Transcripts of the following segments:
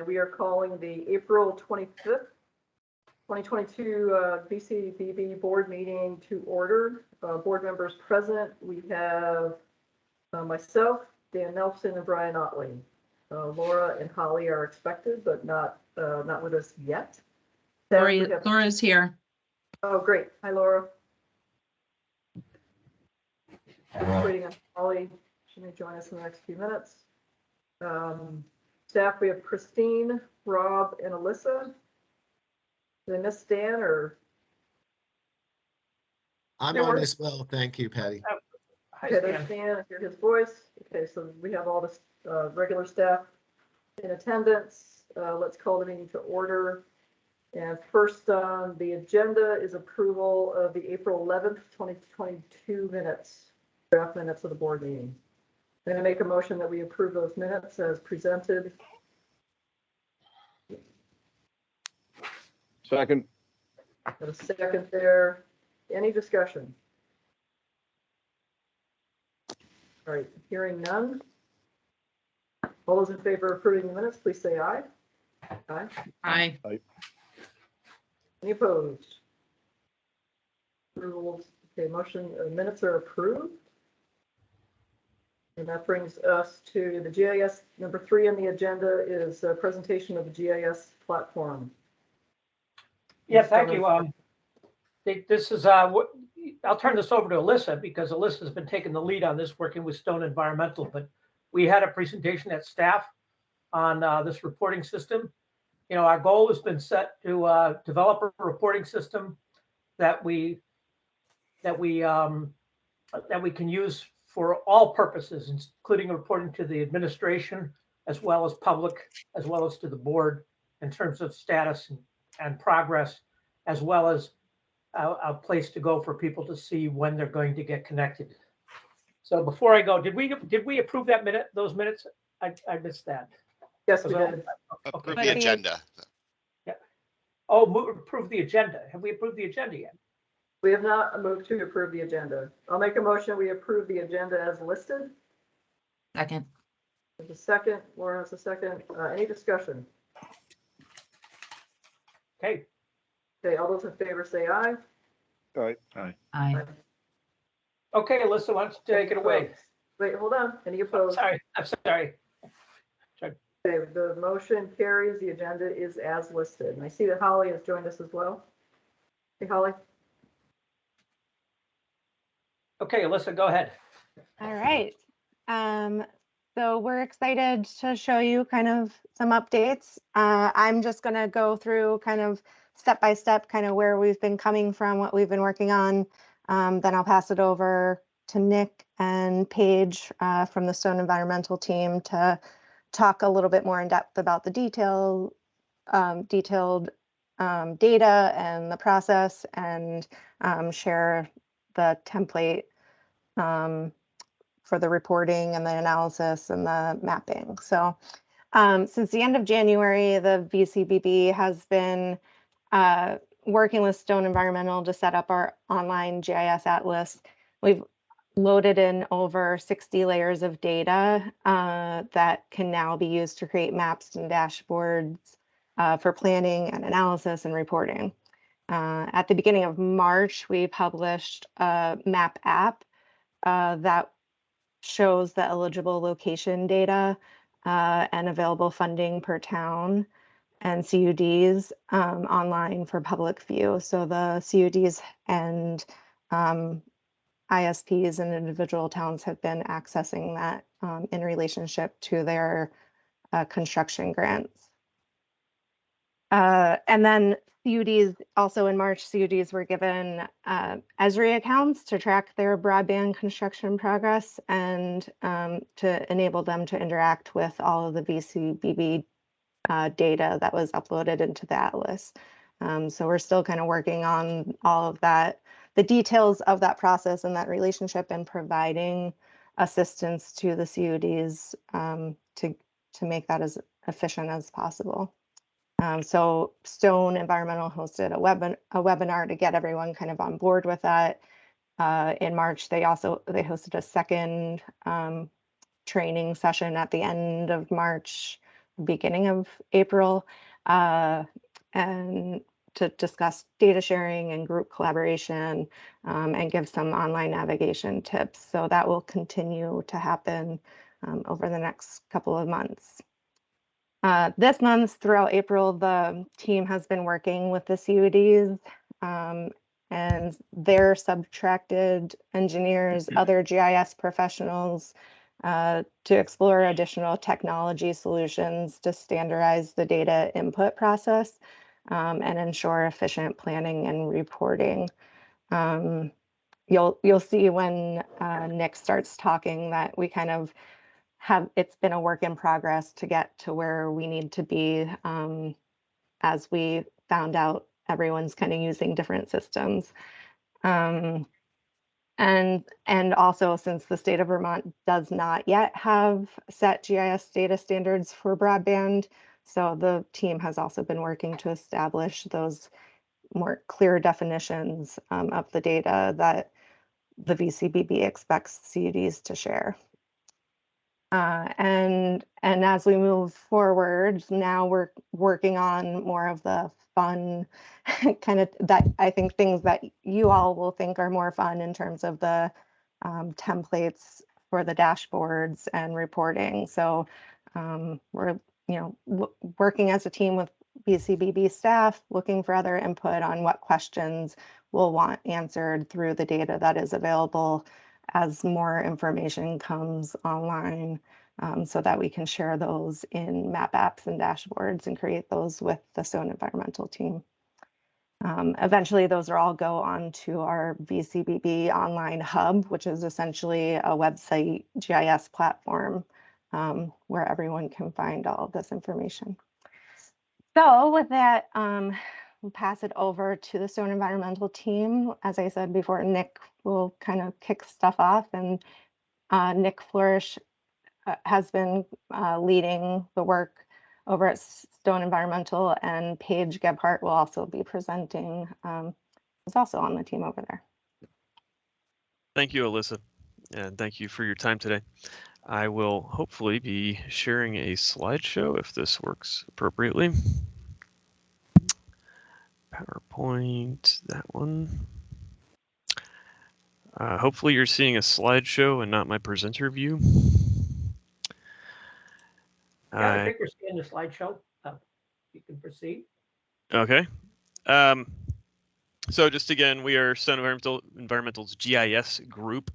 we are calling the April 25th, 2022 VCBB board meeting to order. Board members present, we have myself, Dan Nelson, and Brian Otley. Laura and Holly are expected, but not with us yet. Laura's here. Oh, great. Hi, Laura. Just waiting on Holly. She may join us in the next few minutes. Staff, we have Christine, Rob, and Alyssa. Did I miss Dan or? I'm on as well. Thank you, Patty. Okay, there's Dan. I hear his voice. Okay, so we have all this regular staff in attendance. Let's call the meeting to order. And first on the agenda is approval of the April 11th, 2022 minutes, draft minutes of the board meeting. I'm going to make a motion that we approve those minutes as presented. Second. Got a second there. Any discussion? All right, hearing none. All those in favor of approving the minutes, please say aye. Aye. Aye. Any opposed? Approvals. Okay, motion minutes are approved. And that brings us to the GIS. Number 3 on the agenda is a presentation of the GIS platform. Yeah, thank you. This is I'll turn this over to Alyssa because Alyssa has been taking the lead on this, working with Stone Environmental. But we had a presentation at staff on this reporting system. You know, our goal has been set to develop a reporting system that we can use for all purposes, including reporting to the administration as well as public, as well as to the board in terms of status and progress, as well as a place to go for people to see when they're going to get connected. So before I go, did we approve those minutes? I missed that. Yes, we did. Approve the agenda. Yeah. Oh, approve the agenda. Have we approved the agenda yet? We have not moved to approve the agenda. I'll make a motion. We approve the agenda as listed. Second. There's a second. Laura has a second. Any discussion? Okay. Okay, all those in favor say aye. Aye. Aye. Okay, Alyssa, why don't you take it away? Wait, hold on. Any opposed? I'm sorry. Okay, the motion carries. The agenda is as listed. And I see that Holly has joined us as well. Hey, Holly. Okay, Alyssa, go ahead. All right. So we're excited to show you kind of some updates. I'm just going to go through kind of step by step, kind of where we've been coming from, what we've been working on. Then I'll pass it over to Nick and Paige from the Stone Environmental team to talk a little bit more in depth about the detailed data and the process, and share the template for the reporting and the analysis and the mapping. So since the end of January, the VCBB has been working with Stone Environmental to set up our online GIS atlas. We've loaded in over 60 layers of data that can now be used to create maps and dashboards for planning and analysis and reporting. At the beginning of March, we published a map app that shows the eligible location data and available funding per town and CUDs online for public view. So the CUDs and ISPs and individual towns have been accessing that in relationship to their construction grants. And then CUDs, also in March, CUDs were given Esri accounts to track their broadband construction progress and to enable them to interact with all of the VCBB data that was uploaded into the atlas. So we're still kind of working on all of that, the details of that process and that relationship, and providing assistance to the CUDs to make that as efficient as possible. So Stone Environmental hosted a webinar to get everyone kind of on board with that. In March, they hosted a second training session at the end of March beginning of April, and to discuss data sharing and group collaboration, and give some online navigation tips. So that will continue to happen over the next couple of months. This month, throughout April, the team has been working with the CUDs and their subtracted engineers, other GIS professionals, to explore additional technology solutions to standardize the data input process and ensure efficient planning and reporting. You'll see when Nick starts talking that we kind of it's been a work in progress to get to where we need to be, as we found out everyone's kind of using different systems. And also, since the state of Vermont does not yet have set GIS data standards for broadband, so the team has also been working to establish those more clear definitions of the data that the VCBB expects CUDs to share. And as we move forward, now we're working on more of the fun kind of, that I think things that you all will think are more fun in terms of the templates for the dashboards and reporting. So we're working as a team with VCBB staff, looking for other input on what questions we'll want answered through the data that is available as more information comes online, so that we can share those in map apps and dashboards and create those with the Stone Environmental team. Eventually, those are all go onto our VCBB online hub, which is essentially a website GIS platform where everyone can find all of this information. So with that, we'll pass it over to the Stone Environmental team. As I said before, Nick will kind of kick stuff off, and Nick Flourish has been leading the work over at Stone Environmental, and Paige Gebhardt will also be presenting. Is also on the team over there. Thank you, Alyssa, and thank you for your time today. I will hopefully be sharing a slideshow if this works appropriately. PowerPoint, that one. Hopefully you're seeing a slideshow and not my presenter view. Yeah, I think we're seeing the slideshow. You can proceed. Okay. So just again, we are Stone Environmental's GIS group.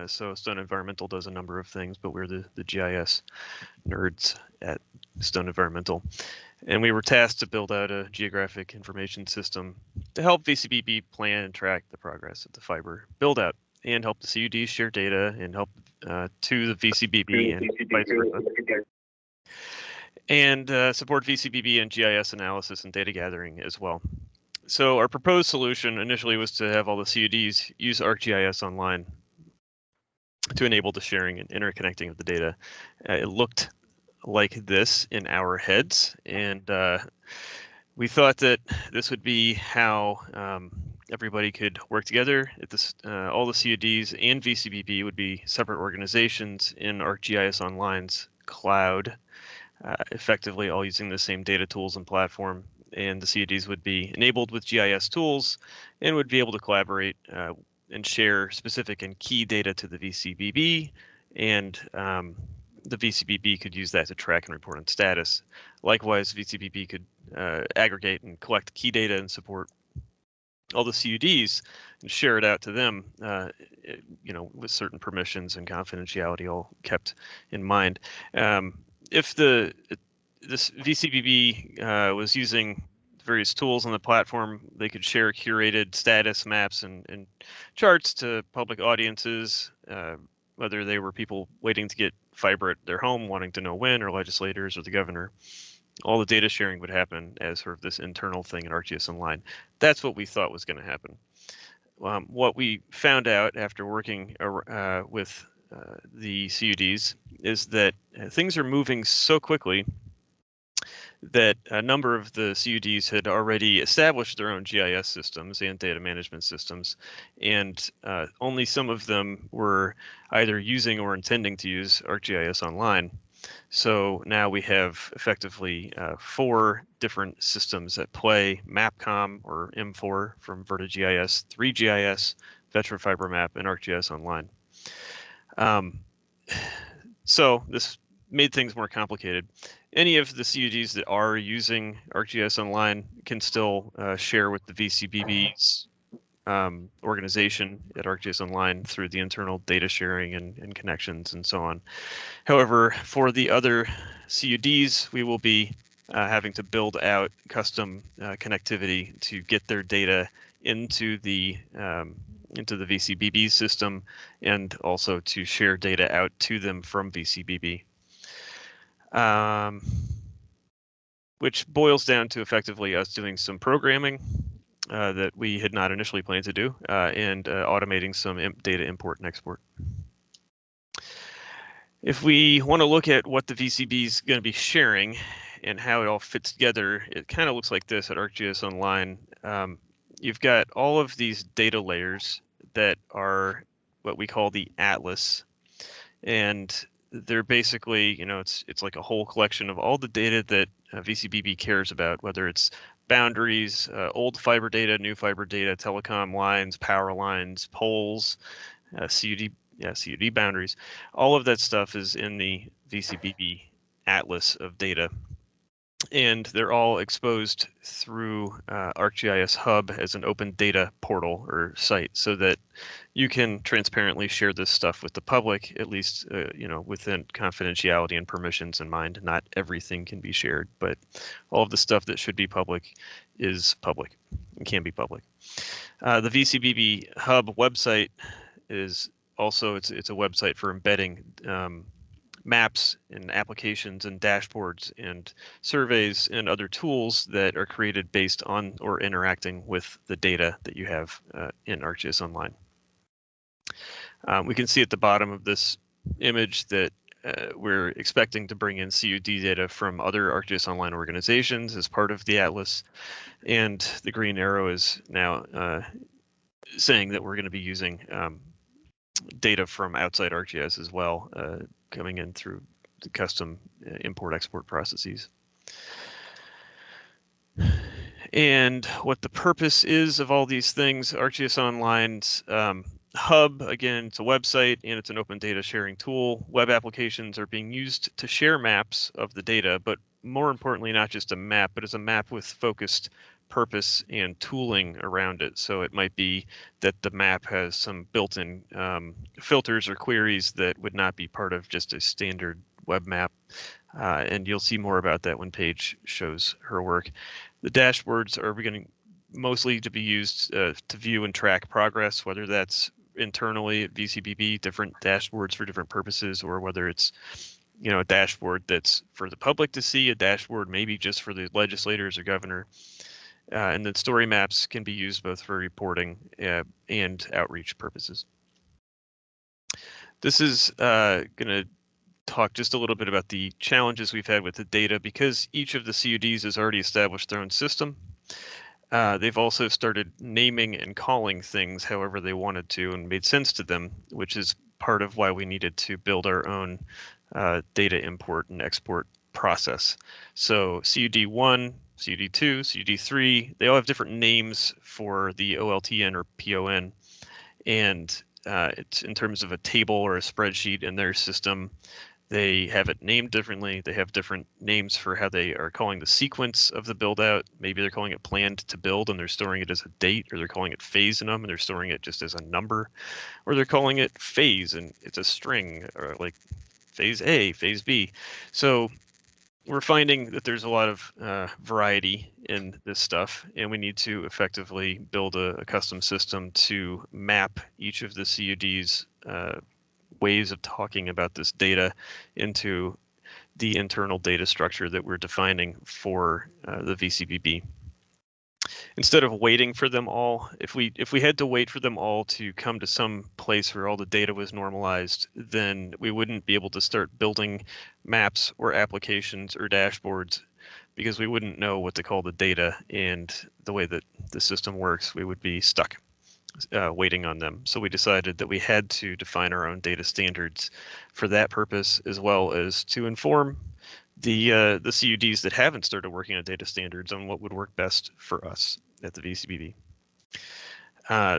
So Stone Environmental does a number of things, but we're the GIS nerds at Stone Environmental. And we were tasked to build out a geographic information system to help VCBB plan and track the progress of the fiber build out, and help the CUDs share data and help to the VCBB and vice versa. And support VCBB and GIS analysis and data gathering as well. So our proposed solution initially was to have all the CUDs use ArcGIS Online to enable the sharing and interconnecting of the data. It looked like this in our heads, and we thought that this would be how everybody could work together. All the CUDs and VCBB would be separate organizations in ArcGIS Online's cloud, effectively all using the same data tools and platform. And the CUDs would be enabled with GIS tools and would be able to collaborate and share specific and key data to the VCBB, and the VCBB could use that to track and report on status. Likewise, VCBB could aggregate and collect key data and support all the CUDs and share it out to them, with certain permissions and confidentiality all kept in mind. If this VCBB was using various tools on the platform, they could share curated status maps and charts to public audiences, whether they were people waiting to get fiber at their home, wanting to know when, or legislators or the governor. All the data sharing would happen as sort of this internal thing in ArcGIS Online. That's what we thought was going to happen. What we found out after working with the CUDs is that things are moving so quickly that a number of the CUDs had already established their own GIS systems and data management systems, and only some of them were either using or intending to use ArcGIS Online. So now we have effectively 4 different systems at play: MapCom or M4 from VertiGIS, 3GIS, VetraFiberMap, and ArcGIS Online. So this made things more complicated. Any of the CUDs that are using ArcGIS Online can still share with the VCBB's organization at ArcGIS Online through the internal data sharing and connections and so on. However, for the other CUDs, we will be having to build out custom connectivity to get their data into the VCBB system, and also to share data out to them from VCBB. Which boils down to effectively us doing some programming that we had not initially planned to do, and automating some data import and export. If we want to look at what the VCB is going to be sharing and how it all fits together, it kind of looks like this at ArcGIS Online. You've got all of these data layers that are what we call the atlas, and they're basically, it's like a whole collection of all the data that VCBB cares about, whether it's boundaries, old fiber data, new fiber data, telecom lines, power lines, poles, CUD boundaries. All of that stuff is in the VCBB atlas of data, and they're all exposed through ArcGIS Hub as an open data portal or site, so that you can transparently share this stuff with the public, at least within confidentiality and permissions in mind. Not everything can be shared, but all of the stuff that should be public is public and can be public. The VCBB Hub website is also, it's a website for embedding maps and applications and dashboards and surveys and other tools that are created based on or interacting with the data that you have in ArcGIS Online. We can see at the bottom of this image that we're expecting to bring in CUD data from other ArcGIS Online organizations as part of the atlas, and the green arrow is now saying that we're going to be using data from outside ArcGIS as well, coming in through the custom import-export processes. And what the purpose is of all these things: ArcGIS Online's Hub, again, it's a website and it's an open data sharing tool. Web applications are being used to share maps of the data, but more importantly, not just a map, but as a map with focused purpose and tooling around it. So it might be that the map has some built-in filters or queries that would not be part of just a standard web map. And you'll see more about that when Paige shows her work. The dashboards are beginning mostly to be used to view and track progress, whether that's internally at VCBB, different dashboards for different purposes, or whether it's a dashboard that's for the public to see, a dashboard maybe just for the legislators or governor. And then story maps can be used both for reporting and outreach purposes. This is going to talk just a little bit about the challenges we've had with the data, because each of the CUDs has already established their own system. They've also started naming and calling things however they wanted to and made sense to them, which is part of why we needed to build our own data import and export process. So CUD1, CUD2, CUD3, they all have different names for the OLTN or PON. And it's in terms of a table or a spreadsheet in their system, they have it named differently. They have different names for how they are calling the sequence of the build out. Maybe they're calling it planned to build and they're storing it as a date, or they're calling it phase in them and they're storing it just as a number, or they're calling it phase and it's a string, or like phase A, phase B. So we're finding that there's a lot of variety in this stuff, and we need to effectively build a custom system to map each of the CUD's ways of talking about this data into the internal data structure that we're defining for the VCBB. Instead of waiting for them all, if we had to wait for them all to come to some place where all the data was normalized, then we wouldn't be able to start building maps or applications or dashboards, because we wouldn't know what to call the data, and the way that the system works, we would be stuck. waiting on them. So we decided that we had to define our own data standards for that purpose, as well as to inform the CUDs that haven't started working on data standards on what would work best for us at the VCBB.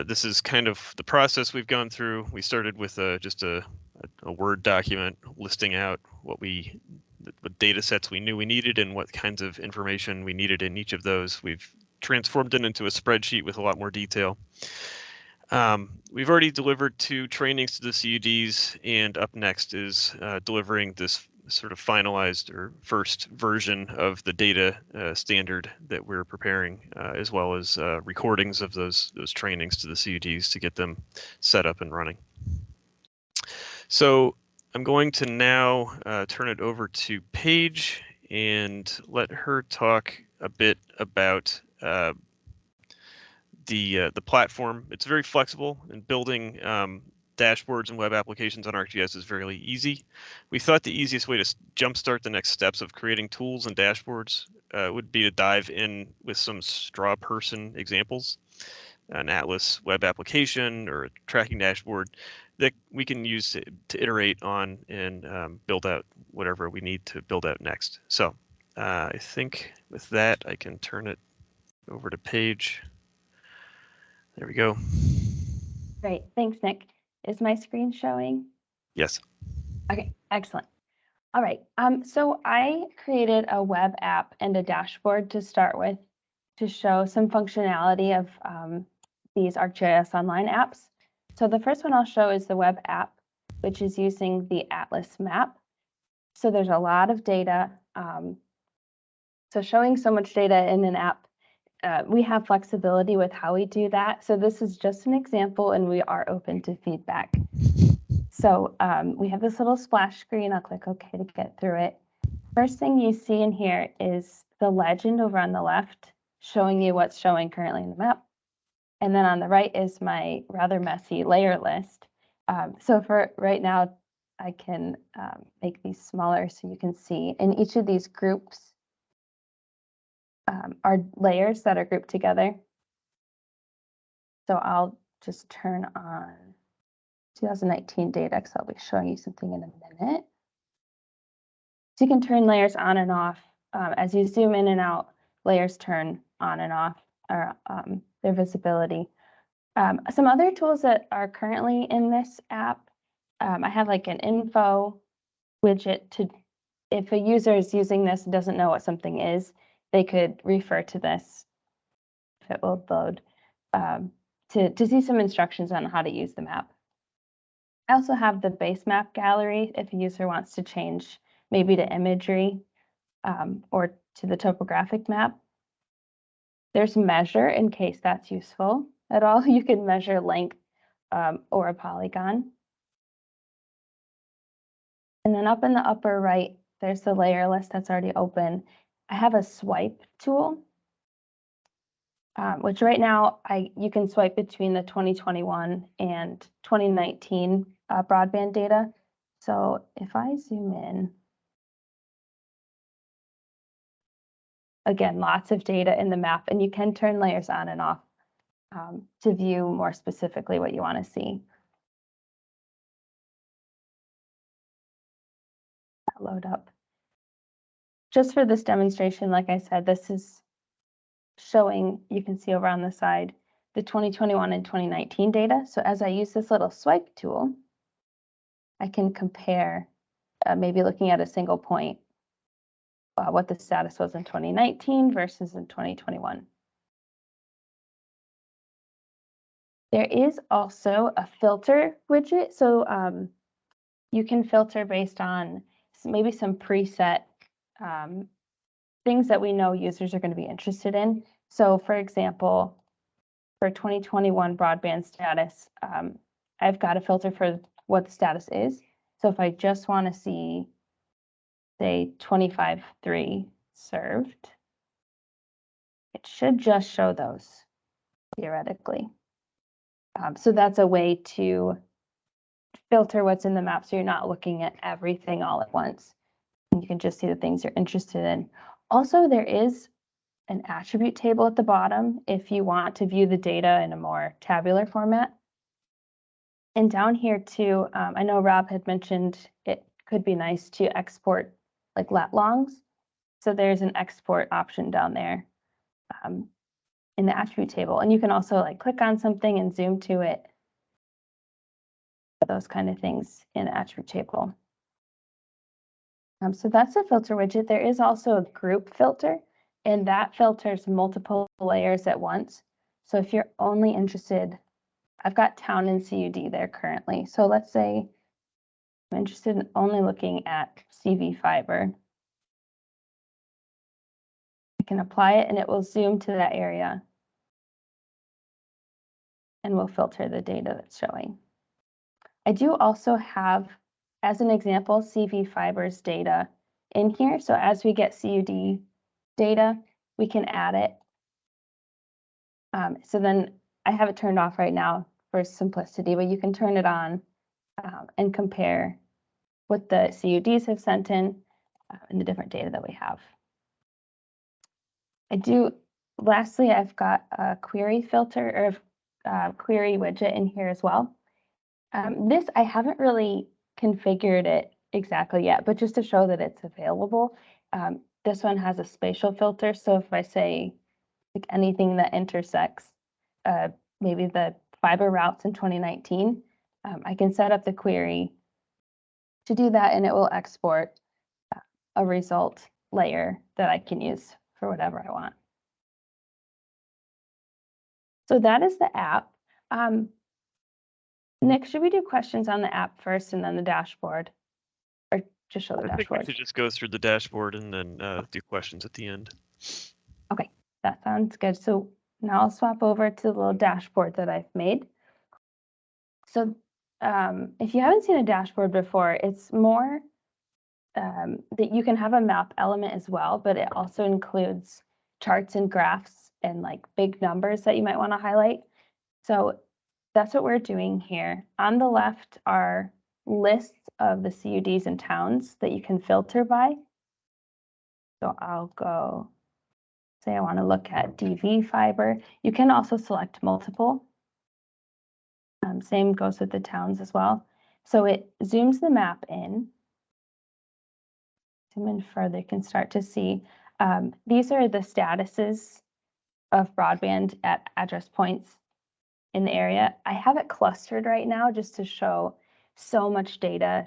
This is kind of the process we've gone through. We started with just a Word document listing out what data sets we knew we needed and what kinds of information we needed in each of those. We've transformed it into a spreadsheet with a lot more detail. We've already delivered 2 trainings to the CUDs, and up next is delivering this sort of finalized or first version of the data standard that we're preparing, as well as recordings of those trainings to the CUDs to get them set up and running. So I'm going to now turn it over to Paige and let her talk a bit about the platform. It's very flexible, and building dashboards and web applications on ArcGIS is very easy. We thought the easiest way to jumpstart the next steps of creating tools and dashboards would be to dive in with some straw person examples, an Atlas web application or a tracking dashboard that we can use to iterate on and build out whatever we need to build out next. So I think with that, I can turn it over to Paige. There we go. Great, thanks, Nick. Is my screen showing? Yes. Okay, excellent. All right, so I created a web app and a dashboard to start with to show some functionality of these ArcGIS Online apps. So the first one I'll show is the web app, which is using the Atlas map. So there's a lot of data. So showing so much data in an app, we have flexibility with how we do that. So this is just an example, and we are open to feedback. So we have this little splash screen. I'll click OK to get through it. First thing you see in here is the legend over on the left, showing you what's showing currently in the map. And then on the right is my rather messy layer list. So for right now, I can make these smaller so you can see. In each of these groups are layers that are grouped together. So I'll just turn on 2019 data because I'll be showing you something in a minute. So you can turn layers on and off. As you zoom in and out, layers turn on and off, or their visibility. Some other tools that are currently in this app, I have like an info widget to, if a user is using this and doesn't know what something is, they could refer to this, if it will load, to see some instructions on how to use the map. I also have the base map gallery if a user wants to change maybe to imagery or to the topographic map. There's measure in case that's useful at all. You can measure length or a polygon. And then up in the upper right, there's the layer list that's already open. I have a swipe tool, which right now you can swipe between the 2021 and 2019 broadband data. So if I zoom in, again, lots of data in the map, and you can turn layers on and off to view more specifically what you want to see. Load up. Just for this demonstration, like I said, this is showing, you can see over on the side, the 2021 and 2019 data. So as I use this little swipe tool, I can compare, maybe looking at a single point, what the status was in 2019 versus in 2021. There is also a filter widget. So you can filter based on maybe some preset things that we know users are going to be interested in. So for example, for 2021 broadband status, I've got a filter for what the status is. So if I just want to see, say, 25.3 served, it should just show those theoretically. So that's a way to filter what's in the map so you're not looking at everything all at once. You can just see the things you're interested in. Also, there is an attribute table at the bottom if you want to view the data in a more tabular format. And down here too, I know Rob had mentioned it could be nice to export like lat longs. So there's an export option down there in the attribute table. And you can also like click on something and zoom to it. Those kind of things in the attribute table. So that's a filter widget. There is also a group filter, and that filters multiple layers at once. So if you're only interested, I've got town and CUD there currently. So let's say I'm interested in only looking at CV fiber. I can apply it and it will zoom to that area and will filter the data that's showing. I do also have, as an example, CV fibers data in here. So as we get CUD data, we can add it. So then I have it turned off right now for simplicity, but you can turn it on and compare what the CUDs have sent in and the different data that we have. Lastly, I've got a query filter or query widget in here as well. This, I haven't really configured it exactly yet, but just to show that it's available, this one has a spatial filter. So if I say like anything that intersects maybe the fiber routes in 2019, I can set up the query to do that, and it will export a result layer that I can use for whatever I want. So that is the app. Nick, should we do questions on the app first and then the dashboard? Or just show the I think we dashboard? should just go through the dashboard and then do questions at the end. Okay, that sounds good. So now I'll swap over to the little dashboard that I've made. So if you haven't seen a dashboard before, it's more that you can have a map element as well, but it also includes charts and graphs and like big numbers that you might want to highlight. So that's what we're doing here. On the left are lists of the CUDs and towns that you can filter by. So I'll go, say I want to look at DV fiber. You can also select multiple. Same goes with the towns as well. So it zooms the map in. Zoom in further, you can start to see these are the statuses of broadband at address points in the area. I have it clustered right now just to show so much data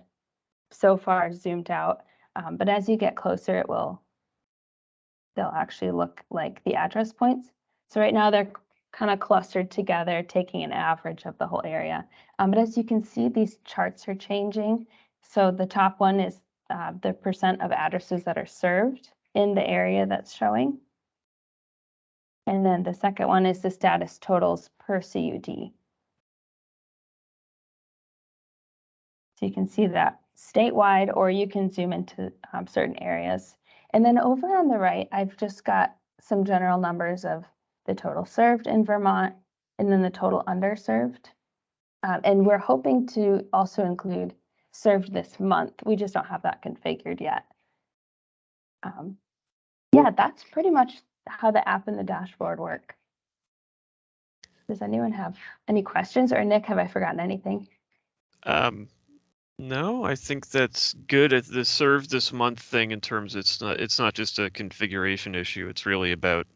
so far zoomed out. But as you get closer, they'll actually look like the address points. So right now they're kind of clustered together, taking an average of the whole area. But as you can see, these charts are changing. So the top one is the percent of addresses that are served in the area that's showing. And then the second one is the status totals per CUD. So you can see that statewide, or you can zoom into certain areas. And then over on the right, I've just got some general numbers of the total served in Vermont and then the total underserved. And we're hoping to also include served this month. We just don't have that configured yet. Yeah, that's pretty much how the app and the dashboard work. Does anyone have any questions? Or Nick, have I forgotten anything? No, I think that's good at the serve this month thing in terms it's not just a configuration issue. It's really about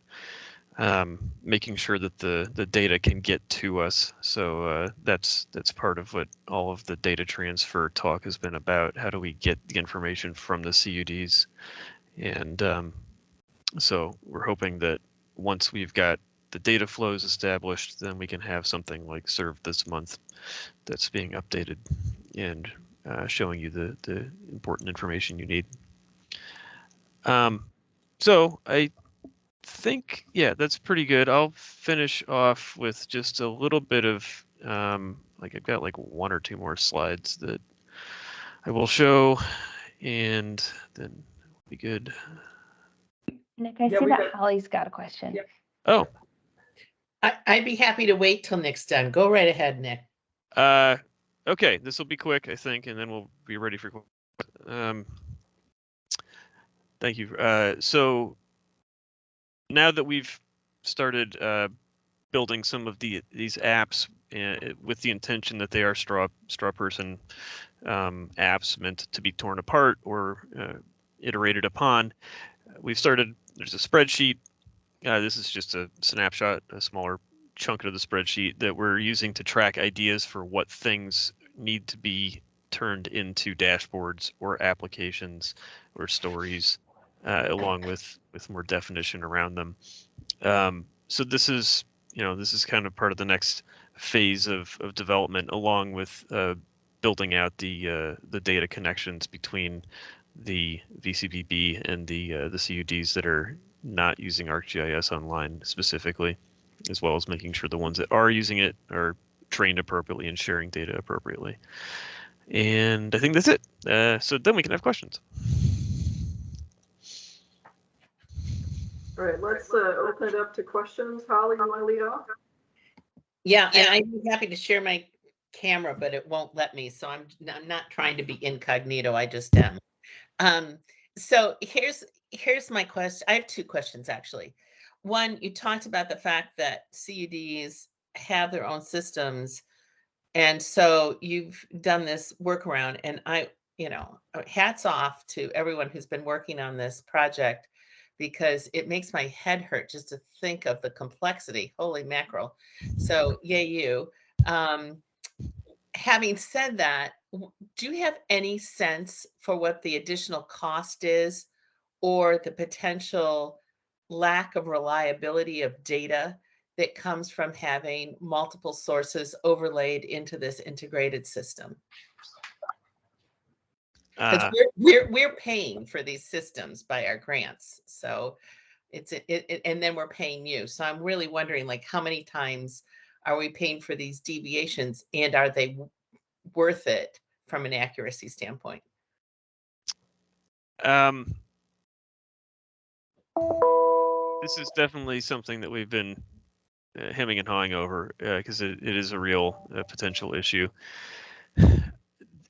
making sure that the data can get to us. So that's part of what all of the data transfer talk has been about. How do we get the information from the CUDs? And so we're hoping that once we've got the data flows established, then we can have something like serve this month that's being updated and showing you the important information you need. So I think, yeah, that's pretty good. I'll finish off with just a little bit of, like I've got like one or two more slides that I will show, and then it'll be good. Nick, I see that Holly's got a question. Yep. Oh. I'd be happy to wait till Nick's done. Go right ahead, Nick. Okay, this will be quick, I think, and then we'll be ready for thank you. So now that we've started building some of these apps with the intention that they are straw person apps meant to be torn apart or iterated upon, we've started. There's a spreadsheet. This is just a snapshot, a smaller chunk of the spreadsheet that we're using to track ideas for what things need to be turned into dashboards or applications or stories, along with more definition around them. So this is, this is kind of part of the next phase of development, along with building out the data connections between the VCBB and the CUDs that are not using ArcGIS Online specifically, as well as making sure the ones that are using it are trained appropriately and sharing data appropriately. And I think that's it. So then we can have questions. All right, let's open it up to questions. Holly, you want to lead off? Yeah, and I'd be happy to share my camera, but it won't let me. So I'm not trying to be incognito. I just am. So here's my question. I have two questions actually. One, you talked about the fact that CUDs have their own systems, and so you've done this workaround. And hats off to everyone who's been working on this project, because it makes my head hurt just to think of the complexity. Holy mackerel! So yay you. Having said that, do you have any sense for what the additional cost is, or the potential lack of reliability of data that comes from having multiple sources overlaid into this integrated system? Because we're paying for these systems by our grants, so and then we're paying you. So I'm really wondering, like, how many times are we paying for these deviations, and are they worth it from an accuracy standpoint? This is definitely something that we've been hemming and hawing over, because it is a real potential issue.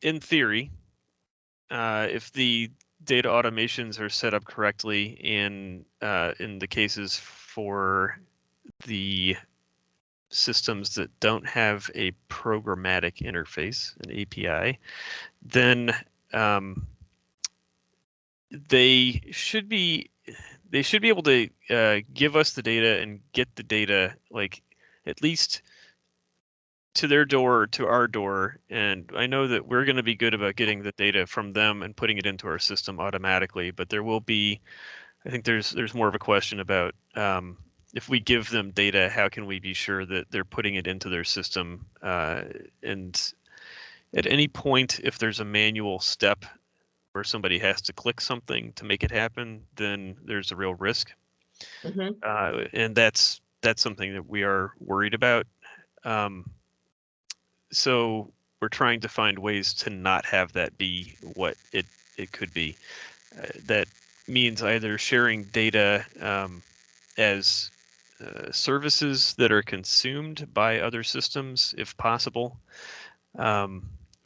In theory, if the data automations are set up correctly in the cases for the systems that don't have a programmatic interface, an API, then they should be able to give us the data and get the data, like, at least to their door or to our door. And I know that we're going to be good about getting the data from them and putting it into our system automatically, but there will be, I think there's more of a question about if we give them data, how can we be sure that they're putting it into their system? And at any point, if there's a manual step where somebody has to click something to make it happen, then there's a real risk. And that's something that we are worried about. So we're trying to find ways to not have that be what it could be. That means either sharing data as services that are consumed by other systems, if possible.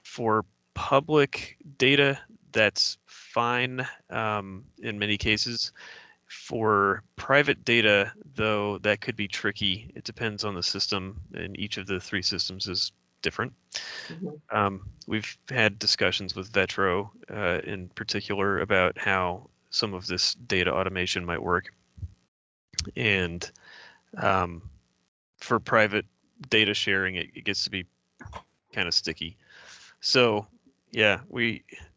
For public data, that's fine in many cases. For private data, though, that could be tricky. It depends on the system, and each of the three systems is different. We've had discussions with Vetro in particular about how some of this data automation might work. And for private data sharing, it gets to be kind of sticky. So yeah,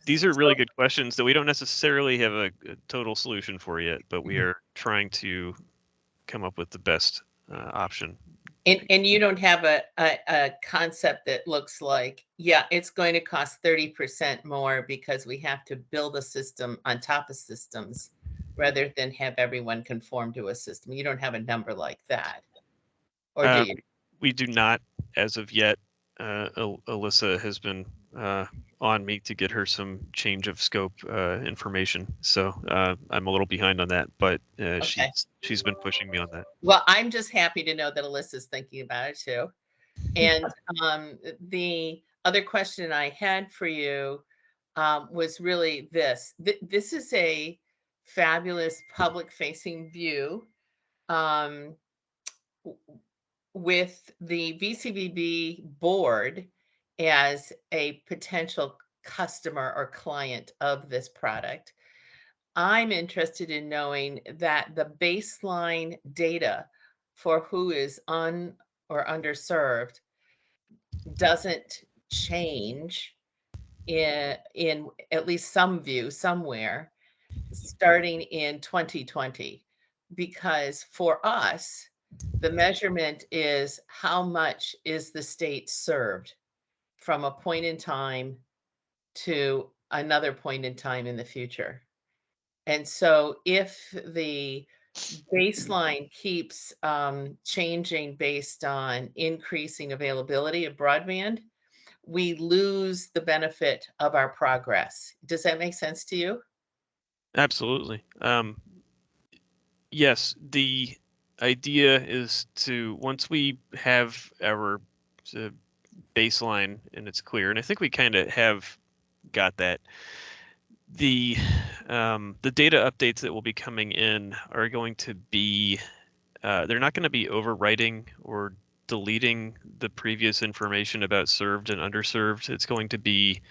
these are really good questions that we don't necessarily have a total solution for yet, but we are trying to come up with the best option. And you don't have a concept that looks like, yeah, it's going to cost 30% more because we have to build a system on top of systems rather than have everyone conform to a system. You don't have a number like that, or do you? We do not as of yet. Alyssa has been on me to get her some change of scope information, so I'm a little behind on that, but Okay. she's been pushing me on that. Well, I'm just happy to know that Alyssa's thinking about it too. And the other question I had for you was really this. This is a fabulous public-facing view w- with the VCBB board as a potential customer or client of this product, I'm interested in knowing that the baseline data for who is un or underserved doesn't change in at least some view somewhere starting in 2020. Because for us, the measurement is how much is the state served from a point in time to another point in time in the future. And so if the baseline keeps changing based on increasing availability of broadband, we lose the benefit of our progress. Does that make sense to you? Absolutely. Yes, the idea is to, once we have our baseline and it's clear, and I think we kind of have got that, the data updates that will be coming in are going to be, they're not going to be overwriting or deleting the previous information about served and underserved. It's going to be,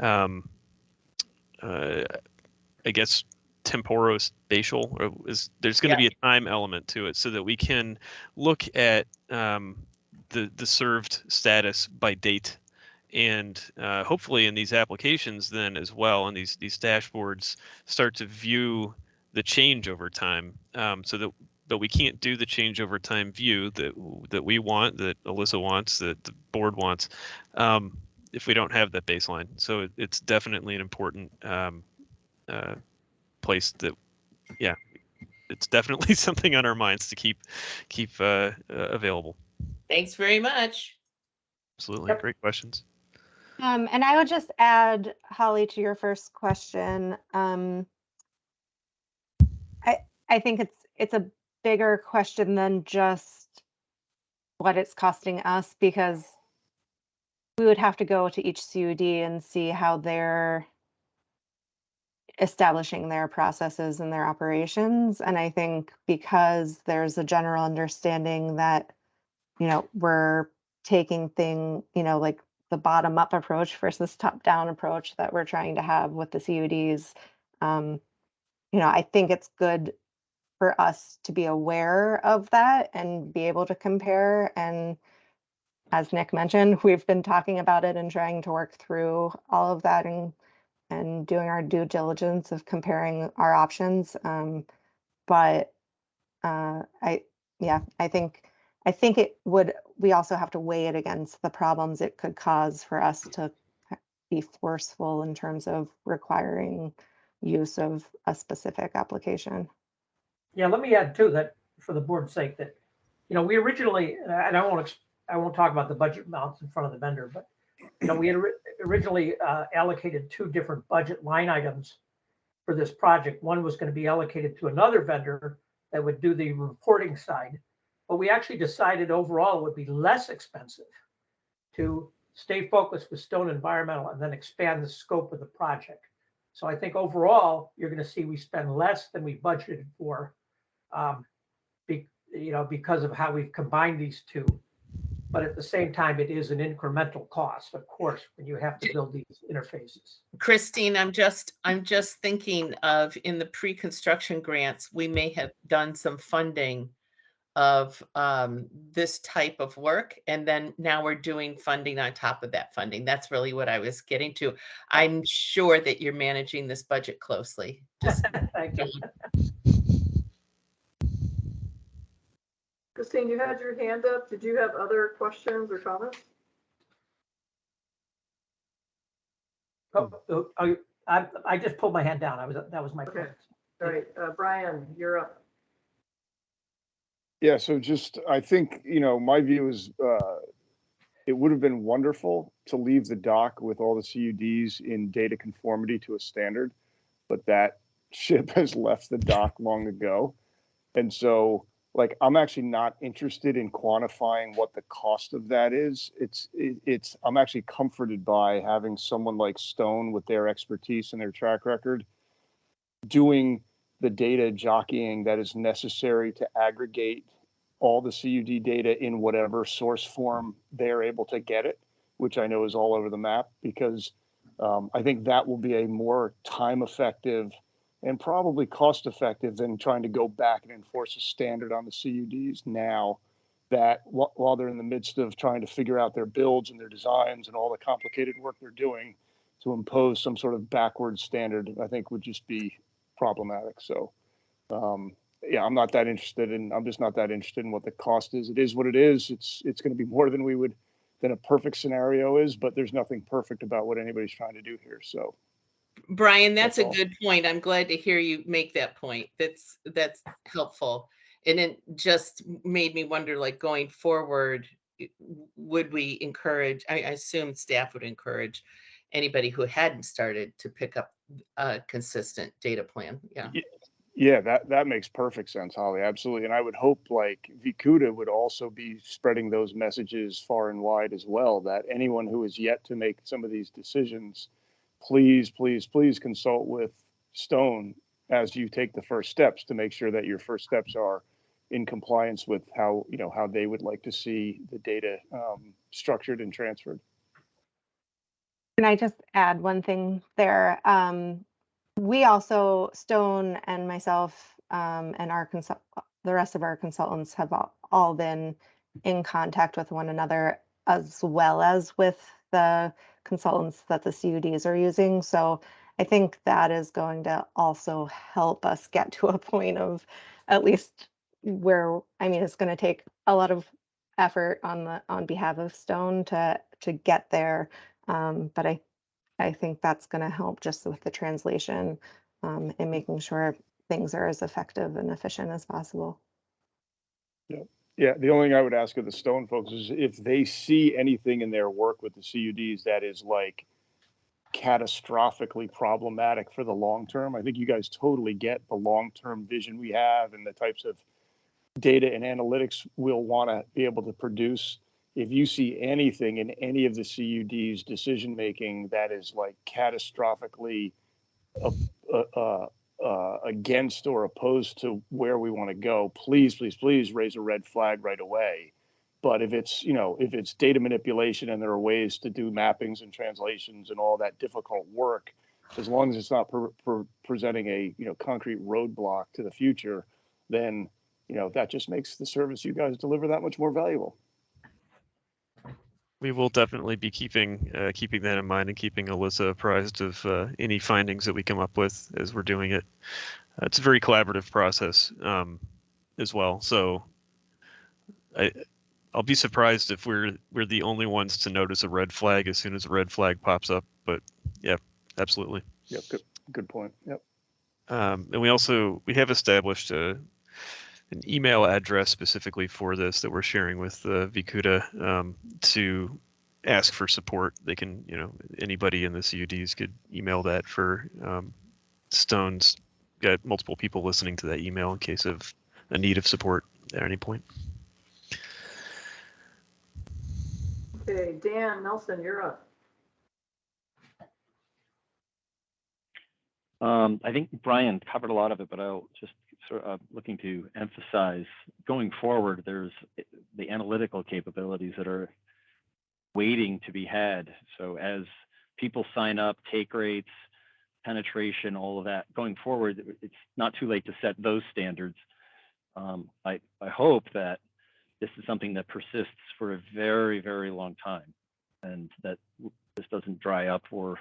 I guess, temporospatial, or there's going to be a time element to it so that we can look at the served status by date, and hopefully in these applications then as well, and these dashboards start to view the change over time, so that, but we can't do the change over time view that we want, that Alyssa wants, that the board wants, if we don't have that baseline. So it's definitely an important place that, yeah, it's definitely something on our minds to keep available. Thanks very much. Absolutely. Yep. Great questions. And I would just add, Holly, to your first question. I think it's a bigger question than just what it's costing us, because we would have to go to each CUD and see how they're establishing their processes and their operations. And I think because there's a general understanding that, we're taking like the bottom up approach versus top down approach that we're trying to have with the CUDs, I think it's good for us to be aware of that and be able to compare. And as Nick mentioned, we've been talking about it and trying to work through all of that and doing our due diligence of comparing our options. But I think it would, we also have to weigh it against the problems it could cause for us to be forceful in terms of requiring use of a specific application. Yeah, let me add too that for the board's sake that, we originally, and I won't talk about the budget amounts in front of the vendor, but we had originally allocated 2 different budget line items for this project. One was going to be allocated to another vendor that would do the reporting side, but we actually decided overall it would be less expensive to stay focused with Stone Environmental and then expand the scope of the project. So I think overall you're going to see we spend less than we budgeted for, because of how we've combined these two. But at the same time, it is an incremental cost, of course, when you have to build these interfaces. Christine, I'm just thinking of, in the pre-construction grants, we may have done some funding of this type of work, and then now we're doing funding on top of that funding. That's really what I was getting to. I'm sure that you're managing this budget closely. Just Thank you. Christine, you had your hand up. Did you have other questions or comments? I just pulled my hand down. That was my Okay. point. All right, Brian, you're up. Yeah, so I think, my view is it would have been wonderful to leave the dock with all the CUDs in data conformity to a standard, but that ship has left the dock long ago. And so, I'm actually not interested in quantifying what the cost of that is. I'm actually comforted by having someone like Stone with their expertise and their track record doing the data jockeying that is necessary to aggregate all the CUD data in whatever source form they're able to get it, which I know is all over the map, because I think that will be a more time effective and probably cost effective than trying to go back and enforce a standard on the CUDs now, that while they're in the midst of trying to figure out their builds and their designs and all the complicated work they're doing, to impose some sort of backwards standard, I think would just be problematic. So yeah, I'm just not that interested in what the cost is. It is what it is. It's going to be more than than a perfect scenario is, but there's nothing perfect about what anybody's trying to do here. So Brian, that's a all. good point. I'm glad to hear you make that point. That's helpful. And it just made me wonder, like, going forward, would we encourage, I assume staff would encourage anybody who hadn't started to pick up a consistent data plan. Yeah. Yeah, that makes perfect sense, Holly. Absolutely. And I would hope like VCUDA would also be spreading those messages far and wide as well, that anyone who is yet to make some of these decisions, please, please, please consult with Stone as you take the first steps to make sure that your first steps are in compliance with how they would like to see the data structured and transferred. Can I just add one thing there? We also, Stone and myself, and the rest of our consultants have all been in contact with one another, as well as with the consultants that the CUDs are using. So I think that is going to also help us get to a point of at least where, I mean, it's going to take a lot of effort on behalf of Stone to get there. But I think that's going to help just with the translation and making sure things are as effective and efficient as possible. Yeah, the only thing I would ask of the Stone folks is if they see anything in their work with the CUDs that is like catastrophically problematic for the long term. I think you guys totally get the long-term vision we have and the types of data and analytics we'll want to be able to produce. If you see anything in any of the CUD's decision making that is like catastrophically against or opposed to where we want to go, please, please, please raise a red flag right away. But if it's data manipulation and there are ways to do mappings and translations and all that difficult work, as long as it's not presenting a concrete roadblock to the future, then that just makes the service you guys deliver that much more valuable. We will definitely be keeping that in mind and keeping Alyssa apprised of any findings that we come up with as we're doing it. It's a very collaborative process as well. So I'll be surprised if we're the only ones to notice a red flag as soon as a red flag pops up. But yeah, absolutely. Yep, good point. Yep. And we have established an email address specifically for this that we're sharing with VCUDA to ask for support. They can, anybody in the CUDs could email that for Stone's got multiple people listening to that email in case of a need of support at any point. Okay, Dan Nelson, you're up. I think Brian covered a lot of it, but I'll just sort of looking to emphasize going forward, there's the analytical capabilities that are waiting to be had. So as people sign up, take rates, penetration, all of that going forward, it's not too late to set those standards. I hope that this is something that persists for a very, very long time, and that this doesn't dry up or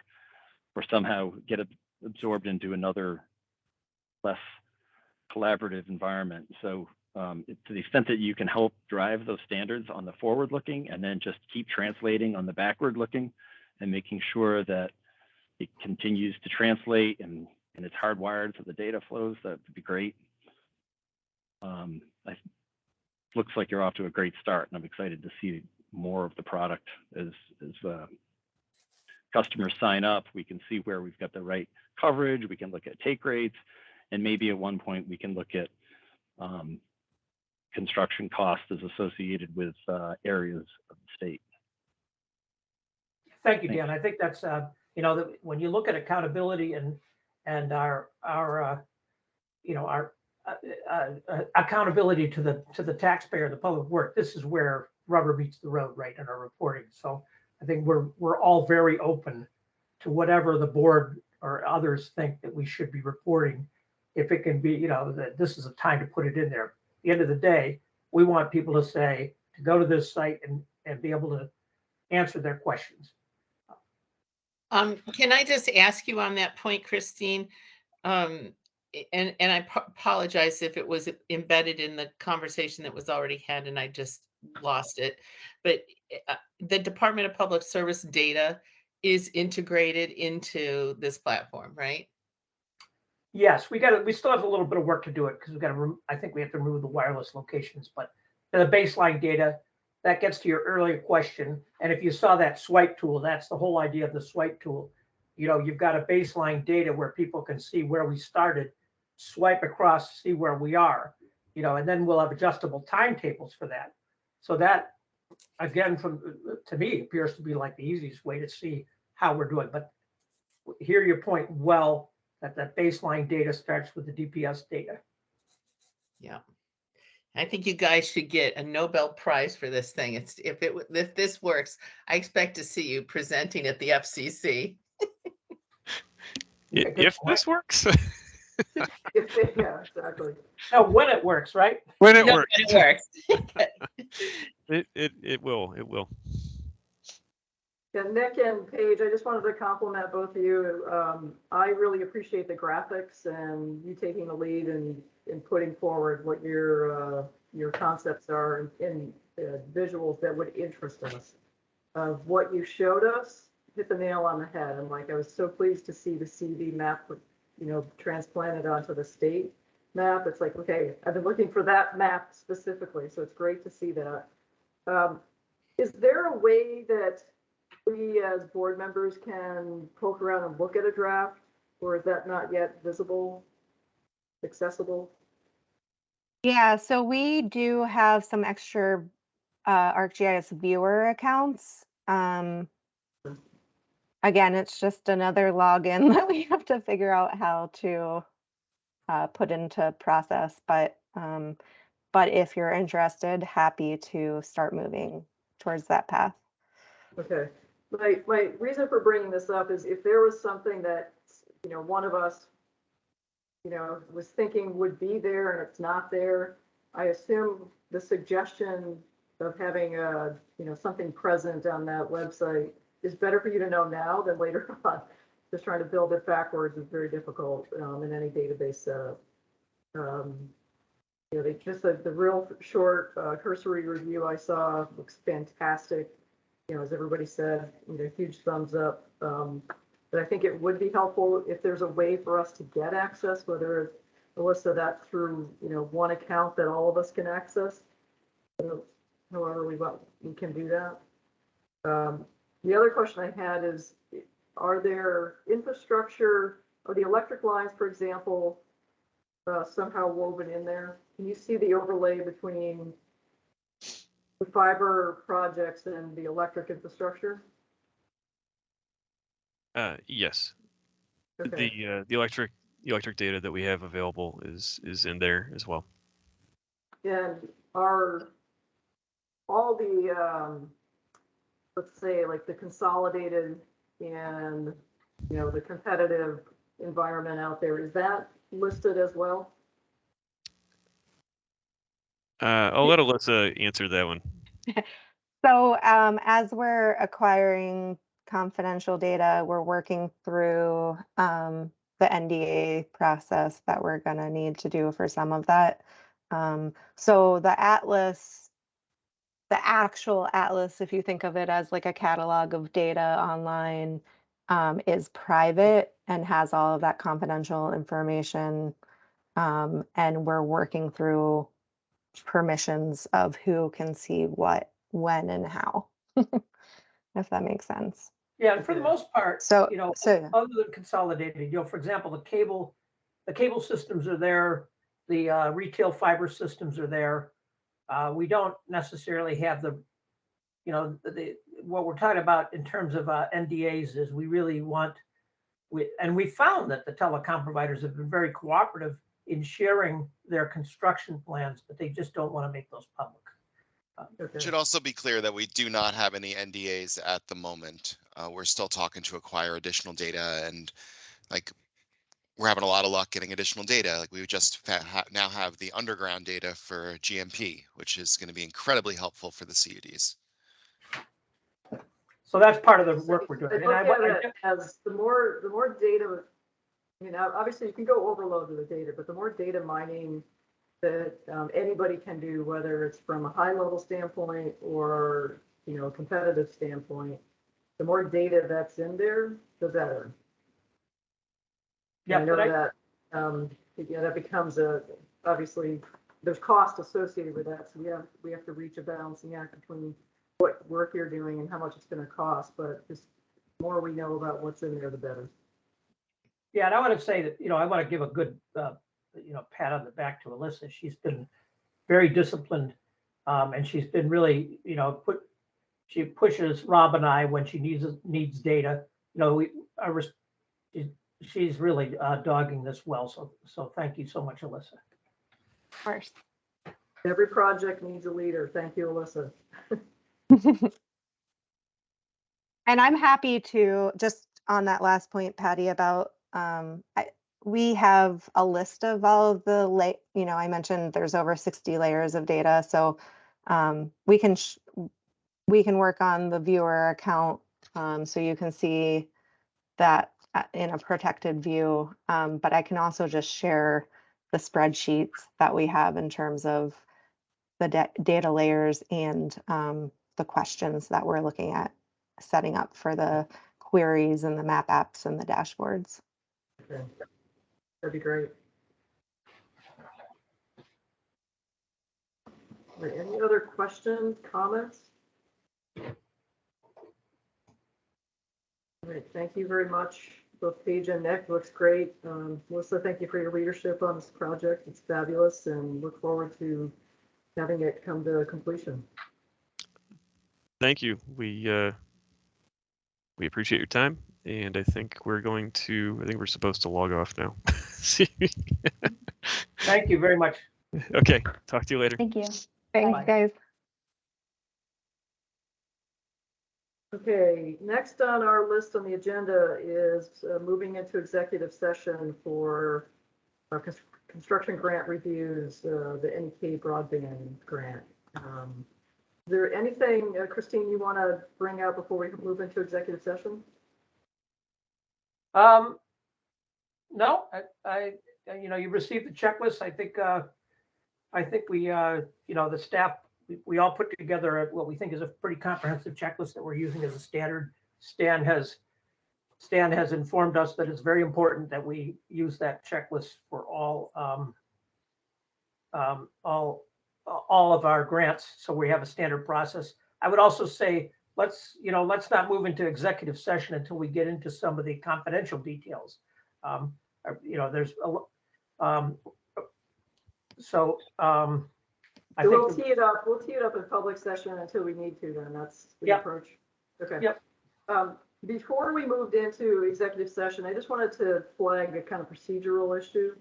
somehow get absorbed into another less collaborative environment. So to the extent that you can help drive those standards on the forward looking and then just keep translating on the backward looking and making sure that it continues to translate and it's hardwired so the data flows, that would be great. Looks like you're off to a great start, and I'm excited to see more of the product as customers sign up. We can see where we've got the right coverage. We can look at take rates, and maybe at one point we can look at construction costs as associated with areas of the state. Thank you, Dan. I think that's when you look at accountability and our our accountability to the taxpayer, the public work. This is where rubber meets the road, right, in our reporting. So I think we're all very open to whatever the board or others think that we should be reporting. If it can be, that this is a time to put it in there. At the end of the day, we want people to say, to go to this site and be able to answer their questions. Can I just ask you on that point, Christine? And I apologize if it was embedded in the conversation that was already had and I just lost it. But the Department of Public Service data is integrated into this platform, right? Yes, we still have a little bit of work to do it because I think we have to remove the wireless locations, but the baseline data, that gets to your earlier question. And if you saw that swipe tool, that's the whole idea of the swipe tool. You've got a baseline data where people can see where we started, swipe across, see where we are, and then we'll have adjustable timetables for that. So that, again, to me, appears to be like the easiest way to see how we're doing. But hear your point well, that baseline data starts with the DPS data. Yeah. I think you guys should get a Nobel Prize for this thing. If this works, I expect to see you presenting at the FCC. If this works. Yeah, exactly. No, when it works, right? When it No, works. when it works. It will. Yeah, Nick and Paige, I just wanted to compliment both of you. I really appreciate the graphics and you taking the lead in putting forward what your concepts are in visuals that would interest us. What you showed us hit the nail on the head. And I was so pleased to see the CV map, transplanted onto the state map. It's like, okay, I've been looking for that map specifically, so it's great to see that. Is there a way that we as board members can poke around and look at a draft, or is that not yet visible, accessible? Yeah, so we do have some extra ArcGIS viewer accounts. Again, it's just another login that we have to figure out how to put into process. But if you're interested, happy to start moving towards that path. Okay. My reason for bringing this up is if there was something that, one of us, was thinking would be there and it's not there, I assume the suggestion of having something present on that website is better for you to know now than later on. Just trying to build it backwards is very difficult in any database setup. The real short cursory review I saw looks fantastic. As everybody said, huge thumbs up. But I think it would be helpful if there's a way for us to get access, whether it's, Alyssa, that through, one account that all of us can access. However we can do that. The other question I had is, are there infrastructure or the electric lines, for example, somehow woven in there? Can you see the overlay between the fiber projects and the electric infrastructure? Yes. Okay. The electric data that we have available is in there as well. And are all the let's say like the consolidated and the competitive environment out there, is that listed as well? I'll let Alyssa answer that one. So as we're acquiring confidential data, we're working through the NDA process that we're going to need to do for some of that. So the atlas, the actual atlas, if you think of it as like a catalog of data online, is private and has all of that confidential information. And we're working through permissions of who can see what, when, and how, if that makes sense. Yeah, and for the most part, So other than consolidated, for example, the cable systems are there, the retail fiber systems are there. We don't necessarily have what we're talking about in terms of NDAs is we really want, and we found that the telecom providers have been very cooperative in sharing their construction plans, but they just don't want to make those public. Okay. Should also be clear that we do not have any NDAs at the moment. We're still talking to acquire additional data, and like we're having a lot of luck getting additional data. Like we just now have the underground data for GMP, which is going to be incredibly helpful for the CUDs. So that's part of the work we're doing. I look at it as the more data, I mean, obviously you can go overload with the data, but the more data mining that anybody can do, whether it's from a high level standpoint or, a competitive standpoint, the more data that's in there, the better. Yeah, I know that, that becomes obviously there's cost associated with that. So we have to reach a balancing act between what work you're doing and how much it's going to cost, but just the more we know about what's in there, the better. Yeah, and I want to say that, I want to give a good, pat on the back to Alyssa. She's been very disciplined, and she's been really, she pushes Rob and I when she needs data. She's really dogging this well. So thank you so much, Alyssa. Of course. Every project needs a leader. Thank you, Alyssa. And I'm happy to, just on that last point, Patty, about we have a list of all of the I mentioned there's over 60 layers of data, so we can work on the viewer account, so you can see that in a protected view, but I can also just share the spreadsheets that we have in terms of the data layers and the questions that we're looking at setting up for the queries and the map apps and the dashboards. Okay. That'd be great. All right, any other questions, comments? All right, thank you very much, both Paige and Nick. Looks great. Melissa, thank you for your leadership on this project. It's fabulous, and look forward to having it come to completion. Thank you. We appreciate your time, and I think we're supposed to log off now. Thank you very much. Okay, talk to you later. Thank you. Thanks, Bye. guys. Okay, next on our list on the agenda is moving into executive session for our construction grant reviews, the NEK broadband grant. Is there anything, Christine, you want to bring out before we move into executive session? No, you received the checklist. I think we, the staff, we all put together what we think is a pretty comprehensive checklist that we're using as a standard. Stan has informed us that it's very important that we use that checklist for all of our grants. So we have a standard process. I would also say, let's not move into executive session until we get into some of the confidential details. There's I think we'll tee it up. We'll tee it up in public session until we need to. Then that's the approach. Okay. Yep. Before we moved into executive session, I just wanted to flag a kind of procedural issue.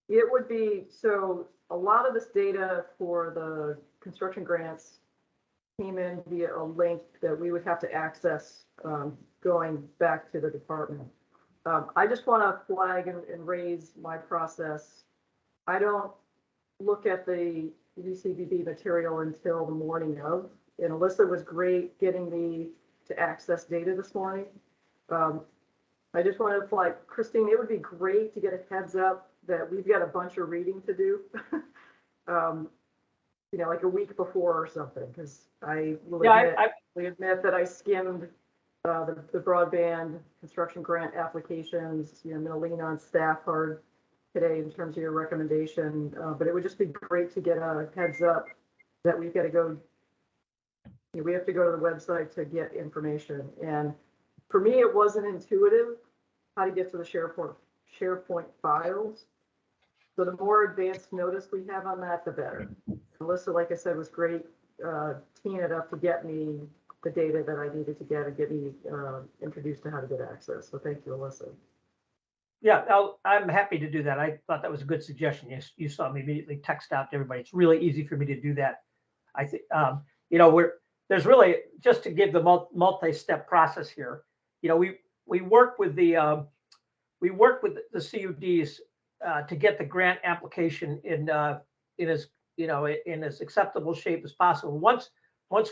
It would be a lot of this data for the construction grants came in via a link that we would have to access going back to the department. I just want to flag and raise my process. I don't look at the VCBB material until the morning of, and Alyssa was great getting me to access data this morning. I just wanted to flag, Christine, it would be great to get a heads up that we've got a bunch of reading to do. Like a week before or something, because I will admit that I skimmed the broadband construction grant applications. I'm going to lean on staff hard today in terms of your recommendation, but it would just be great to get a heads up that we've got to go. We have to go to the website to get information, and for me, it wasn't intuitive how to get to the SharePoint files. So the more advanced notice we have on that, the better. Melissa, like I said, was great teeing it up to get me the data that I needed to get and get me introduced to how to get access. So thank you, Alyssa. Yeah, I'm happy to do that. I thought that was a good suggestion. Yes, you saw me immediately text out to everybody. It's really easy for me to do that. I think, there's really, just to give the multi-step process here, we work with the CUDs to get the grant application in as acceptable shape as possible. Once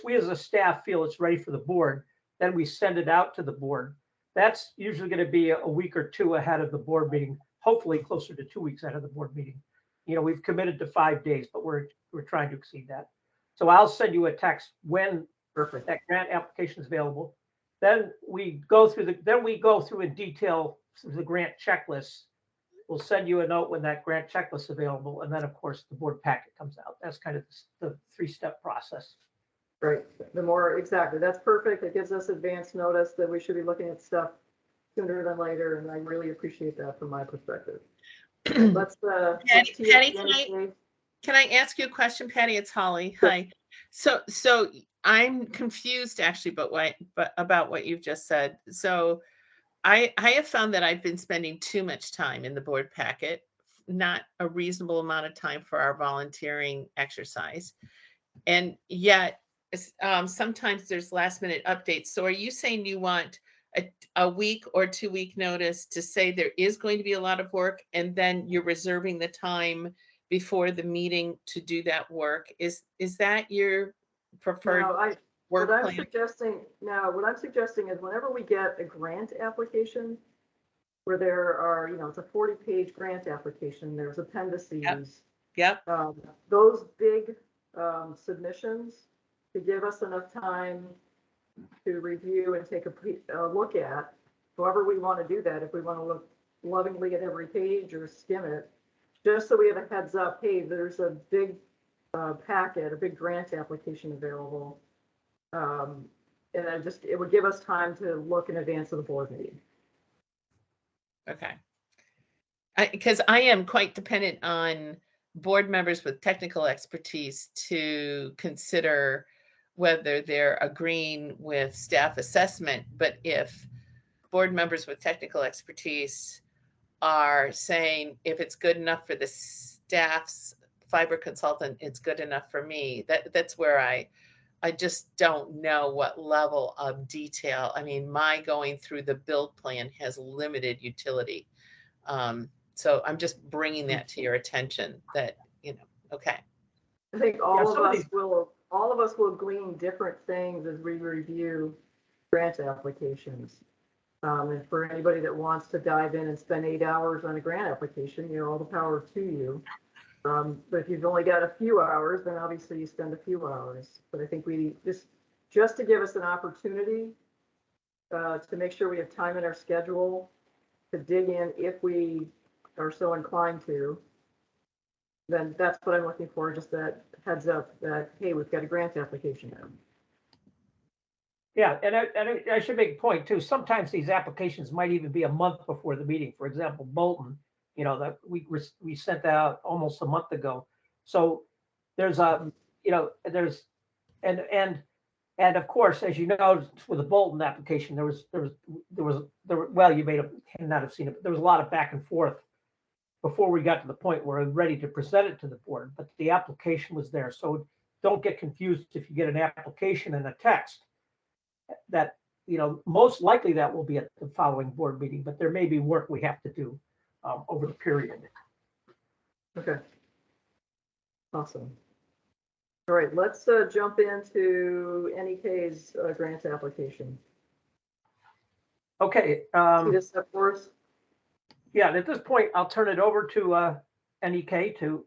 we as a staff feel it's ready for the board, then we send it out to the board. That's usually going to be a week or two ahead of the board meeting, hopefully closer to 2 weeks ahead of the board meeting. We've committed to 5 days, but we're trying to exceed that. So I'll send you a text when that grant application is available. Then we go through in detail the grant checklist. We'll send you a note when that grant checklist is available, and then of course the board packet comes out. That's kind of the 3-step process. Right. Exactly. That's perfect. It gives us advance notice that we should be looking at stuff sooner than later, and I really appreciate that from my perspective. Let's Patty, can I ask you a question, Patty? It's Holly. Sure. Hi. So I'm confused actually about what you've just said. So I have found that I've been spending too much time in the board packet, not a reasonable amount of time for our volunteering exercise. And yet sometimes there's last minute updates. So are you saying you want a week or 2 week notice to say there is going to be a lot of work, and then you're reserving the time before the meeting to do that work? Is that your preferred work plan? What I'm suggesting is whenever we get a grant application where there are, it's a 40-page grant application, there's appendices. Yep. Those big submissions to give us enough time to review and take a look at, however we want to do that, if we want to look lovingly at every page or skim it, just so we have a heads up, hey, there's a big packet, a big grant application available. And it would give us time to look in advance of the board meeting. Okay. Because I am quite dependent on board members with technical expertise to consider whether they're agreeing with staff assessment. But if board members with technical expertise are saying, if it's good enough for the staff's fiber consultant, it's good enough for me, that's where I just don't know what level of detail. I mean, my going through the build plan has limited utility. So I'm just bringing that to your attention that, okay. I think all of us will glean different things as we review grant applications. And for anybody that wants to dive in and spend 8 hours on a grant application, all the power to you. But if you've only got a few hours, then obviously you spend a few hours. But I think we just to give us an opportunity to make sure we have time in our schedule to dig in if we are so inclined to, then that's what I'm looking for, just that heads up that, hey, we've got a grant application now. Yeah, and I should make a point too. Sometimes these applications might even be a month before the meeting. For example, Bolton, that we sent out almost a month ago. So there's and of course, as you know, with the Bolton application, there was well, you cannot have seen it, but there was a lot of back and forth before we got to the point where we're ready to present it to the board, but the application was there. So don't get confused if you get an application and a text that, most likely that will be at the following board meeting, but there may be work we have to do over the period. Okay. Awesome. All right, let's jump into NEK's grant application. Okay. See this step for us? Yeah, at this point, I'll turn it over to NEK to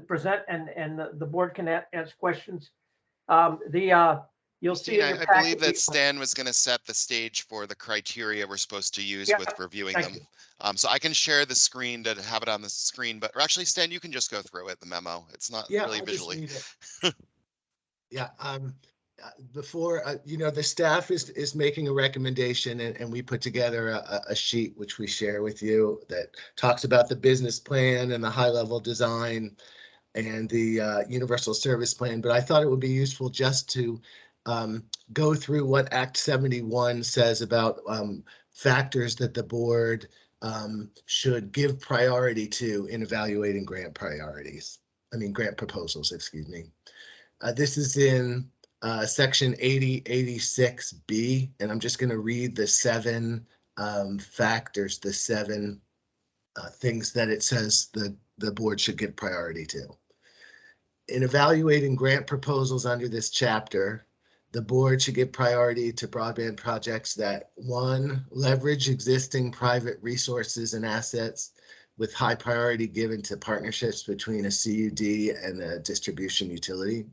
present, and the board can ask questions. You'll see. I believe that Stan was going to set the stage for the criteria we're supposed to use with reviewing them. So I can share the screen to have it on the screen, but actually, Stan, you can just go through it, the memo. It's not really visually. Yeah. Before, the staff is making a recommendation, and we put together a sheet which we share with you that talks about the business plan and the high-level design and the universal service plan. But I thought it would be useful just to go through what Act 71 says about factors that the board should give priority to in evaluating grant grant proposals, excuse me. This is in section 8086B, and I'm just going to read the 7 factors, the 7 things that it says the board should give priority to. In evaluating grant proposals under this chapter, the board should give priority to broadband projects that, 1, leverage existing private resources and assets with high priority given to partnerships between a CUD and a distribution utility.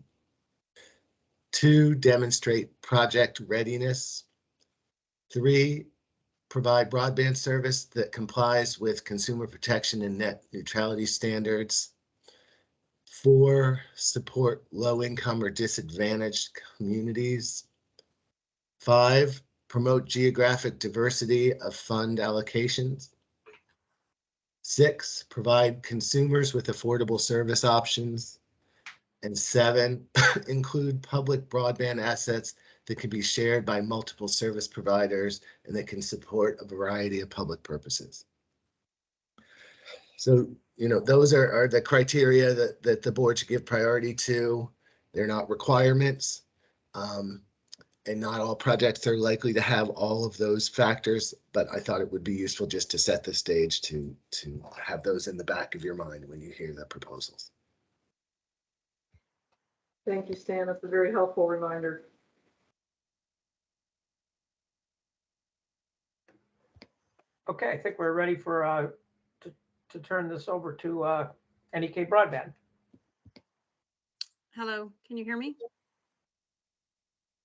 2, demonstrate project readiness. 3, provide broadband service that complies with consumer protection and net neutrality standards. 4, support low-income or disadvantaged communities. 5, promote geographic diversity of fund allocations. 6, provide consumers with affordable service options. And 7, include public broadband assets that can be shared by multiple service providers and that can support a variety of public purposes. So, those are the criteria that the board should give priority to. They're not requirements. And not all projects are likely to have all of those factors, but I thought it would be useful just to set the stage to have those in the back of your mind when you hear the proposals. Thank you, Stan. That's a very helpful reminder. Okay, I think we're ready for to turn this over to NEK Broadband. Hello, can you hear me?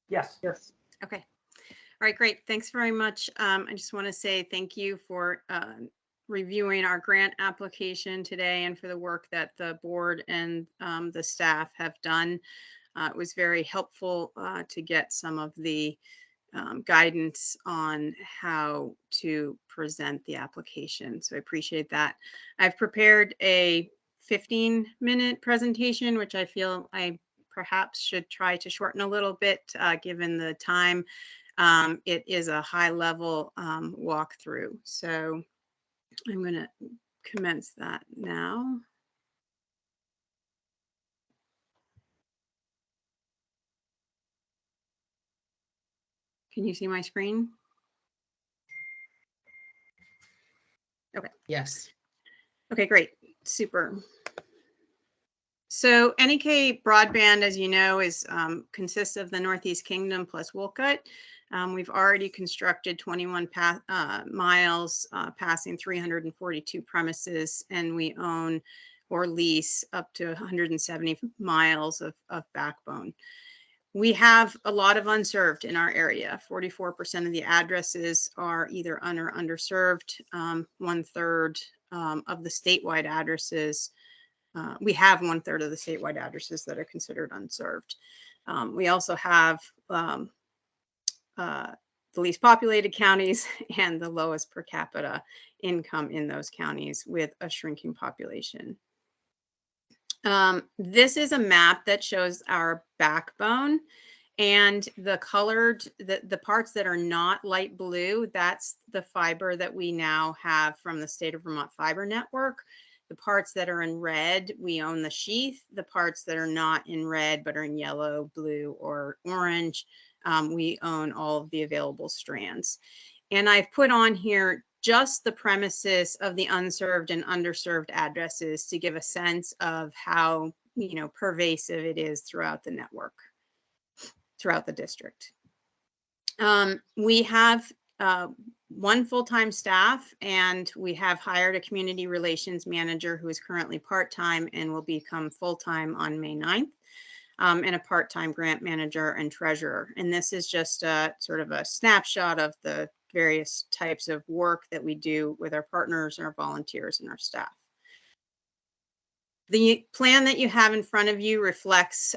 Yes. Yes. Okay. All right, great. Thanks very much. I just want to say thank you for reviewing our grant application today and for the work that the board and the staff have done. It was very helpful to get some of the guidance on how to present the application. So I appreciate that. I've prepared a 15-minute presentation, which I feel I perhaps should try to shorten a little bit given the time. It is a high-level walkthrough. So I'm going to commence that now. Can you see my screen? Okay. Yes. Okay, great. Super. So NEK Broadband, as you know, is consists of the Northeast Kingdom plus Wolcott. We've already constructed 21 miles passing 342 premises, and we own or lease up to 170 miles of backbone. We have a lot of unserved in our area. 44% of the addresses are either un or underserved. 1/3 of the statewide addresses, we have 1/3 of the statewide addresses that are considered unserved. We also have the least populated counties and the lowest per capita income in those counties with a shrinking population. This is a map that shows our backbone, and the colored, the parts that are not light blue, that's the fiber that we now have from the State of Vermont Fiber Network. The parts that are in red, we own the sheath. The parts that are not in red but are in yellow, blue, or orange, we own all of the available strands. And I've put on here just the premises of the unserved and underserved addresses to give a sense of how, pervasive it is throughout the network, throughout the district. We have 1 full-time staff, and we have hired a community relations manager who is currently part-time and will become full-time on May 9th, and a part-time grant manager and treasurer. And this is just a sort of a snapshot of the various types of work that we do with our partners and our volunteers and our staff. The plan that you have in front of you reflects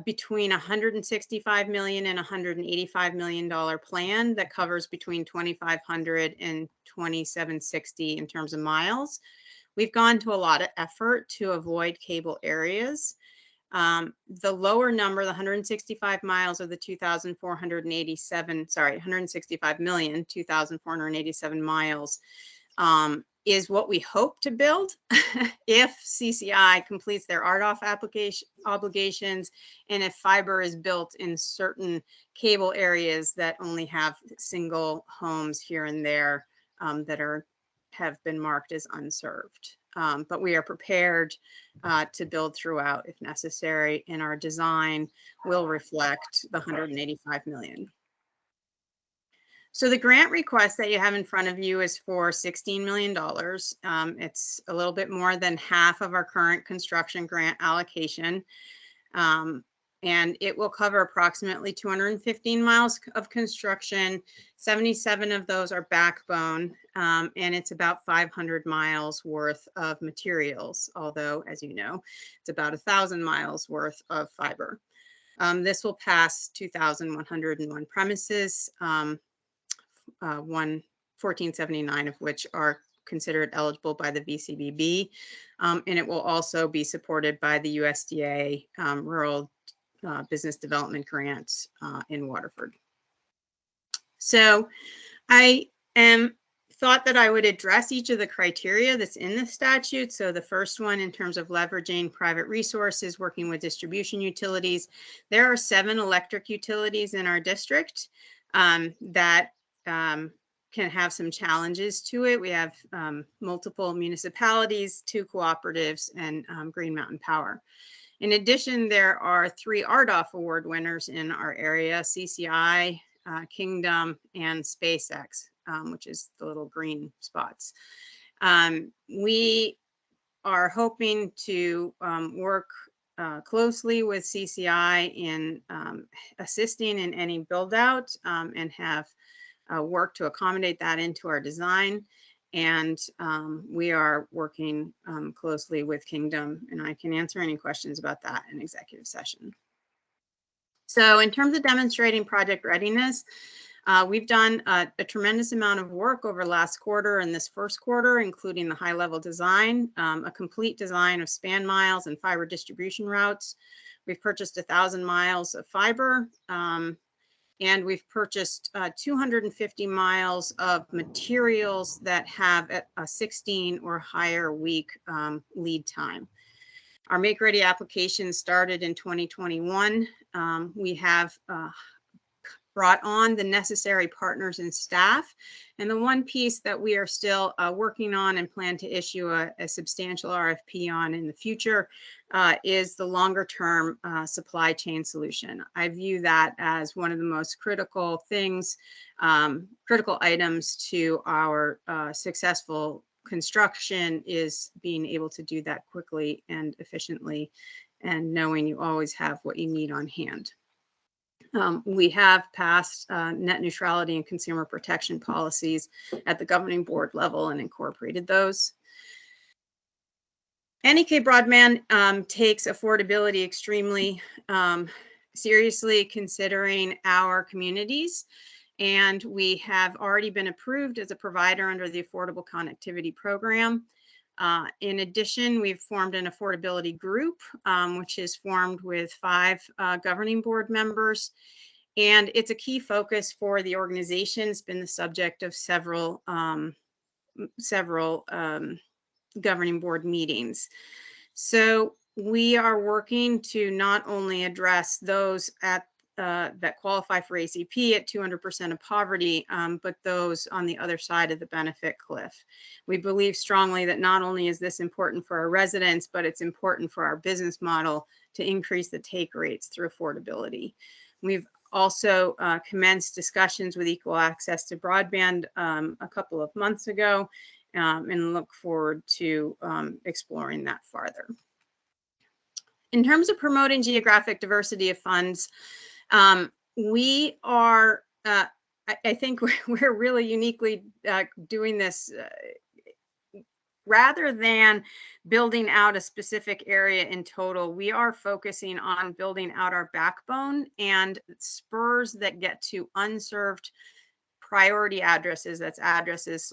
between $165 million and $185 million plan that covers between 2,500 and 2,760 in terms of miles. We've gone to a lot of effort to avoid cable areas. The lower number, the 165 miles of the 165 million, 2,487 miles, is what we hope to build if CCI completes their RDOF obligations, and if fiber is built in certain cable areas that only have single homes here and there that have been marked as unserved. But we are prepared to build throughout if necessary, and our design will reflect the $185 million. So the grant request that you have in front of you is for $16 million. It's a little bit more than half of our current construction grant allocation. And it will cover approximately 215 miles of construction. 77 of those are backbone, and it's about 500 miles worth of materials, although, as you know, it's about 1,000 miles worth of fiber. This will pass 2,101 premises, 1,479 of which are considered eligible by the VCBB, and it will also be supported by the USDA Rural Business Development Grant in Waterford. So I thought that I would address each of the criteria that's in the statute. So the first one, in terms of leveraging private resources, working with distribution utilities. There are 7 electric utilities in our district that can have some challenges to it. We have multiple municipalities, 2 cooperatives, and Green Mountain Power. In addition, there are 3 RDOF award winners in our area: CCI, Kingdom, and SpaceX, which is the little green spots. We are hoping to work closely with CCI in assisting in any build out and have work to accommodate that into our design. And we are working closely with Kingdom, and I can answer any questions about that in executive session. So in terms of demonstrating project readiness, we've done a tremendous amount of work over last quarter and this first quarter, including the high-level design, a complete design of span miles and fiber distribution routes. We've purchased 1,000 miles of fiber, and we've purchased 250 miles of materials that have a 16 or higher week lead time. Our make-ready application started in 2021. We have brought on the necessary partners and staff. And the one piece that we are still working on and plan to issue a substantial RFP on in the future is the longer term supply chain solution. I view that as one of the most critical things, critical items to our successful construction, is being able to do that quickly and efficiently, and knowing you always have what you need on hand. We have passed net neutrality and consumer protection policies at the governing board level and incorporated those. NEK Broadband takes affordability extremely seriously, considering our communities. And we have already been approved as a provider under the Affordable Connectivity Program. In addition, we've formed an affordability group, which is formed with 5 governing board members. And it's a key focus for the organization. It's been the subject of several governing board meetings. So we are working to not only address those at that qualify for ACP at 200% of poverty, but those on the other side of the benefit cliff. We believe strongly that not only is this important for our residents, but it's important for our business model to increase the take rates through affordability. We've also commenced discussions with Equal Access to Broadband a couple of months ago, and look forward to exploring that farther. In terms of promoting geographic diversity of funds, we are, I think we're really uniquely doing this rather than building out a specific area in total. We are focusing on building out our backbone and spurs that get to unserved priority addresses. That's addresses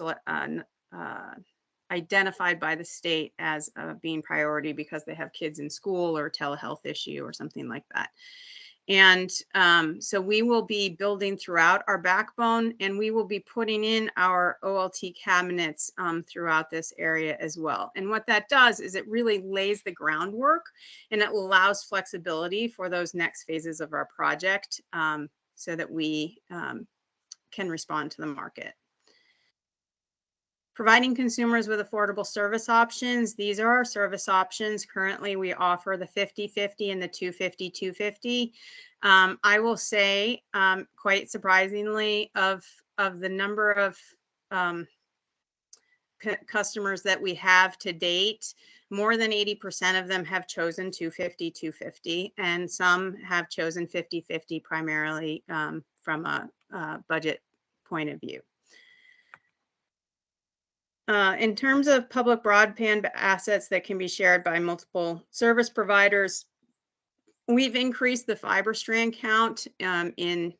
identified by the state as being priority because they have kids in school or a telehealth issue or something like that. And so we will be building throughout our backbone, and we will be putting in our OLT cabinets throughout this area as well. And what that does is it really lays the groundwork, and it allows flexibility for those next phases of our project so that we can respond to the market. Providing consumers with affordable service options. These are our service options. Currently, we offer the 50/50 and the 250/250. I will say, quite surprisingly, of the number of customers that we have to date, more than 80% of them have chosen 250/250, and some have chosen 50/50 primarily from a budget point of view. In terms of public broadband assets that can be shared by multiple service providers, we've increased the fiber strand count in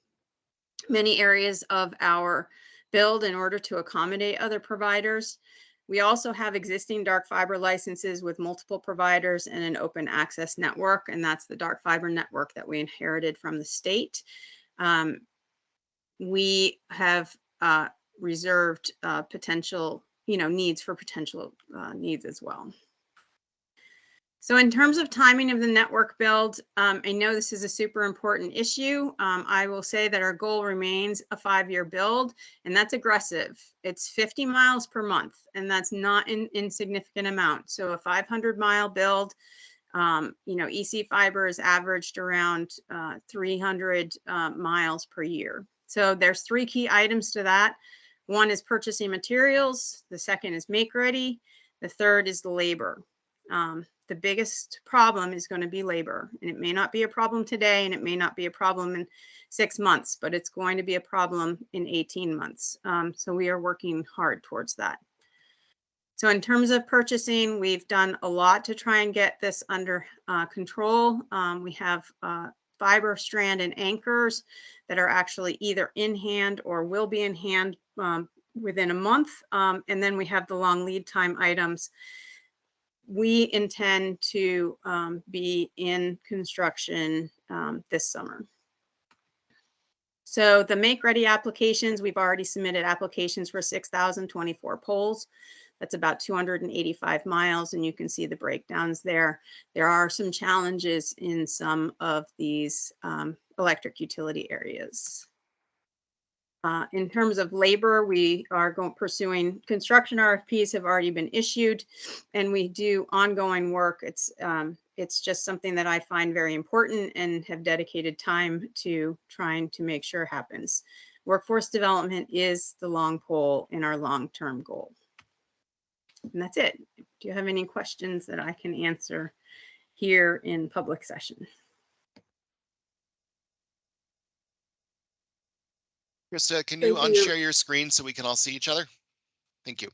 many areas of our build in order to accommodate other providers. We also have existing dark fiber licenses with multiple providers and an open access network, and that's the dark fiber network that we inherited from the state. We have reserved potential needs for potential needs as well. So in terms of timing of the network build, I know this is a super important issue. I will say that our goal remains a 5-year build, and that's aggressive. It's 50 miles per month, and that's not an insignificant amount. So a 500-mile build, EC fiber is averaged around 300 miles per year. So there's 3 key items to that. One is purchasing materials. The second is make ready. The third is the labor. The biggest problem is going to be labor, and it may not be a problem today, and it may not be a problem in 6 months, but it's going to be a problem in 18 months. So we are working hard towards that. So in terms of purchasing, we've done a lot to try and get this under control. We have fiber strand and anchors that are actually either in hand or will be in hand within a month. And then we have the long lead time items. We intend to be in construction this summer. So the make ready applications, we've already submitted applications for 6,024 poles. That's about 285 miles, and you can see the breakdowns there. There are some challenges in some of these electric utility areas. In terms of labor, we are pursuing construction RFPs have already been issued, and we do ongoing work. It's just something that I find very important and have dedicated time to trying to make sure happens. Workforce development is the long pole in our long-term goal. And that's it. Do you have any questions that I can answer here in public session? Krista, can you unshare your screen so we can all see each other? Thank you.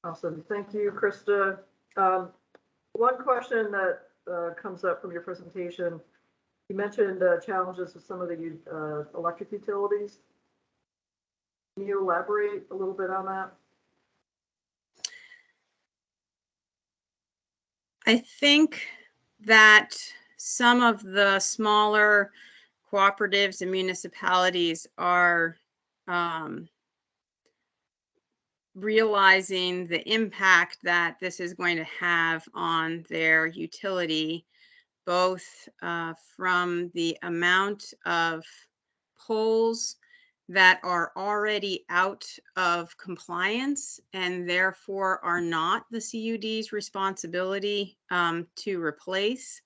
Awesome. Thank you, Krista. One question that comes up from your presentation, you mentioned challenges with some of the electric utilities. Can you elaborate a little bit on that? I think that some of the smaller cooperatives and municipalities are realizing the impact that this is going to have on their utility, both from the amount of poles that are already out of compliance and therefore are not the CUD's responsibility to replace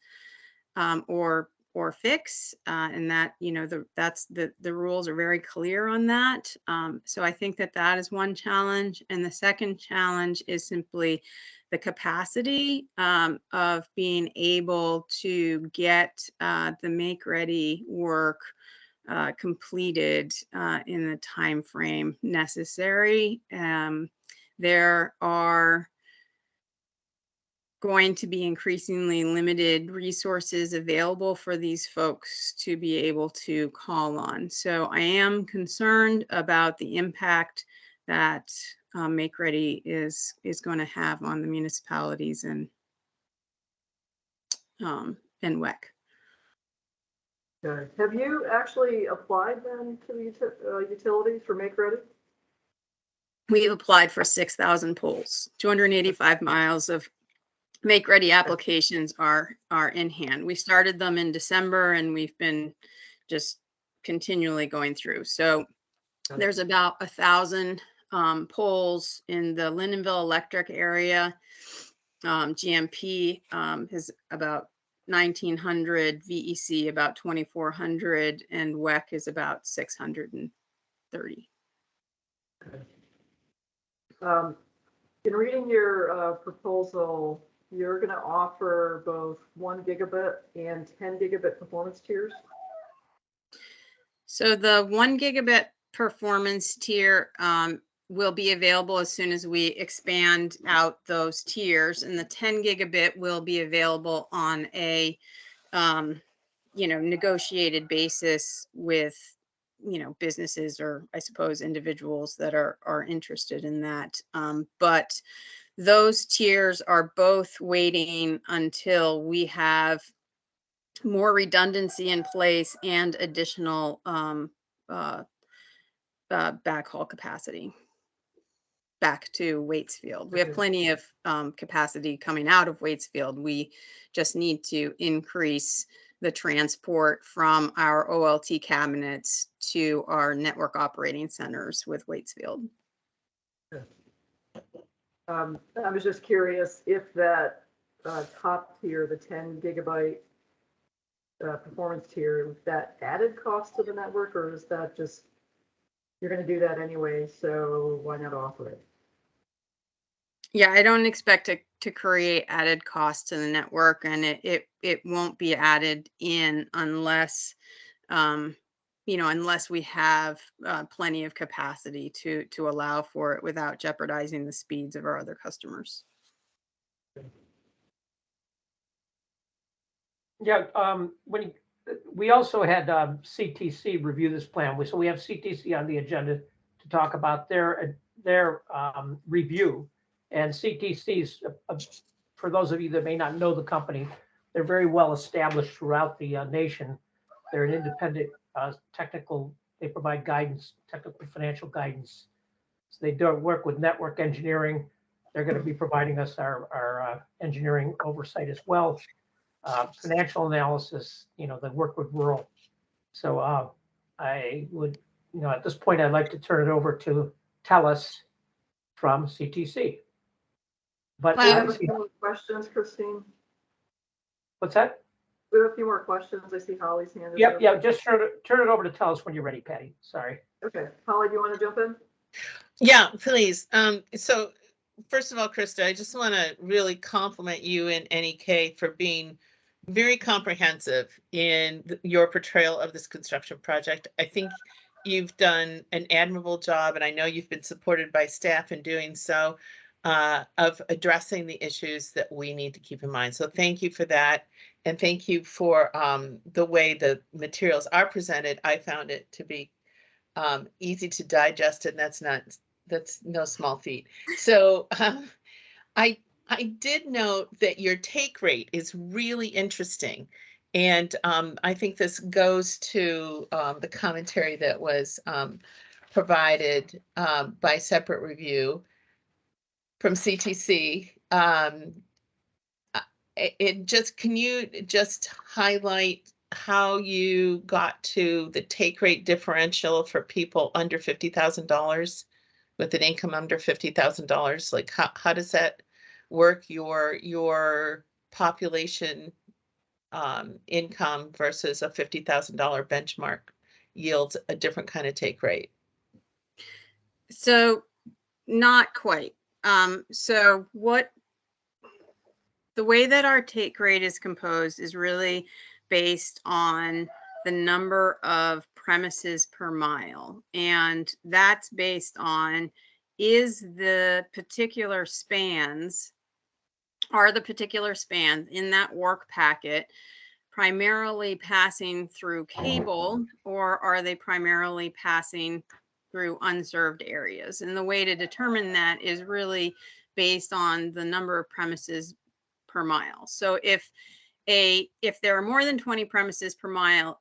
or fix, and that the rules are very clear on that. So I think that is one challenge, and the second challenge is simply the capacity of being able to get the make ready work completed in the time frame necessary. There are going to be increasingly limited resources available for these folks to be able to call on. So I am concerned about the impact that Make Ready is going to have on the municipalities and WEC. Okay. Have you actually applied then to the utilities for Make Ready? We've applied for 6,000 poles. 285 miles of Make Ready applications are in hand. We started them in December and we've been just continually going through. So there's about 1,000 poles in the Lindenville electric area. GMP is about 1,900, VEC about 2,400, and WEC is about 630. In reading your proposal, you're going to offer both 1 gigabit and 10 gigabit performance tiers? So the 1 gigabit performance tier will be available as soon as we expand out those tiers, and the 10 gigabit will be available on a negotiated basis with businesses, or I suppose individuals that are interested in that. But those tiers are both waiting until we have more redundancy in place and additional backhaul capacity back to Waitsfield. We have plenty of capacity coming out of Waitsfield. We just need to increase the transport from our OLT cabinets to our network operating centers with Waitsfield. I was just curious if that top tier, the 10 gigabyte performance tier, that added cost to the network, or is that just, you're going to do that anyway, so why not offer it? Yeah, I don't expect to create added cost to the network, and it won't be added in unless unless we have plenty of capacity to allow for it without jeopardizing the speeds of our other customers. Yeah, when we also had CTC review this plan. So we have CTC on the agenda to talk about their review. And CTC's, for those of you that may not know the company, they're very well established throughout the nation. They're an independent they provide guidance, technical financial guidance. So they do work with network engineering. They're going to be providing us our engineering oversight as well. Financial analysis, they work with rural. So I would, at this point, I'd like to turn it over to Telus from CTC. But we have a few more questions, Christine. What's that? We have a few more questions. I see Holly's hand. Yeah. Just turn it over to Telus when you're ready, Patty. Sorry. Okay, Holly, do you want to jump in? Yeah, please. So first of all, Krista, I just want to really compliment you and NEK for being very comprehensive in your portrayal of this construction project. I think you've done an admirable job, and I know you've been supported by staff in doing so, of addressing the issues that we need to keep in mind. So thank you for that. And thank you for the way the materials are presented. I found it to be easy to digest, and that's no small feat. So I did note that your take rate is really interesting. And I think this goes to the commentary that was provided by separate review from CTC. Can you just highlight how you got to the take rate differential for people under $50,000 with an income under $50,000? Like how does that work? Your population income versus a $50,000 benchmark yields a different kind of take rate. So not quite. So the way that our take rate is composed is really based on the number of premises per mile. And that's based on, are the particular spans in that work packet primarily passing through cable, or are they primarily passing through unserved areas? And the way to determine that is really based on the number of premises per mile. So if there are more than 20 premises per mile,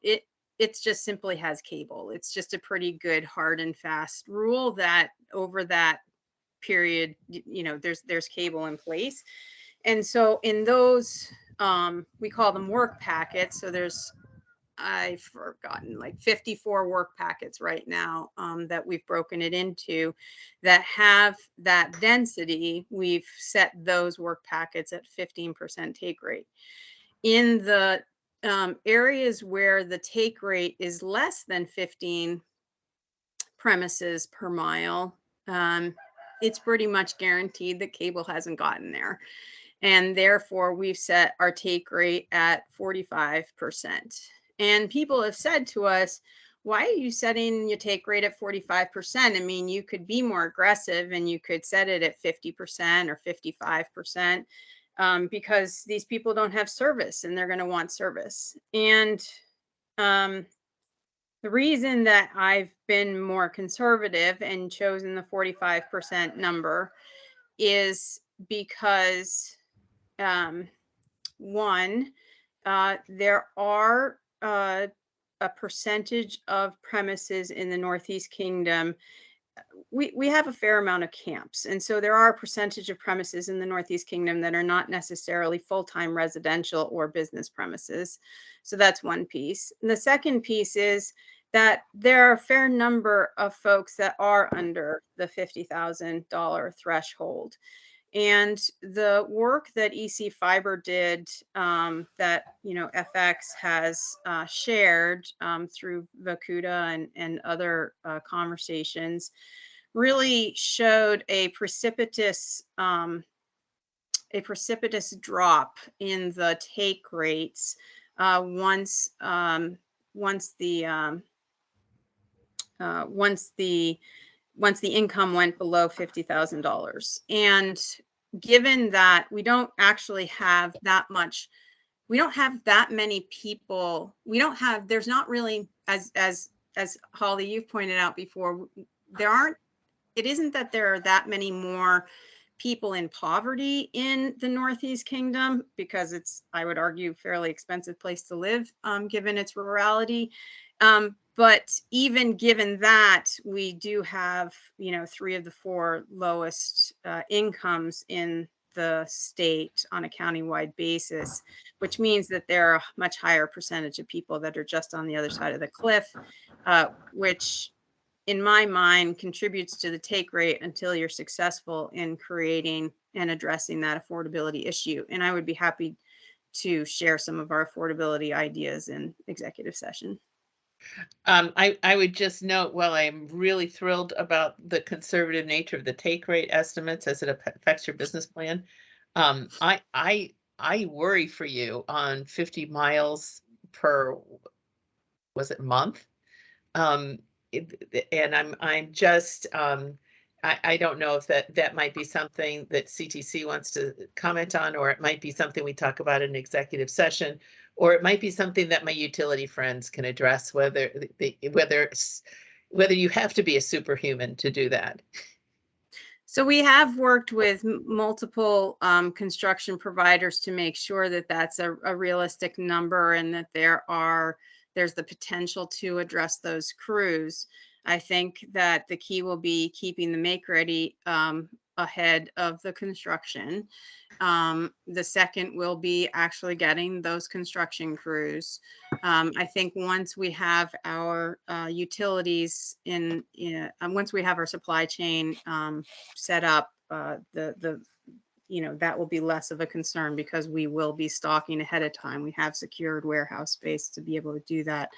it just simply has cable. It's just a pretty good hard and fast rule that over that period, you know, there's cable in place. And so in those, we call them work packets. So there's, I've forgotten, like 54 work packets right now that we've broken it into that have that density. We've set those work packets at 15% take rate. In the areas where the take rate is less than 15 premises per mile, it's pretty much guaranteed that cable hasn't gotten there. And therefore, we've set our take rate at 45%. And people have said to us, why are you setting your take rate at 45%? I mean, you could be more aggressive and you could set it at 50% or 55%, because these people don't have service and they're going to want service. And the reason that I've been more conservative and chosen the 45% number is because one, there are a percentage of premises in the Northeast Kingdom. We have a fair amount of camps. And so there are a percentage of premises in the Northeast Kingdom that are not necessarily full-time residential or business premises. So that's one piece. And the second piece is that there are a fair number of folks that are under the $50,000 threshold. And the work that EC Fiber did, that, you know, FX has shared through Vacuda and other conversations, really showed a precipitous drop in the take rates once the income went below $50,000. And given that we don't actually have that much, we don't have that many people, there's not really, as Holly, you've pointed out before, it isn't that there are that many more people in poverty in the Northeast Kingdom, because it's, I would argue, fairly expensive place to live, given its rurality. But even given that, we do have, you know, 3 of the 4 lowest incomes in the state on a countywide basis, which means that there are a much higher percentage of people that are just on the other side of the cliff, which in my mind contributes to the take rate until you're successful in creating and addressing that affordability issue. And I would be happy to share some of our affordability ideas in executive session. I would just note, while I'm really thrilled about the conservative nature of the take rate estimates as it affects your business plan, I worry for you on 50 miles per, was it month? And I'm just, I don't know if that might be something that CTC wants to comment on, or it might be something we talk about in executive session, or it might be something that my utility friends can address, whether you have to be a superhuman to do that. So we have worked with multiple construction providers to make sure that that's a realistic number, and that there's the potential to address those crews. I think that the key will be keeping the make ready ahead of the construction. The second will be actually getting those construction crews. I think once we have our utilities once we have our supply chain set up, that will be less of a concern, because we will be stocking ahead of time. We have secured warehouse space to be able to do that.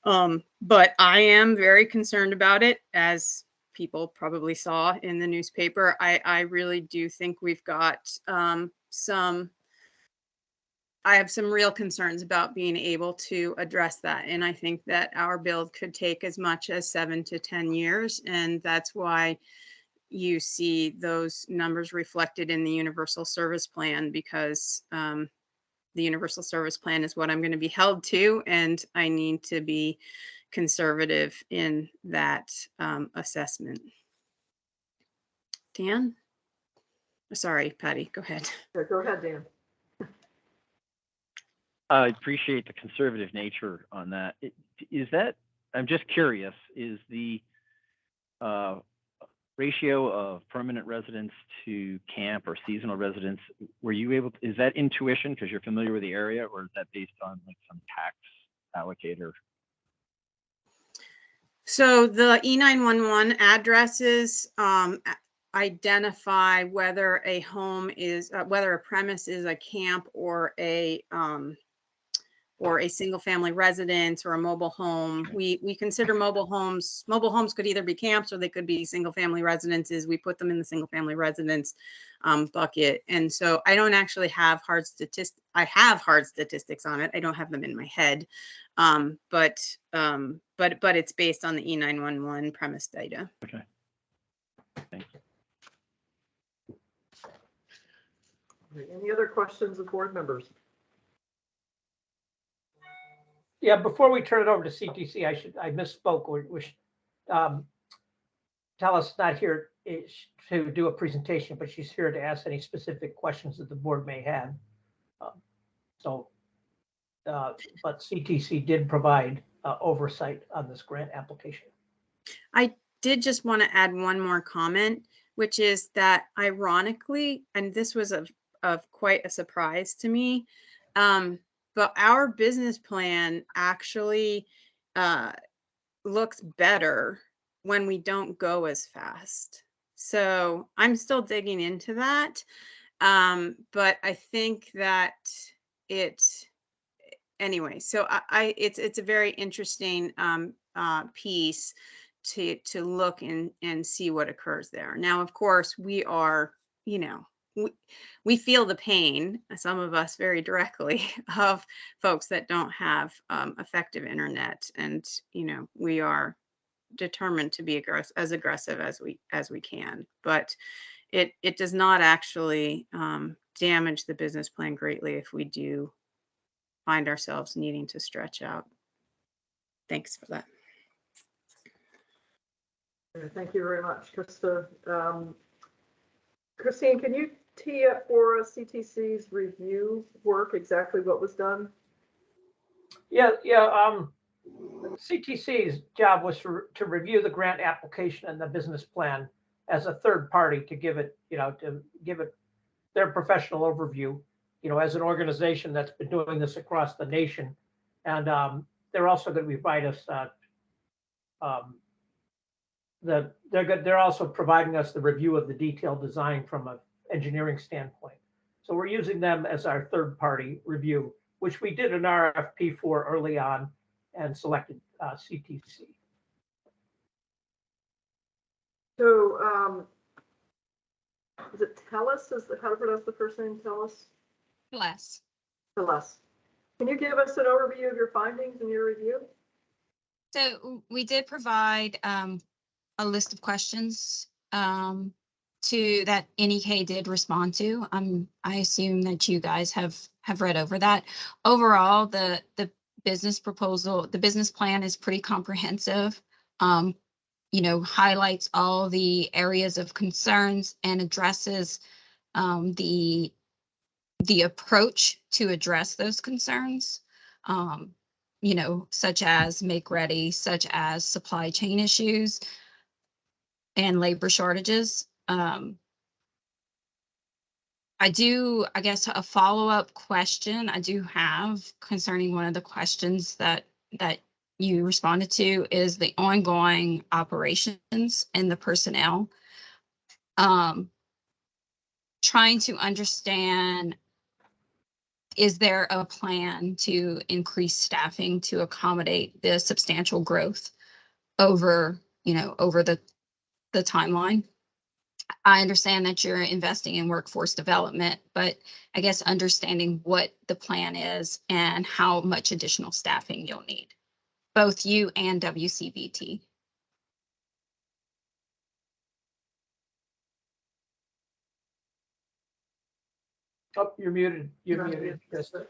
But I am very concerned about it, as people probably saw in the newspaper. I really do think we've got I have some real concerns about being able to address that. And I think that our build could take as much as 7 to 10 years. And that's why you see those numbers reflected in the Universal Service Plan, because the Universal Service Plan is what I'm going to be held to, and I need to be conservative in that assessment. Dan? Sorry, Patty, go ahead. Yeah, go ahead, Dan. I appreciate the conservative nature on that. Is that, I'm just curious, is the ratio of permanent residents to camp or seasonal residents, were you able to, is that intuition because you're familiar with the area, or is that based on like some tax allocator? So the E911 addresses identify whether a home is, whether a premise is a camp or a single family residence or a mobile home. We consider mobile homes could either be camps or they could be single family residences. We put them in the single family residence bucket. And so I don't actually have hard statistics. I have hard statistics on it. I don't have them in my head. But it's based on the E911 premise data. Okay. Thanks. Any other questions of board members? Yeah, before we turn it over to CTC, I misspoke. Tallis not here to do a presentation, but she's here to ask any specific questions that the board may have. But CTC did provide oversight on this grant application. I did just want to add one more comment, which is that ironically, and this was of quite a surprise to me, but our business plan actually looks better when we don't go as fast. So I'm still digging into that. But I think that anyway, so it's a very interesting piece to look and see what occurs there. Now, of course, we are, we feel the pain, some of us very directly, of folks that don't have effective internet, and we are determined to be as aggressive as we can. But it does not actually damage the business plan greatly if we do find ourselves needing to stretch out. Thanks for that. Thank you very much, Krista. Christine, can you tee up for us CTC's review work, exactly what was done? Yeah. CTC's job was to review the grant application and the business plan as a third party to give it, their professional overview, as an organization that's been doing this across the nation. And they're also going to provide us they're also providing us the review of the detailed design from an engineering standpoint. So we're using them as our third party review, which we did an RFP for early on and selected CTC. So is it Telus? How to pronounce the first name? Telus? Telus. Can you give us an overview of your findings in your review? So we did provide a list of questions that NEK did respond to. I assume that you guys have read over that. Overall, the business proposal, the business plan is pretty comprehensive. Highlights all the areas of concerns and addresses the approach to address those concerns. Such as make ready, such as supply chain issues and labor shortages. I guess a follow-up question I do have concerning one of the questions that you responded to is the ongoing operations and the personnel. Trying to understand, is there a plan to increase staffing to accommodate the substantial growth over the timeline? I understand that you're investing in workforce development, but I guess understanding what the plan is and how much additional staffing you'll need, both you and WCBT. Oh, you're muted. You're muted, Krista.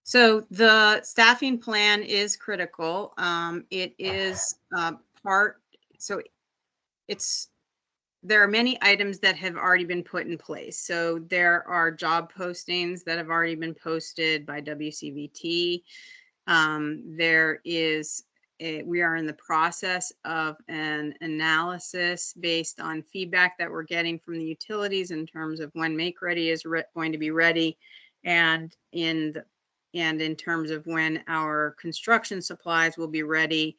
So the staffing plan is critical. It is so it's there are many items that have already been put in place. So there are job postings that have already been posted by WCVT. We are in the process of an analysis based on feedback that we're getting from the utilities in terms of when Make Ready is going to be ready, and in terms of when our construction supplies will be ready,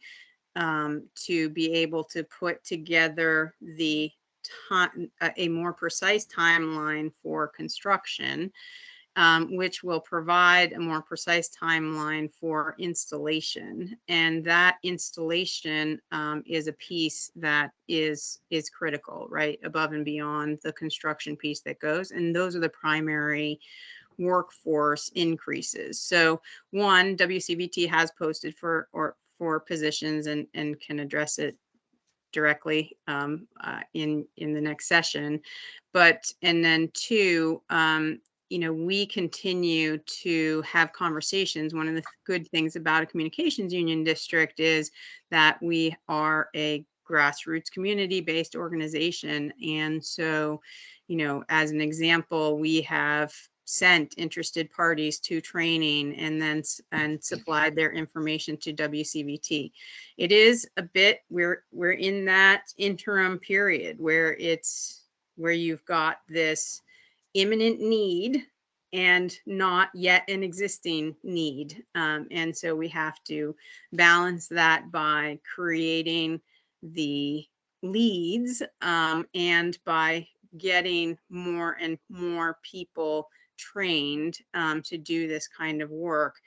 to be able to put together a more precise timeline for construction, which will provide a more precise timeline for installation. And that installation is a piece that is critical, right, above and beyond the construction piece that goes. And those are the primary workforce increases. So one, WCVT has posted for positions and can address it directly in the next session. And then two, we continue to have conversations. One of the good things about a communications union district is that we are a grassroots community-based organization. And so, as an example, we have sent interested parties to training and supplied their information to WCVT. It is a bit, we're in that interim period where you've got this imminent need and not yet an existing need. And so we have to balance that by creating the leads and by getting more and more people trained to do this kind of work.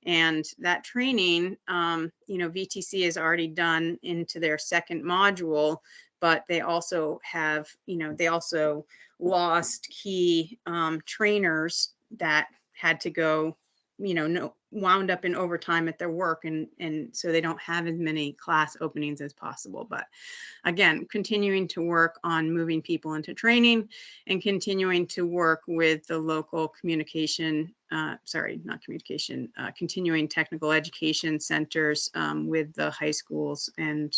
And that training, VTC has already done into their second module, but they also have, they also lost key trainers that had to go, wound up in overtime at their work. And so they don't have as many class openings as possible. But again, continuing to work on moving people into training and continuing to work with the local continuing technical education centers with the high schools and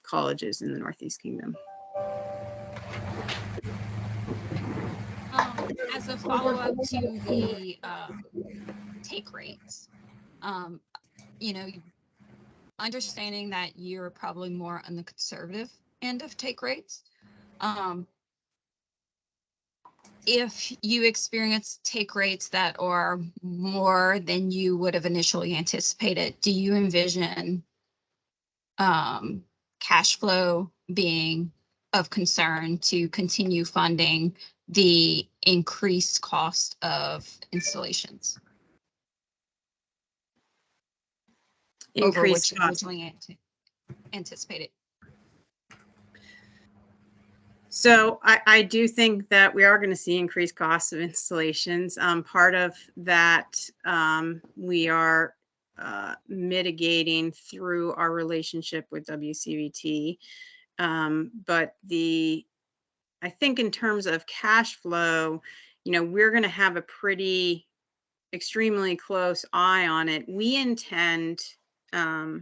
colleges in the Northeast Kingdom. As a follow-up to the take rates, understanding that you're probably more on the conservative end of take rates. If you experience take rates that are more than you would have initially anticipated, do you envision cash flow being of concern to continue funding the increased cost of installations? Increased over which originally anticipated? So I do think that we are going to see increased costs of installations. Part of that we are mitigating through our relationship with WCVT. But I think in terms of cash flow, we're going to have a pretty extremely close eye on it. We intend, I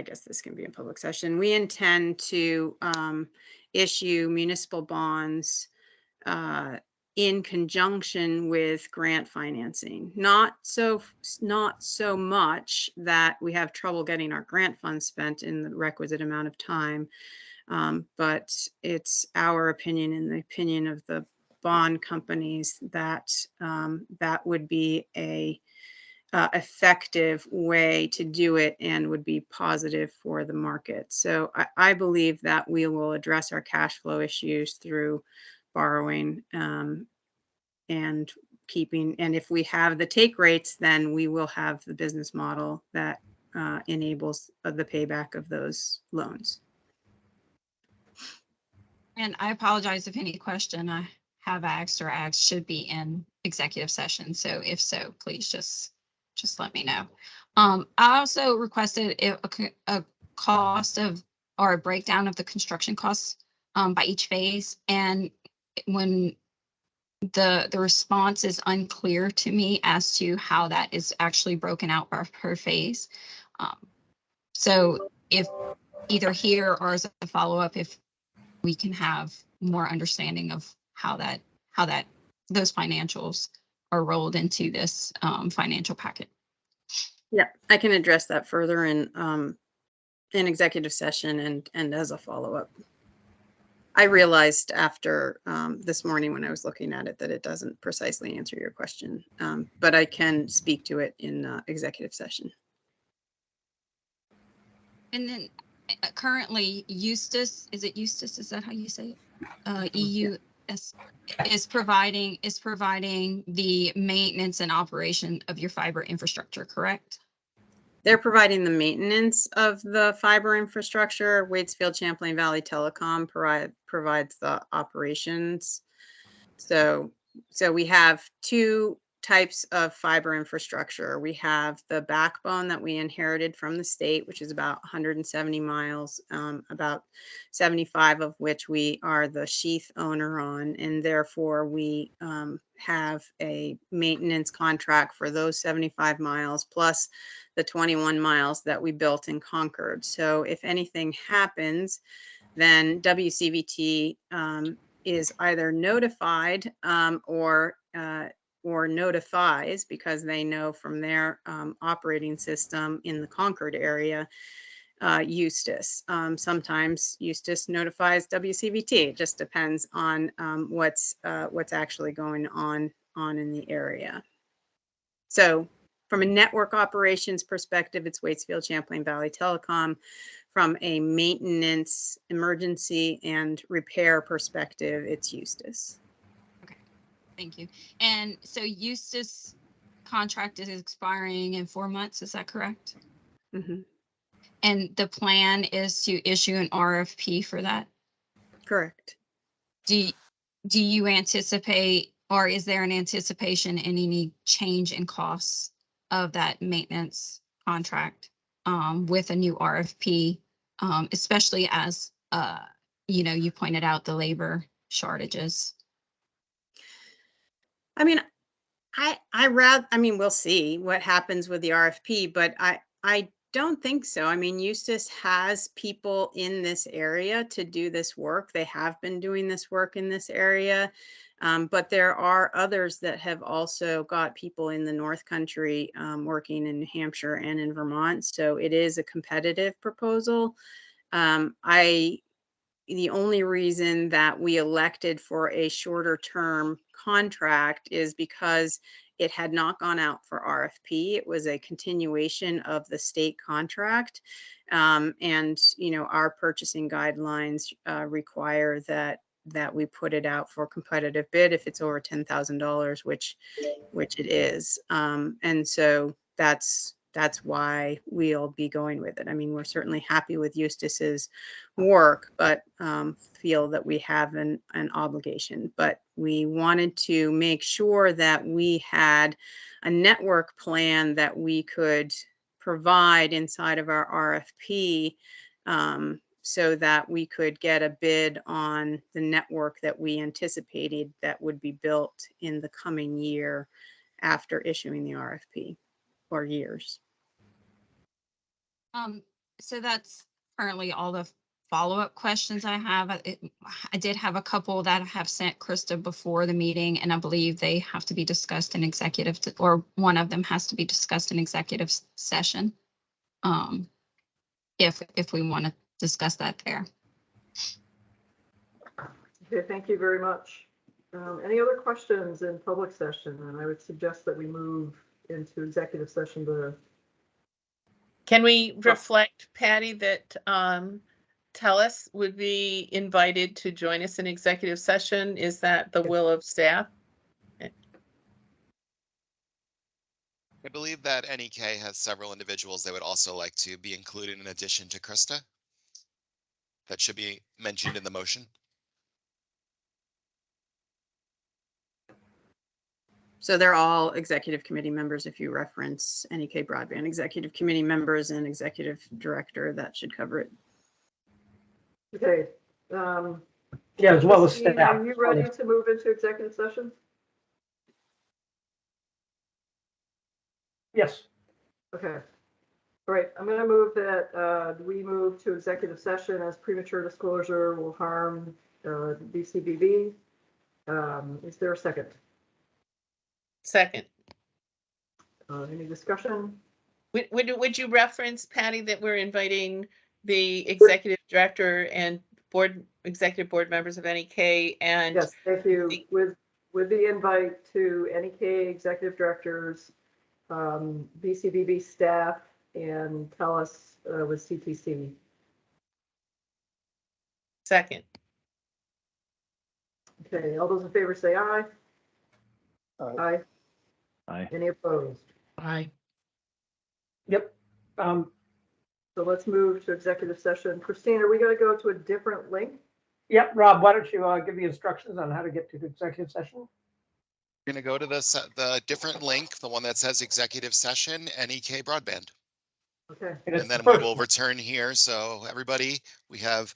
guess this can be in public session. We intend to issue municipal bonds in conjunction with grant financing. Not so much that we have trouble getting our grant funds spent in the requisite amount of time, but it's our opinion and the opinion of the bond companies that that would be a effective way to do it and would be positive for the market. So I believe that we will address our cash flow issues through borrowing and if we have the take rates, then we will have the business model that enables the payback of those loans. And I apologize if any question I have asked or asked should be in executive session. So if so, please just let me know. I also requested a cost of or a breakdown of the construction costs by each phase. And when the response is unclear to me as to how that is actually broken out per phase. So if either here or as a follow-up, if we can have more understanding of how those financials are rolled into this financial packet. Yeah, I can address that further in executive session and as a follow-up. I realized after this morning when I was looking at it that it doesn't precisely answer your question, but I can speak to it in executive session. And then currently Eustis, is it Eustis? Is that how you say it? EUS is providing the maintenance and operation of your fiber infrastructure, correct? They're providing the maintenance of the fiber infrastructure. Waitsfield Champlain Valley Telecom provides the operations. So we have two types of fiber infrastructure. We have the backbone that we inherited from the state, which is about 170 miles, about 75 of which we are the sheath owner on, and therefore we have a maintenance contract for those 75 miles plus the 21 miles that we built in Concord. So if anything happens, then WCVT is either notified or notifies, because they know from their operating system in the Concord area, Eustis. Sometimes Eustis notifies WCVT. It just depends on what's actually going on in the area. So from a network operations perspective, it's Waitsfield Champlain Valley Telecom. From a maintenance, emergency, and repair perspective, it's Eustis. Thank you. And so Eustis contract is expiring in 4 months, is that correct? Mm-hmm. And the plan is to issue an RFP for that? Correct. Do you anticipate, or is there an anticipation in any change in costs of that maintenance contract with a new RFP, especially as, you pointed out the labor shortages? I mean, we'll see what happens with the RFP, but I don't think so. I mean, Eustis has people in this area to do this work. They have been doing this work in this area, but there are others that have also got people in the North Country working in New Hampshire and in Vermont. So it is a competitive proposal. The only reason that we elected for a shorter term contract is because it had not gone out for RFP. It was a continuation of the state contract. And, our purchasing guidelines require that we put it out for competitive bid if it's over $10,000, which it is. And so that's why we'll be going with it. I mean, we're certainly happy with Eustis's work, but feel that we have an obligation. But we wanted to make sure that we had a network plan that we could provide inside of our RFP, so that we could get a bid on the network that we anticipated that would be built in the coming year after issuing the RFP. Or years. So that's currently all the follow-up questions I have. I did have a couple that I have sent Krista before the meeting, and I believe they have to be discussed in executive, or one of them has to be discussed in executive session. If we want to discuss that there. Okay, thank you very much. Any other questions in public session? And I would suggest that we move into executive session to. Can we reflect, Patty, that TELUS would be invited to join us in executive session? Is that the will of staff? I believe that NEK has several individuals they would also like to be included in addition to Krista. That should be mentioned in the motion. So they're all executive committee members. If you reference NEK Broadband executive committee members and executive director, that should cover it. Okay. Yeah, as well as Steve, staff. are you ready to move into executive session? Yes. Okay. All right, I'm gonna move that, we move to executive session as premature disclosure will harm, BCBB. Is there a second? Second. Any discussion? Would you reference, Patty, that we're inviting the executive director and executive board members of NEK and Yes, thank you. With the invite to NEK executive directors, BCBB staff, and TELUS with CTC. second. Okay, all those in favor say aye. Aye. Aye. Any opposed? Aye. Yep. So let's move to executive session. Christine, are we gonna go to a different link? Yep, Rob, why don't you give the instructions on how to get to the executive session? You're gonna go to the different link, the one that says executive session, NEK broadband. Okay, And it's And the then we first will one. return here. So everybody, we have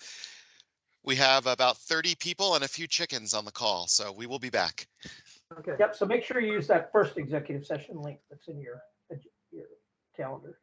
about 30 people and a few chickens on the call. So we will be back. okay. Yep, so make sure you use that first executive session link that's in your calendar.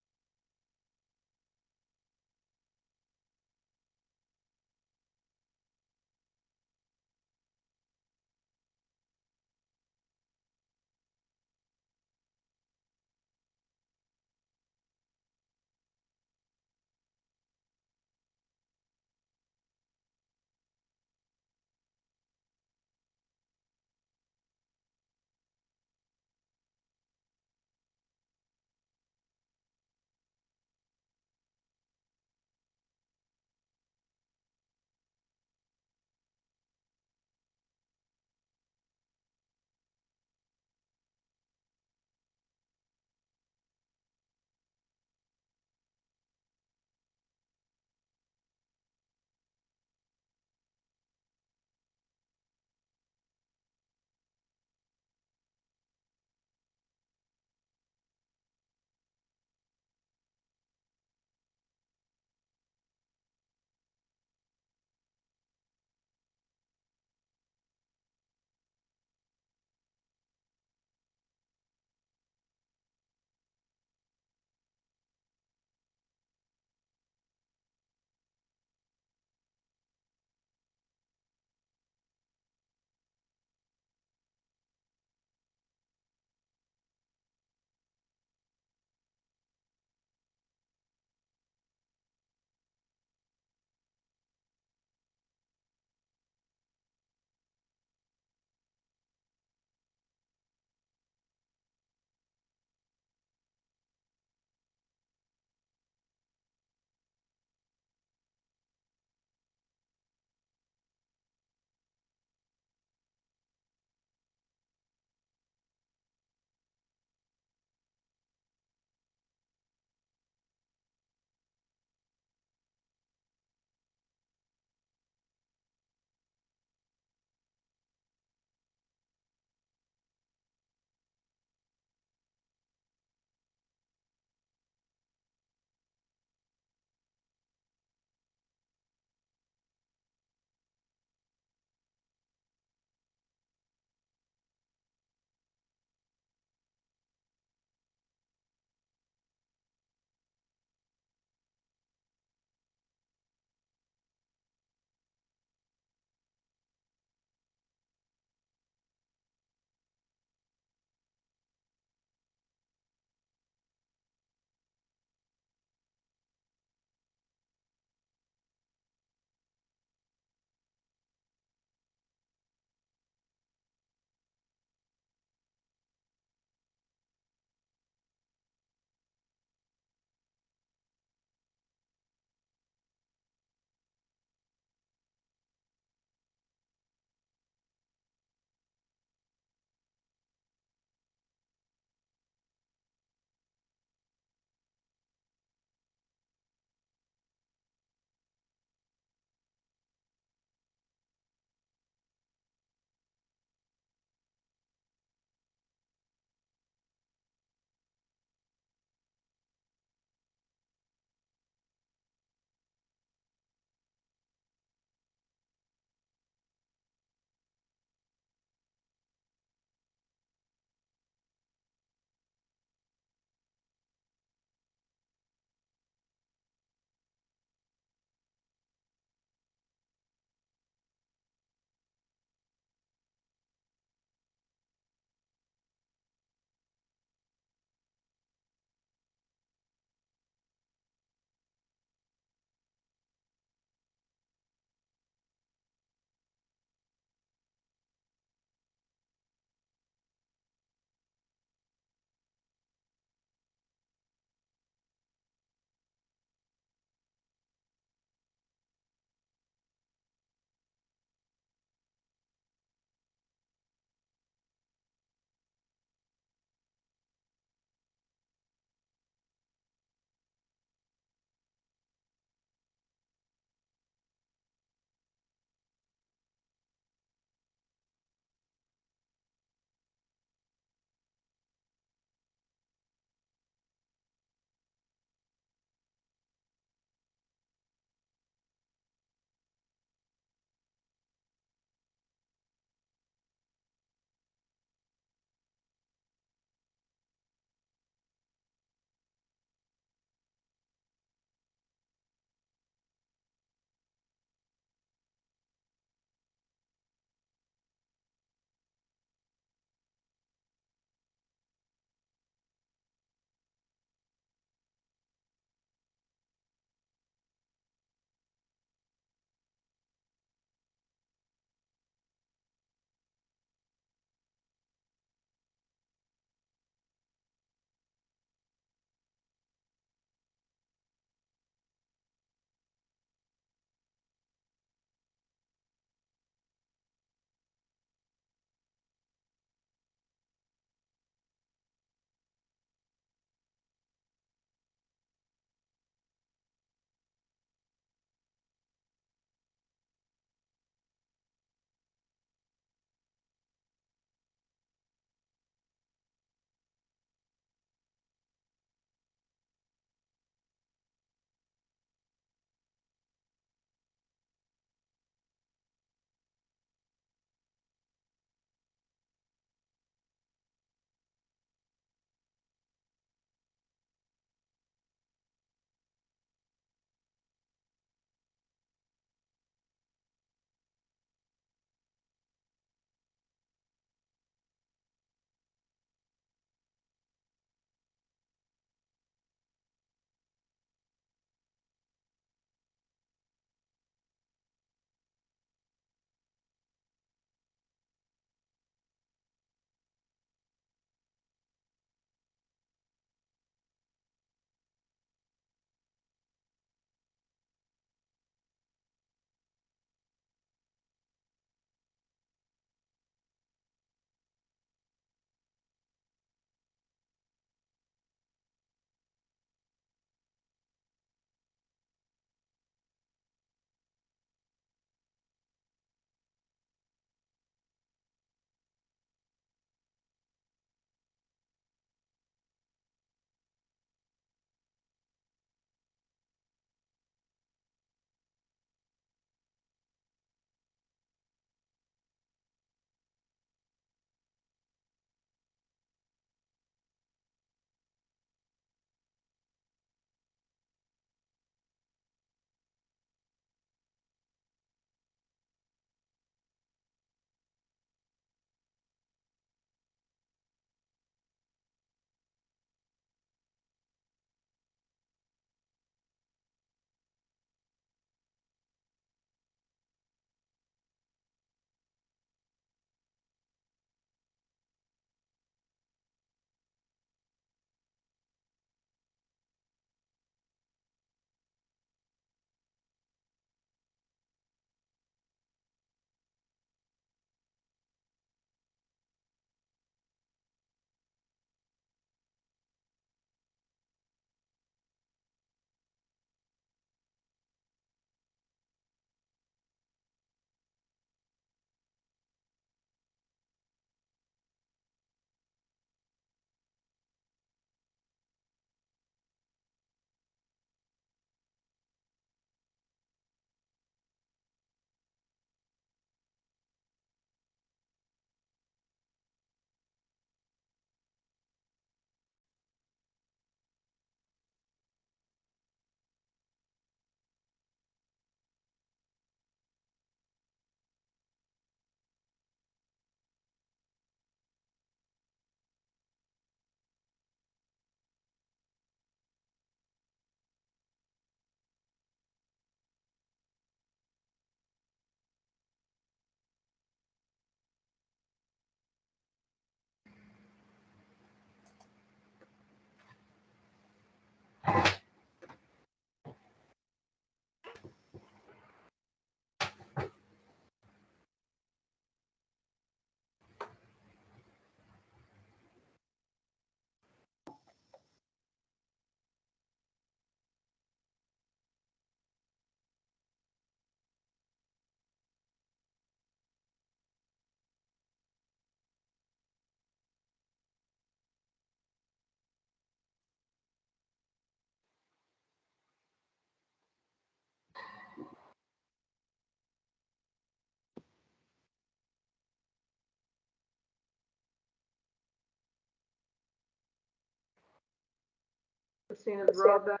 Christina, is Rob back?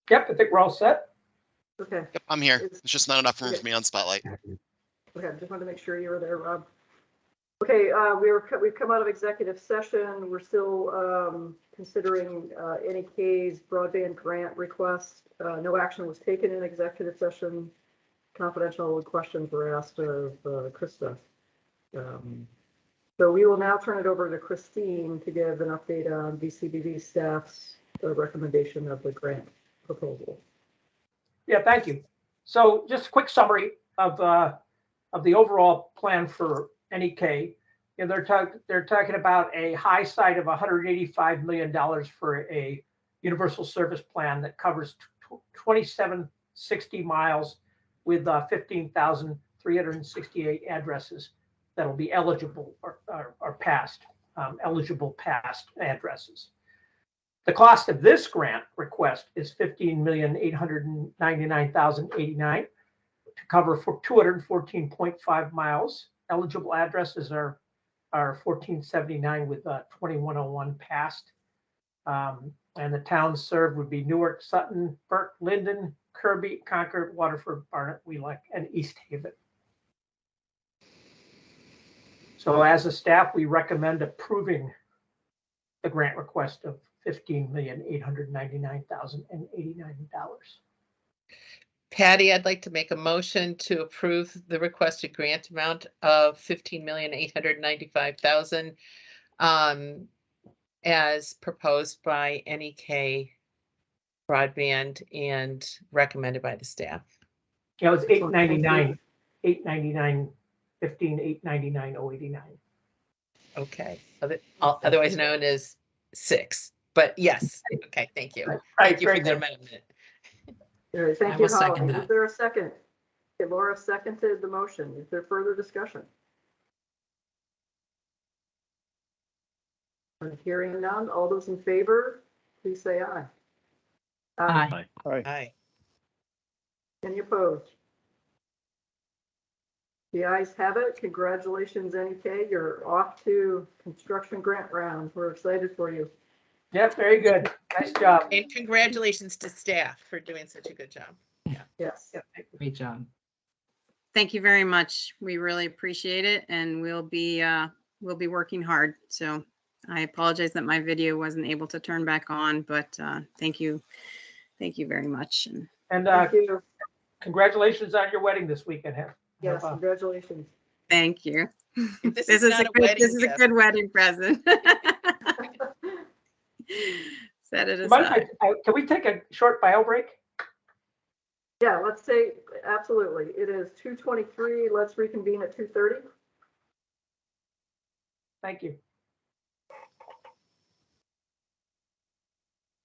Yep, I think we're all set. Okay, Yep, I'm here. It's- It's just not enough room okay. for me on Spotlight. okay, just wanted to make sure you were there, Rob. Okay, we've come out of executive session. We're still considering NEK's broadband grant request. No action was taken in executive session. Confidential questions were asked of Krista. So we will now turn it over to Christine to give an update on VCBB staff's recommendation of the grant proposal. Yeah, thank you. So just a quick summary of the overall plan for NEK. And they're talking about a high side of $185 million for a universal service plan that covers 2760 miles with 15,368 addresses that'll be eligible or passed, eligible passed addresses. The cost of this grant request is $15,899,089 to cover for 214.5 miles. Eligible addresses are 1479 with 2101 passed. And the towns served would be Newark, Sutton, Burke, Linden, Kirby, Concord, Waterford, Barnet, Wheelock, and East Haven. So as a staff, we recommend approving the grant request of $15,899,089. Patty, I'd like to make a motion to approve the requested grant amount of $15,895,000 as proposed by NEK Broadband and recommended by the staff. Yeah, it was $899, $899, Okay, otherwise known as 6. But yes, okay, thank you. Thank you for the amendment. All right, thank I you, will second Holly. that. Is there a second? Okay, Laura seconded the motion. Is there further discussion? I'm hearing none. All those in favor, please say aye. Aye. Aye. Any opposed? The ayes have it. Congratulations, NEK. You're off to construction grant round. We're excited for you. Yeah, very good. Nice job. And congratulations to staff for doing such a good job. Yes. Great job. Thank you very much. We really appreciate it, and we'll be working hard. So I apologize that my video wasn't able to turn back on, but thank you very much. And Thank you. congratulations on your wedding this weekend. Yes, congratulations. Thank you. This is not a wedding This is a gift. good wedding present. Set it aside. Can we take a short bio break? Yeah, let's say, absolutely. It is 2:23. Let's reconvene at 2:30. Thank you.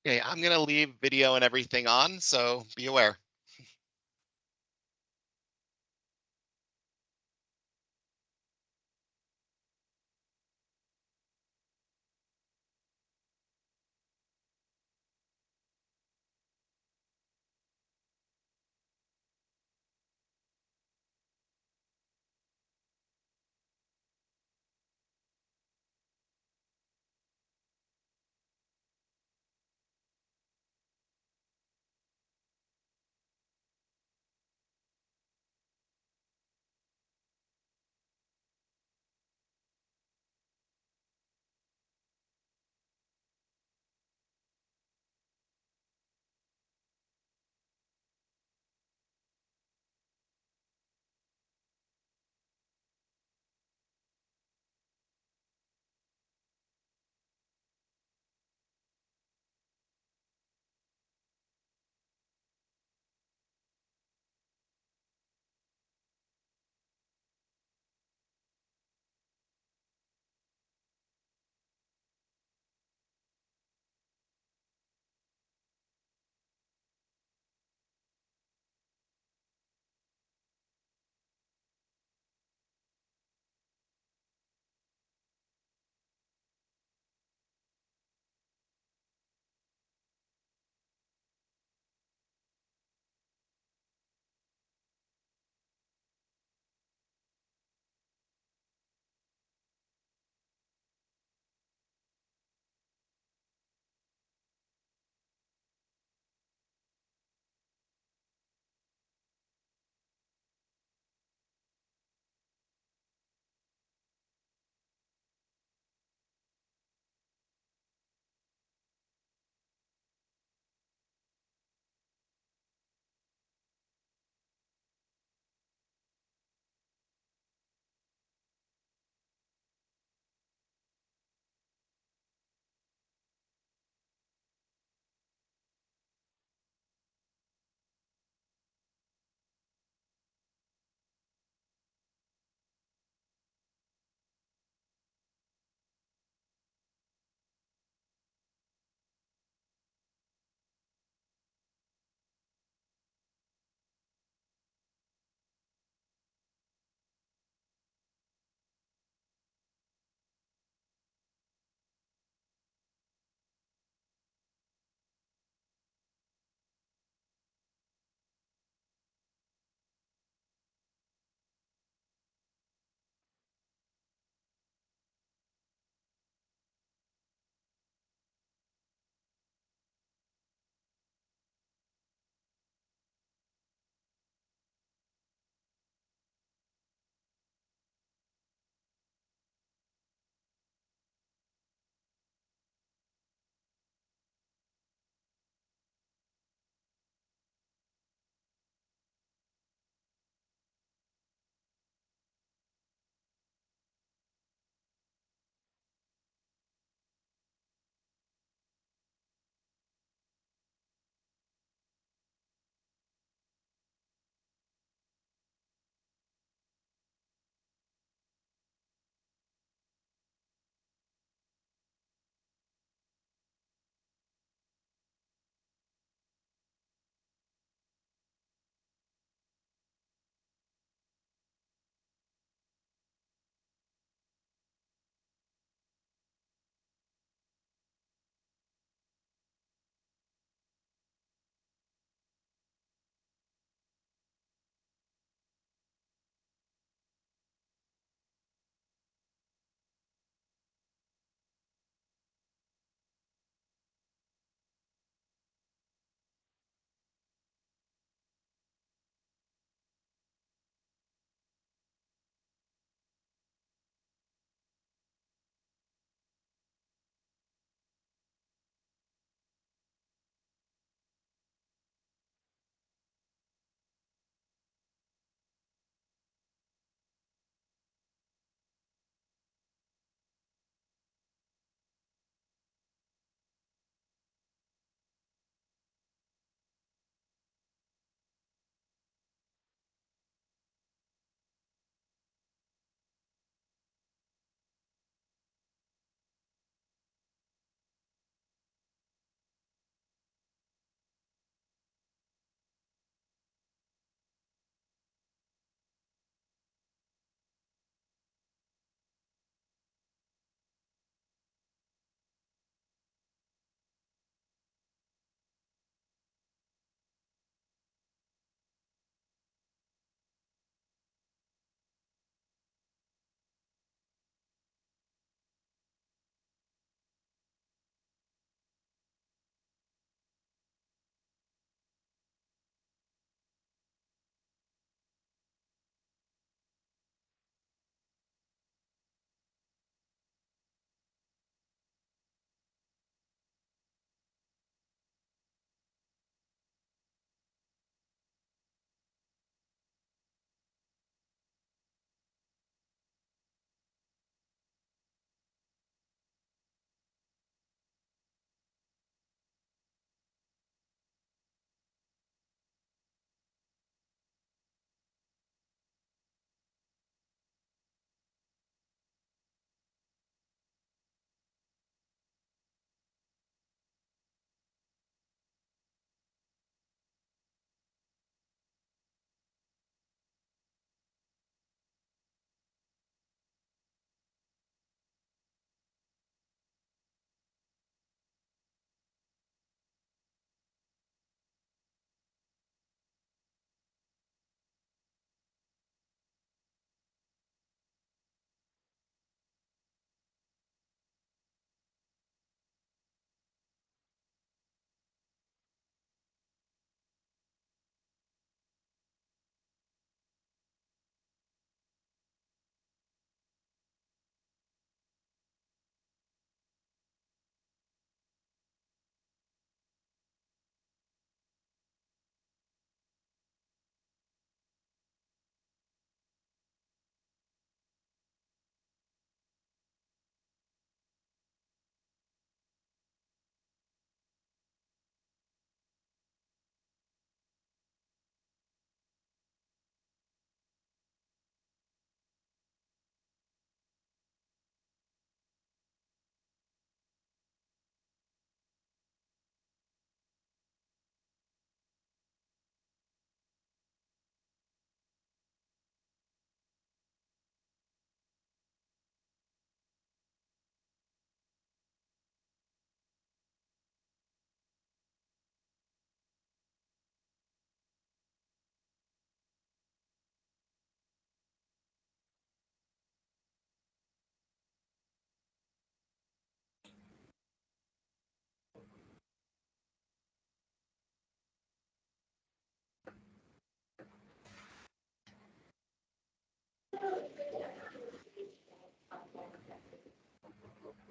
Okay, I'm gonna leave video and everything on, so be aware.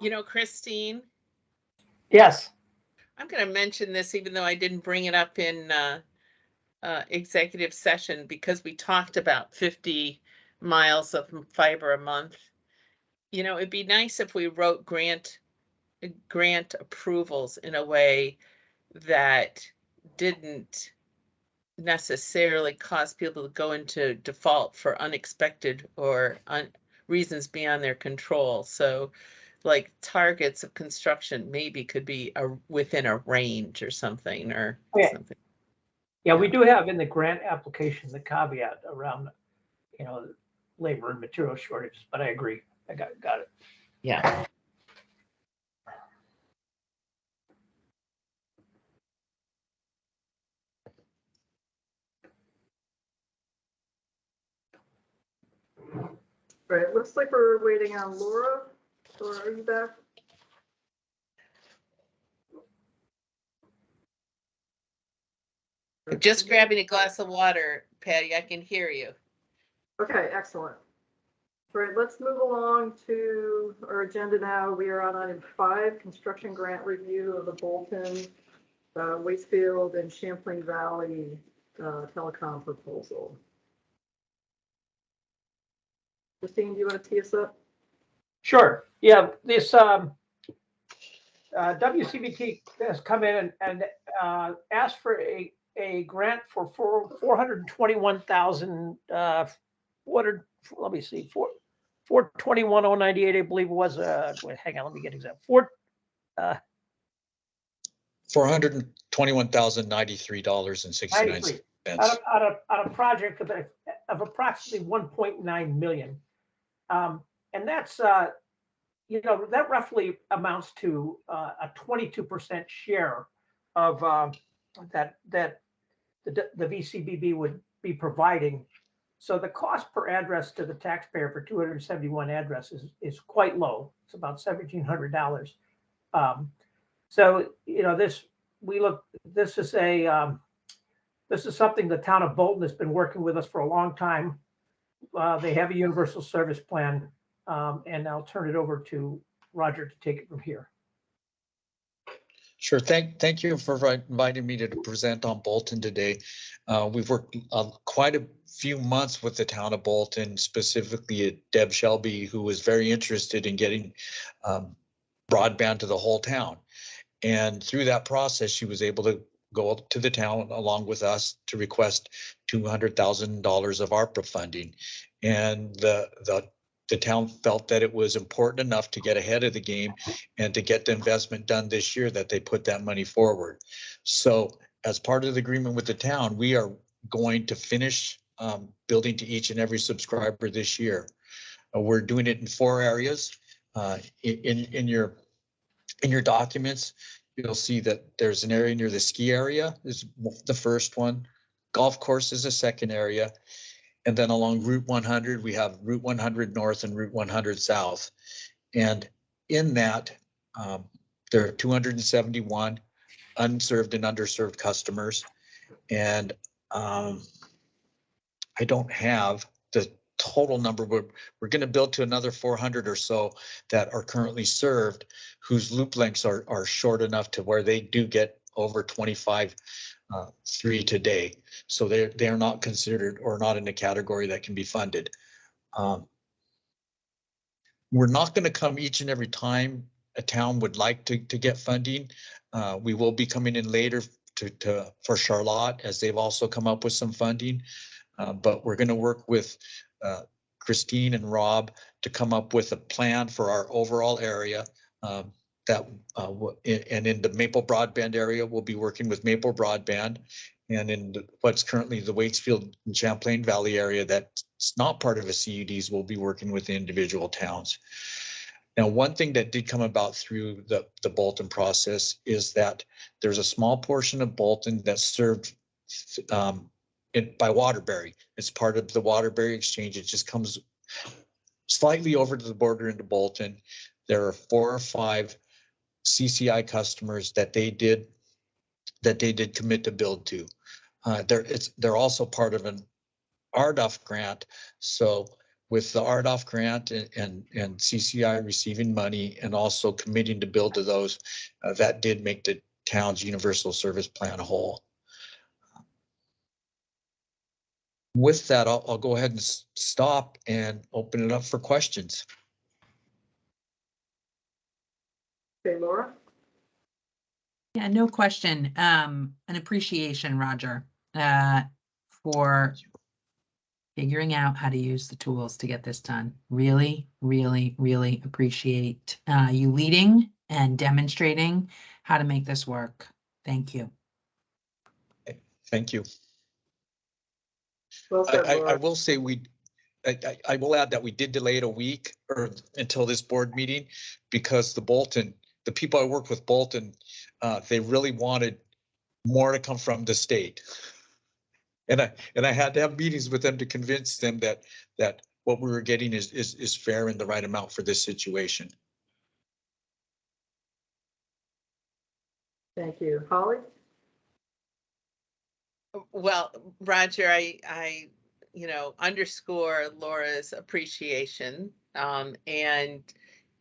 You know, Christine, Yes. I'm going to mention this even though I didn't bring it up in executive session because we talked about 50 miles of fiber a month. You know, it'd be nice if we wrote grant approvals in a way that didn't necessarily cause people to go into default for unexpected or reasons beyond their control. So like targets of construction maybe could be within a range or something something. Yeah, we do have in the grant application the caveat around, labor and material shortages, but I agree. I got it. Yeah. Right, looks like we're waiting on Laura. Laura, are you back? Just grabbing a glass of water, Patty, I can hear you. Okay, excellent. All right, let's move along to our agenda now. We are on item 5, construction grant review of the Bolton, Waitsfield, and Champlain Valley telecom proposal. Christine, do you want to tee us up? Sure. Yeah, this WCBT has come in and asked for a grant for $421,000. Let me see, 421,098, I believe it was. Wait, hang on, let me get exact. $421,093.69. Out of project of approximately 1.9 million, and that's that roughly amounts to a 22% share of that the VCBB would be providing. So the cost per address to the taxpayer for 271 addresses is quite low. It's about $1,700. So this is something the town of Bolton has been working with us for a long time. They have a universal service plan, and I'll turn it over to Roger to take it from here. Sure. Thank you for inviting me to present on Bolton today. We've worked quite a few months with the town of Bolton, specifically Deb Shelby, who was very interested in getting broadband to the whole town. And through that process, she was able to go up to the town along with us to request $200,000 of ARPA funding. And the town felt that it was important enough to get ahead of the game and to get the investment done this year that they put that money forward. So as part of the agreement with the town, we are going to finish building to each and every subscriber this year. We're doing it in 4 areas. In your documents, you'll see that there's an area near the ski area is the first one. Golf course is a second area. And then along Route 100, we have Route 100 North and Route 100 South. And in that, there are 271 unserved and underserved customers. And I don't have the total number, but we're going to build to another 400 or so that are currently served, whose loop lengths are short enough to where they do get over 25.3 today. So they're not considered or not in a category that can be funded. We're not going to come each and every time a town would like to get funding. We will be coming in later for Charlotte, as they've also come up with some funding. But we're going to work with Christine and Rob to come up with a plan for our overall area. And in the Maple Broadband area, we'll be working with Maple Broadband. And in what's currently the Waitsfield and Champlain Valley area that's not part of a CUDs, we'll be working with the individual towns. Now, one thing that did come about through the Bolton process is that there's a small portion of Bolton that's served by Waterbury. It's part of the Waterbury exchange. It just comes slightly over to the border into Bolton. There are 4 or 5 CCI customers that they did commit to build to. They're also part of an RDOF grant. So with the RDOF grant and CCI receiving money and also committing to build to those, that did make the town's universal service plan whole. With that, I'll go ahead and stop and open it up for questions. Okay, Laura? Yeah, no question. An appreciation, Roger, for figuring out how to use the tools to get this done. Really, really, really appreciate you leading and demonstrating how to make this work. Thank you. Thank you. Well said, I Laura. will say I will add that we did delay it a week or until this board meeting because the people I work with Bolton, they really wanted more to come from the state. And I had to have meetings with them to convince them that what we were getting is fair and the right amount for this situation. Thank you. Holly? Well, Roger, I underscore Laura's appreciation. And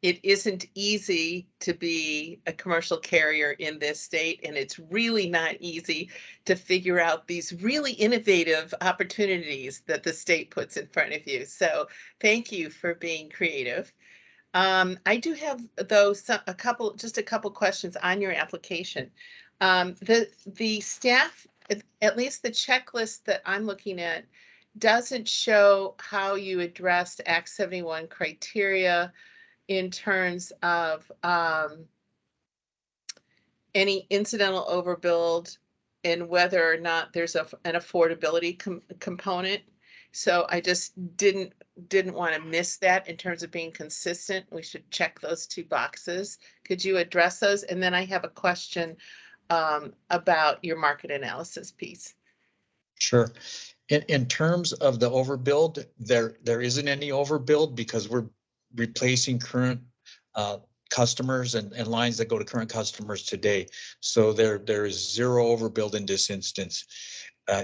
it isn't easy to be a commercial carrier in this state, and it's really not easy to figure out these really innovative opportunities that the state puts in front of you. So thank you for being creative. I do have, though, a couple questions on your application. The staff, at least the checklist that I'm looking at, doesn't show how you addressed Act 71 criteria in terms of any incidental overbuild and whether or not there's an affordability component. So I just didn't want to miss that in terms of being consistent. We should check those two boxes. Could you address those? And then I have a question about your market analysis piece. Sure. In terms of the overbuild, there isn't any overbuild because we're replacing current customers and lines that go to current customers today. So there is zero overbuild in this instance.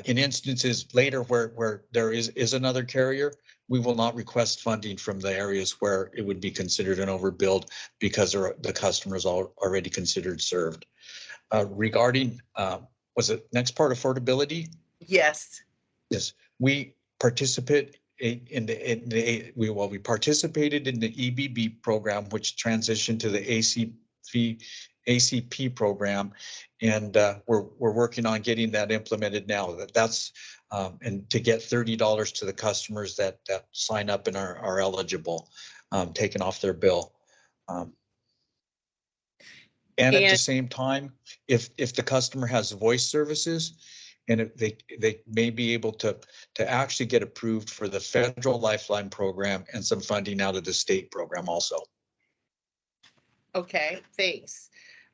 In instances later where there is another carrier, we will not request funding from the areas where it would be considered an overbuild because the customers already considered served. Regarding, was it next part, affordability? Yes. Yes, we participate we participated in the EBB program, which transitioned to the ACP program, and we're working on getting that implemented now. That's and to get $30 to the customers that sign up and are eligible, taken off their bill. And at the same time, if the customer has voice services, and if they may be able to actually get approved for the federal Lifeline program and some funding out of the state program also. Okay, thanks.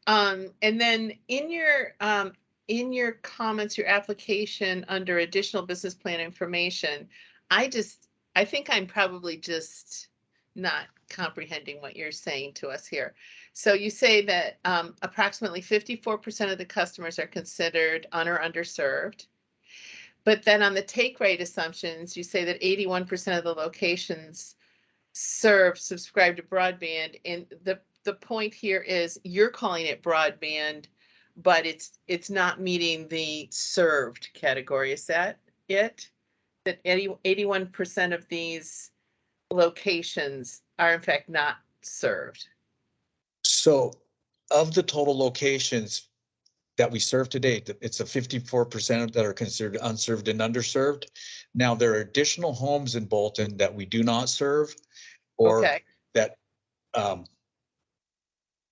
And then in your comments, your application under additional business plan information, I think I'm probably just not comprehending what you're saying to us here. So you say that approximately 54% of the customers are considered or underserved. But then on the take rate assumptions, you say that 81% of the locations subscribe to broadband. And the point here is you're calling it broadband, but it's not meeting the served category. Is that it? That 81% of these locations are in fact not served. So of the total locations that we serve today, it's a 54% that are considered unserved and underserved. Now there are additional homes in Bolton that we do not serve, or that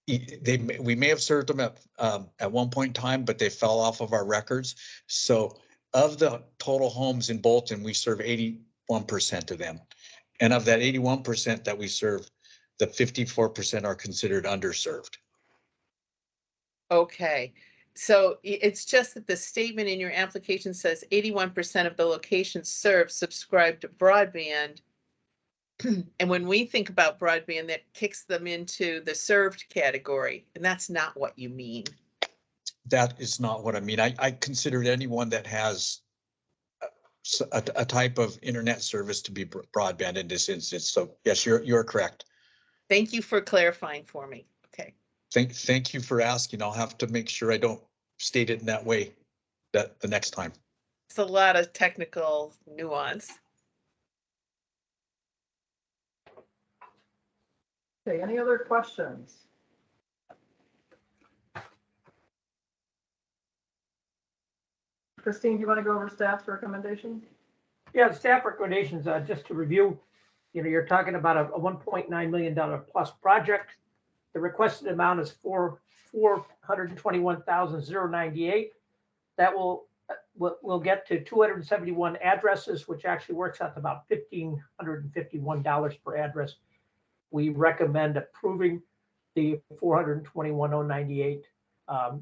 we may have served them at one point in time, but they fell off of our records. So of the total homes in Bolton, we serve 81% of them. And of that 81% that we serve, the 54% are considered underserved. Okay, so it's just that the statement in your application says 81% of the locations served subscribe to broadband. And when we think about broadband, that kicks them into the served category, and that's not what you mean. That is not what I mean. I consider anyone that has a type of internet service to be broadband in this instance. So yes, you're correct. Thank you for clarifying for me. Okay. Thank you for asking. I'll have to make sure I don't state it in that way that the next time. It's a lot of technical nuance. Okay, any other questions? Christine, do you want to go over staff's recommendations? Yeah, the staff recommendations, just to review, you're talking about a $1.9 million plus project. The requested amount is $421,098. That will get to 271 addresses, which actually works out to about $1,551 per address. We recommend approving the 421,098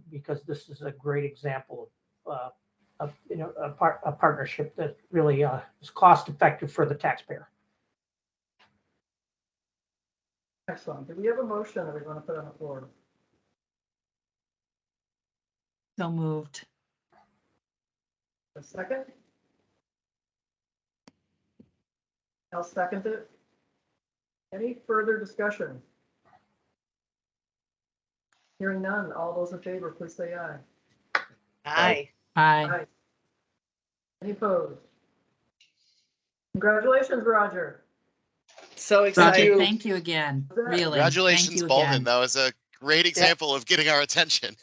because this is a great example of a partnership that really is cost effective for the taxpayer. Excellent. Do we have a motion that we want to put on the floor? So moved. A second? I'll second it. Any further discussion? Hearing none, all those in favor, please say aye. Aye. Aye. Any opposed? Congratulations, Roger. So excited. Roger, thank you again. Really. Thank Congratulations, you Bolton. again. That was a great example of getting our attention.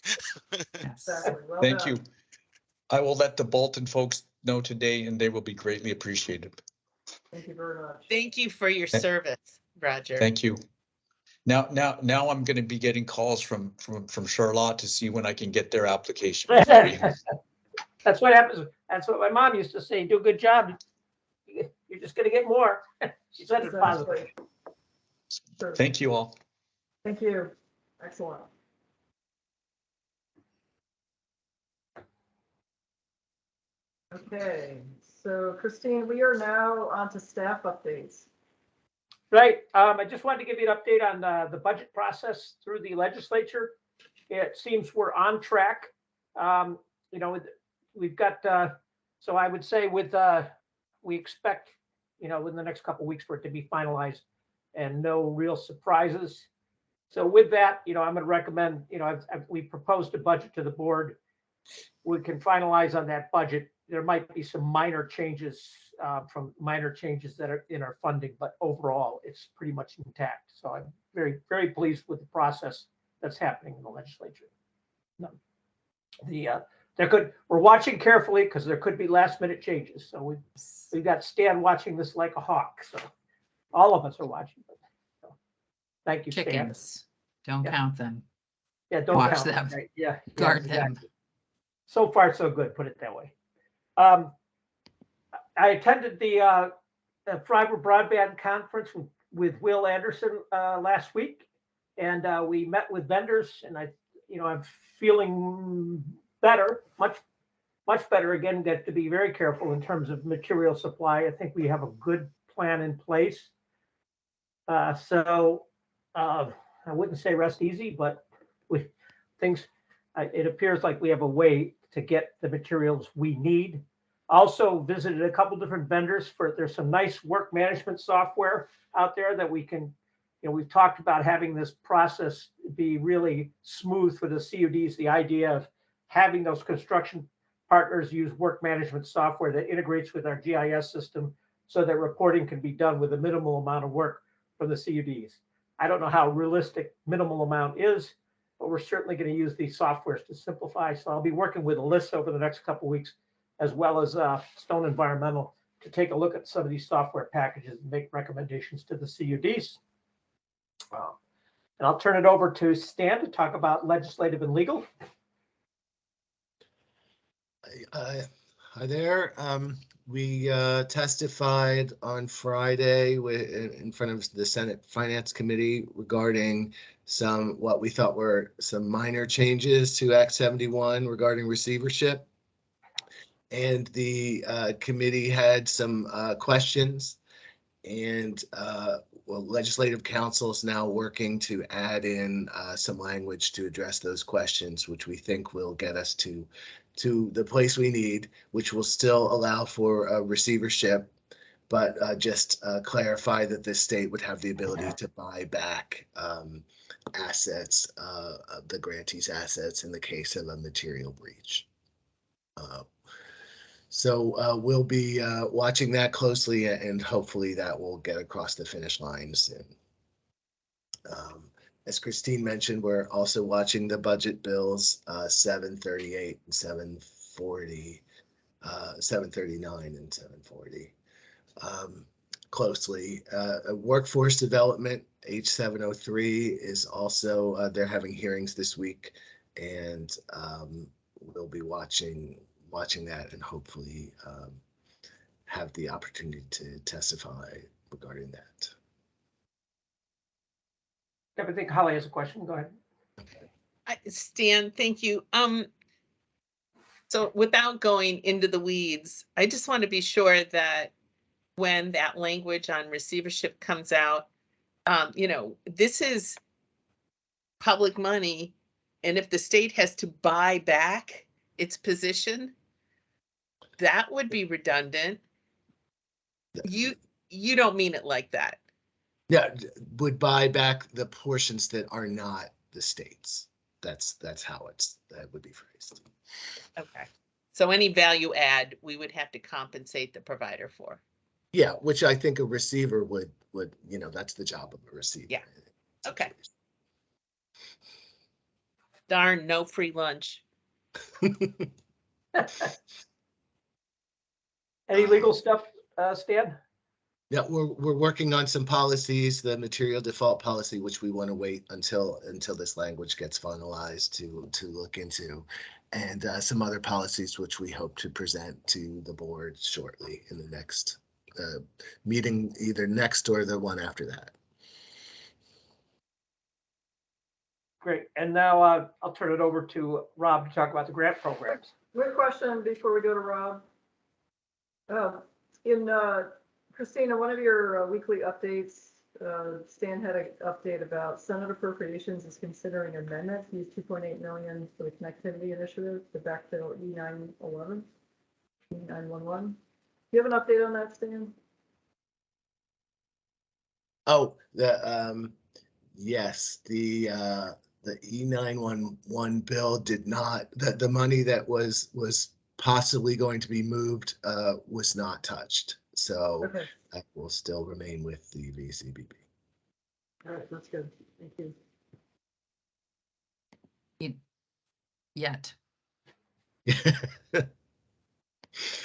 Yes. Exactly. Well Thank done. you. I will let the Bolton folks know today and they will be greatly appreciated. Thank you very much. Thank you for your service, Roger. Thank you. Now I'm going to be getting calls from Charlotte to see when I can get their application. That's what happens. That's what my mom used to say. Do a good job. You're just going to get more. She said it positive. Sure. Thank you all. Thank you. Excellent. Okay, so Christine, we are now on to staff updates. Right. I just wanted to give you an update on the budget process through the legislature. It seems we're on track. We've got, so I would say we expect, in the next couple of weeks for it to be finalized and no real surprises. So with that, I'm going to recommend, we proposed a budget to the board. We can finalize on that budget. There might be some minor changes that are in our funding, but overall it's pretty much intact. So I'm very, very pleased with the process that's happening in the legislature. We're watching carefully because there could be last minute changes. So we've got Stan watching this like a hawk. So all of us are watching. So, thank you, Chickens. Stan. Don't count them. Yeah, don't Watch count them. Right? Yeah, Guard exactly. them. So far, so good. Put it that way. I attended the fiber broadband conference with Will Anderson last week, and we met with vendors. And I'm feeling better, much better. Again, get to be very careful in terms of material supply. I think we have a good plan in place. So I wouldn't say rest easy, but it appears like we have a way to get the materials we need. Also visited a couple different vendors there's some nice work management software out there that we can, we've talked about having this process be really smooth for the CUDs. The idea of having those construction partners use work management software that integrates with our GIS system so that reporting can be done with a minimal amount of work from the CUDs. I don't know how realistic minimal amount is, but we're certainly going to use these softwares to simplify. So I'll be working with Alyssa over the next couple of weeks, as well as Stone Environmental, to take a look at some of these software packages and make recommendations to the CUDs. And I'll turn it over to Stan to talk about legislative and legal. Hi there. We testified on Friday in front of the Senate Finance Committee regarding what we thought were some minor changes to Act 71 regarding receivership. And the committee had some questions. And Legislative Council is now working to add in some language to address those questions, which we think will get us to the place we need, which will still allow for a receivership, but just clarify that the state would have the ability to buy back assets, the grantee's assets in the case of a material breach. So we'll be watching that closely, and hopefully that will get across the finish line soon. As Christine mentioned, we're also watching the budget bills 738 and 740, 739 and 740 closely. Workforce development H703 is also they're having hearings this week, and we'll be watching that and hopefully have the opportunity to testify regarding that. I think Holly has a question. Go ahead. Stan, thank you. So without going into the weeds, I just want to be sure that when that language on receivership comes out, you know, this is public money, and if the state has to buy back its position, that would be redundant. You don't mean it like that. Yeah, would buy back the portions that are not the state's. That's how that would be phrased. Okay. So any value add, we would have to compensate the provider for. Yeah, which I think a receiver would, you know, that's the job of a receiver. Yeah. Okay. Darn, no free lunch. Any legal stuff, Stan? Yeah, we're working on some policies, the material default policy, which we want to wait until this language gets finalized to look into, and some other policies which we hope to present to the board shortly in the next meeting, either next or the one after that. Great. And now I'll turn it over to Rob to talk about the grant programs. One question before we go to Rob. Christina, one of your weekly updates, Stan had an update about Senate Appropriations is considering amendment to use 2.8 million for the connectivity initiative to backfill E911. Do you have an update on that, Stan? Oh, yes, the E911 bill did not, the money that was possibly going to be moved was not touched. So Okay. that will still remain with the VCBB. All right, that's good. Thank you. Yet.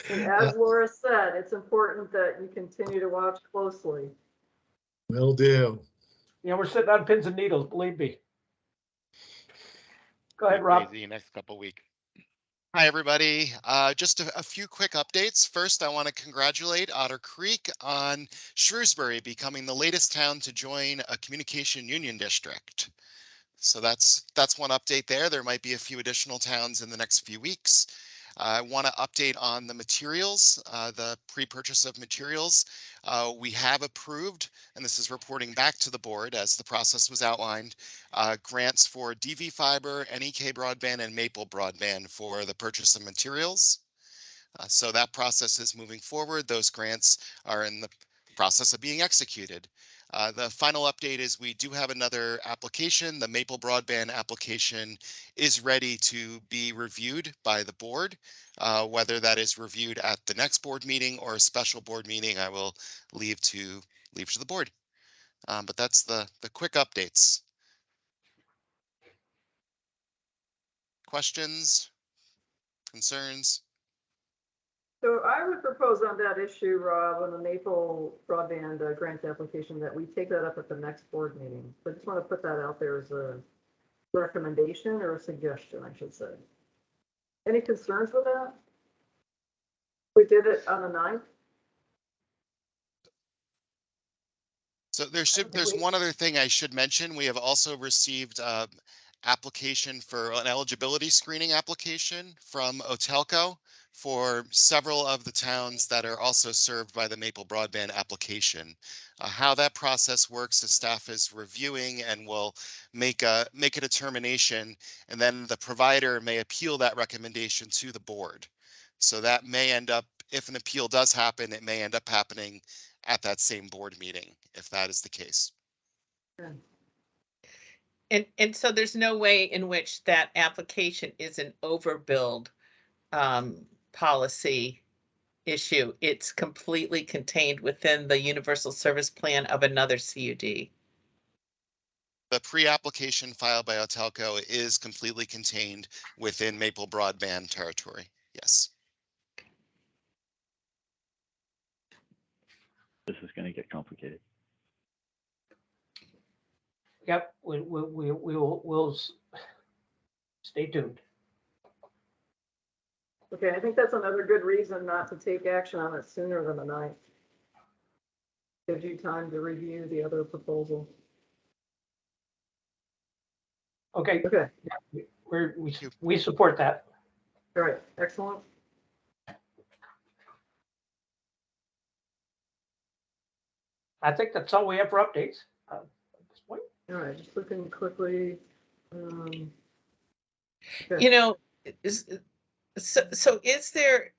And as Laura said, it's important that you continue to watch closely. Will do. Yeah, we're sitting on pins and needles, believe me. Go ahead, Rob. Crazy next couple weeks. Hi, everybody. Just a few quick updates. First, I want to congratulate Otter Creek on Shrewsbury becoming the latest town to join a communication union district. So that's one update there. There might be a few additional towns in the next few weeks. I want to update on the materials, the pre-purchase of materials. We have approved, and this is reporting back to the board as the process was outlined, grants for DV fiber, NEK broadband, and Maple broadband for the purchase of materials. So that process is moving forward. Those grants are in the process of being executed. The final update is we do have another application. The Maple broadband application is ready to be reviewed by the board. Whether that is reviewed at the next board meeting or a special board meeting, I will leave to the board. But that's the quick updates. Questions? Concerns? So I would propose on that issue, Rob, on the Maple broadband grant application, that we take that up at the next board meeting. So I just want to put that out there as a recommendation or a suggestion, I should say. Any concerns with that? We did it on the 9th. So there's one other thing I should mention. We have also received application for an eligibility screening application from Otelco for several of the towns that are also served by the Maple Broadband application. How that process works is staff is reviewing and will make a determination, and then the provider may appeal that recommendation to the board. So that may end up, if an appeal does happen, it may end up happening at that same board meeting, if that is the case. And so there's no way in which that application is an overbuild policy issue. It's completely contained within the universal service plan of another CUD. The pre-application filed by Otelco is completely contained within Maple Broadband territory. Yes. This is going to get complicated. Yep, we'll stay tuned. Okay, I think that's another good reason not to take action on it sooner than the 9th. Gives you time to review the other proposal. Okay. Okay. We support that. All right, excellent. I think that's all we have for updates at this point. All right, just looking quickly. Okay. You know, so is there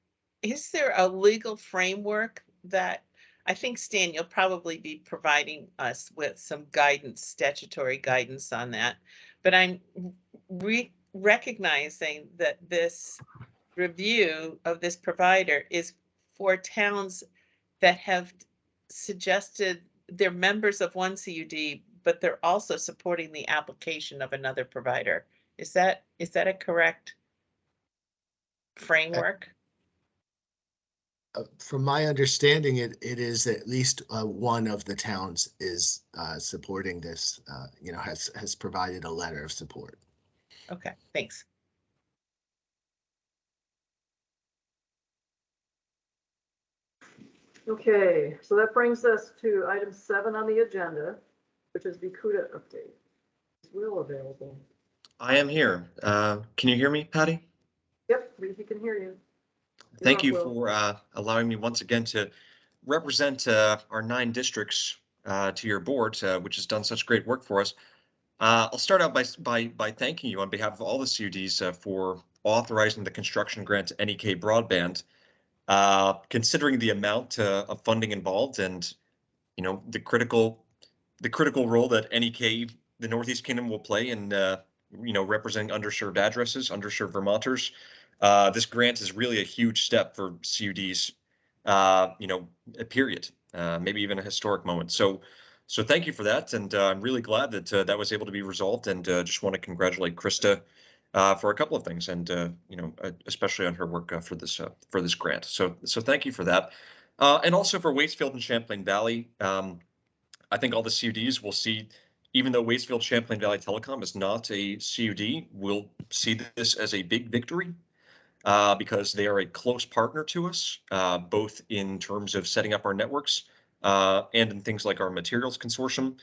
a legal framework that, I think, Stan, you'll probably be providing us with some guidance, statutory guidance on that. But I'm recognizing that this review of this provider is for towns that have suggested they're members of one CUD, but they're also supporting the application of another provider. Is that a correct framework? From my understanding, it is at least one of the towns is supporting this, has provided a letter of support. Okay, thanks. Okay, so that brings us to item 7 on the agenda, which is the CUDA update. Is Will available? I am here. Can you hear me, Patty? Yep, we can hear you. Thank you Will. for allowing me once again to represent our 9 districts to your board, which has done such great work for us. I'll start out by thanking you on behalf of all the CUDs for authorizing the construction grant to NEK Broadband. Considering the amount of funding involved and the critical role that NEK, the Northeast Kingdom, will play in representing underserved addresses, underserved Vermonters. This grant is really a huge step for CUDs, period, maybe even a historic moment. So thank you for that. And I'm really glad that that was able to be resolved, and just want to congratulate Krista for a couple of things, and especially on her work for this grant. So thank you for that. And also for Waitsfield and Champlain Valley. I think all the CUDs will see, even though Waitsfield Champlain Valley Telecom is not a CUD, will see this as a big victory because they are a close partner to us, both in terms of setting up our networks and in things like our materials consortia.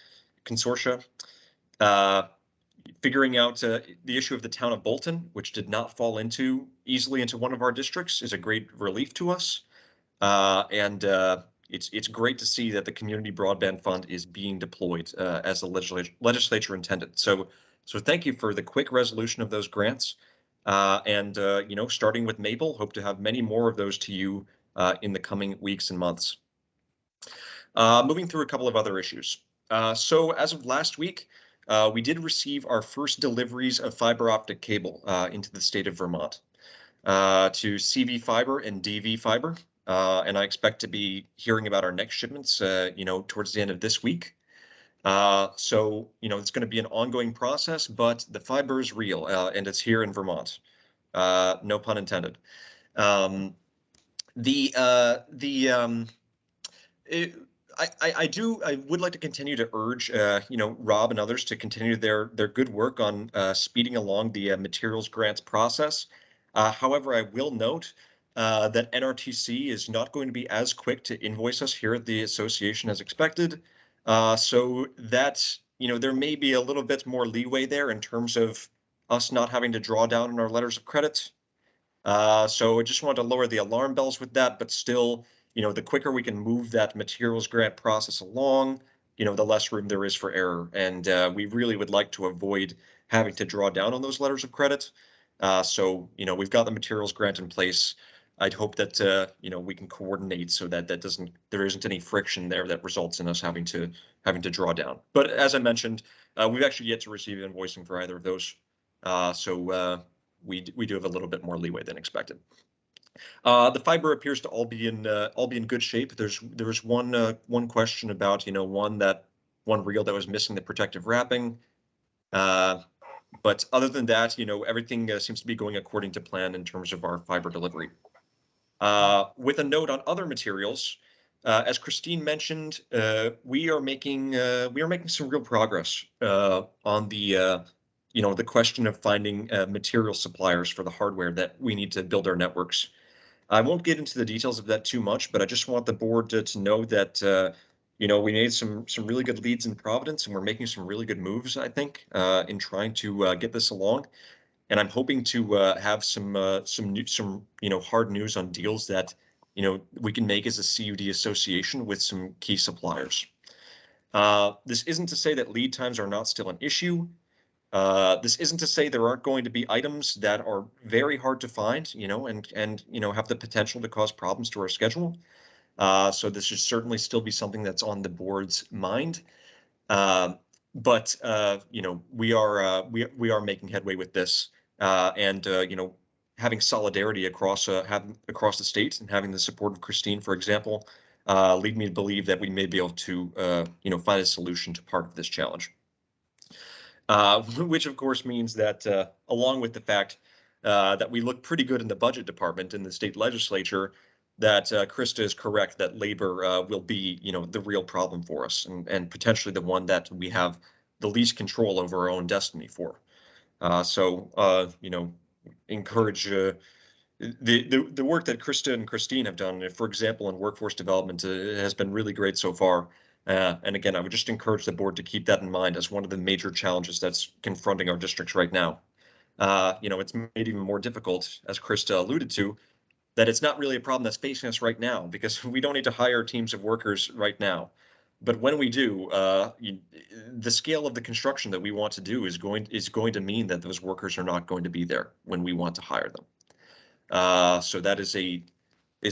Figuring out the issue of the town of Bolton, which did not fall easily into one of our districts, is a great relief to us. And it's great to see that the Community Broadband Fund is being deployed as the legislature intended. So thank you for the quick resolution of those grants. And starting with Maple, hope to have many more of those to you in the coming weeks and months. Moving through a couple of other issues. So as of last week, we did receive our first deliveries of fiber optic cable into the state of Vermont to CV Fiber and DV Fiber. And I expect to be hearing about our next shipments, towards the end of this week. So it's going to be an ongoing process, but the fiber is real and it's here in Vermont. No pun intended. I would like to continue to urge, Rob and others to continue their good work on speeding along the materials grants process. However, I will note that NRTC is not going to be as quick to invoice us here at the association as expected. So that, there may be a little bit more leeway there in terms of us not having to draw down on our letters of credit. So I just wanted to lower the alarm bells with that, but still, the quicker we can move that materials grant process along, the less room there is for error. And we really would like to avoid having to draw down on those letters of credit. So, we've got the materials grant in place. I'd hope that, we can coordinate so that there isn't any friction there that results in us having to draw down. But as I mentioned, we've actually yet to receive invoicing for either of those. So we do have a little bit more leeway than expected. The fiber appears to all be in good shape. There was one question about one reel that was missing the protective wrapping. But other than that, everything seems to be going according to plan in terms of our fiber delivery. With a note on other materials, as Christine mentioned, we are making some real progress on the question of finding material suppliers for the hardware that we need to build our networks. I won't get into the details of that too much, but I just want the board to know that we made some really good leads in Providence, and we're making some really good moves, I think, in trying to get this along. And I'm hoping to have some hard news on deals that we can make as a CUD association with some key suppliers. This isn't to say that lead times are not still an issue. This isn't to say there aren't going to be items that are very hard to find, and have the potential to cause problems to our schedule. So this should certainly still be something that's on the board's mind. But we are making headway with this, and having solidarity across the state and having the support of Christine, for example, lead me to believe that we may be able to find a solution to part of this challenge. Which of course means that along with the fact that we look pretty good in the budget department in the state legislature, that Krista is correct that labor will be the real problem for us, and potentially the one that we have the least control over our own destiny for. So encourage the work that Krista and Christine have done, for example, in workforce development, has been really great so far. And again, I would just encourage the board to keep that in mind as one of the major challenges that's confronting our districts right now. It's made even more difficult, as Krista alluded to, that it's not really a problem that's facing us right now, because we don't need to hire teams of workers right now. But when we do, the scale of the construction that we want to do is going to mean that those workers are not going to be there when we want to hire them. So that is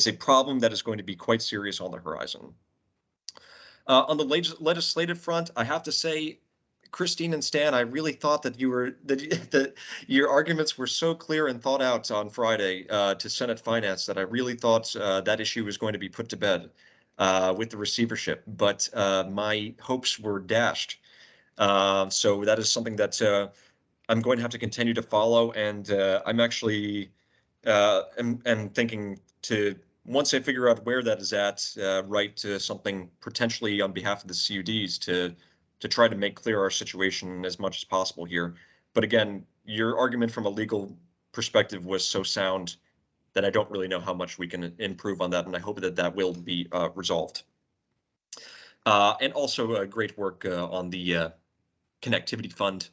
a problem that is going to be quite serious on the horizon. On the legislative front, I have to say, Christine and Stan, I really thought that that your arguments were so clear and thought out on Friday to Senate Finance that I really thought that issue was going to be put to bed with the receivership, but my hopes were dashed. So that is something that I'm going to have to continue to follow, and I'm actually am thinking to, once I figure out where that is at, write to something potentially on behalf of the CUDs to try to make clear our situation as much as possible here. But again, your argument from a legal perspective was so sound that I don't really know how much we can improve on that, and I hope that that will be resolved. And also great work on the connectivity fund.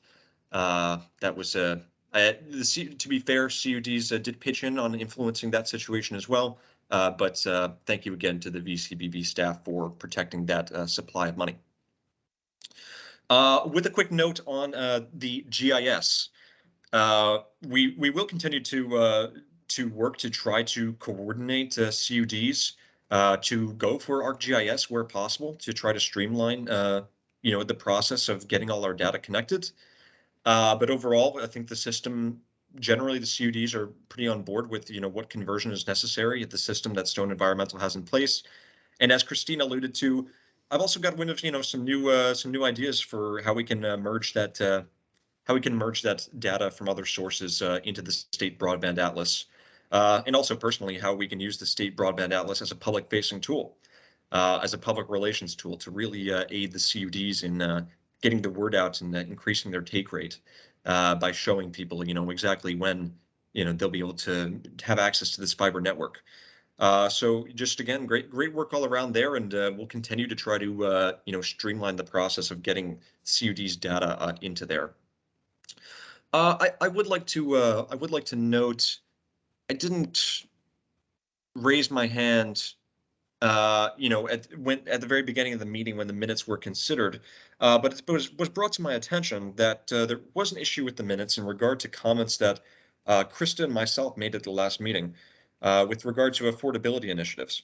That was to be fair, CUDs did pitch in on influencing that situation as well. But thank you again to the VCBB staff for protecting that supply of money. With a quick note on the GIS, we will continue to work to try to coordinate CUDs to go for ArcGIS where possible, to try to streamline the process of getting all our data connected. But overall, I think the system, generally the CUDs are pretty on board with what conversion is necessary at the system that Stone Environmental has in place. And as Christine alluded to, I've also got wind of some new ideas for how we can merge that data from other sources into the State Broadband Atlas, and also personally how we can use the State Broadband Atlas as a public-facing tool, as a public relations tool to really aid the CUDs in getting the word out and increasing their take rate by showing people, exactly when they'll be able to have access to this fiber network. So just again, great work all around there, and we'll continue to try to streamline the process of getting CUD's data into there. I would like to note didn't raise my hand, you know, at the very beginning of the meeting when the minutes were considered, but it was brought to my attention that there was an issue with the minutes in regard to comments that Krista and myself made at the last meeting with regard to affordability initiatives.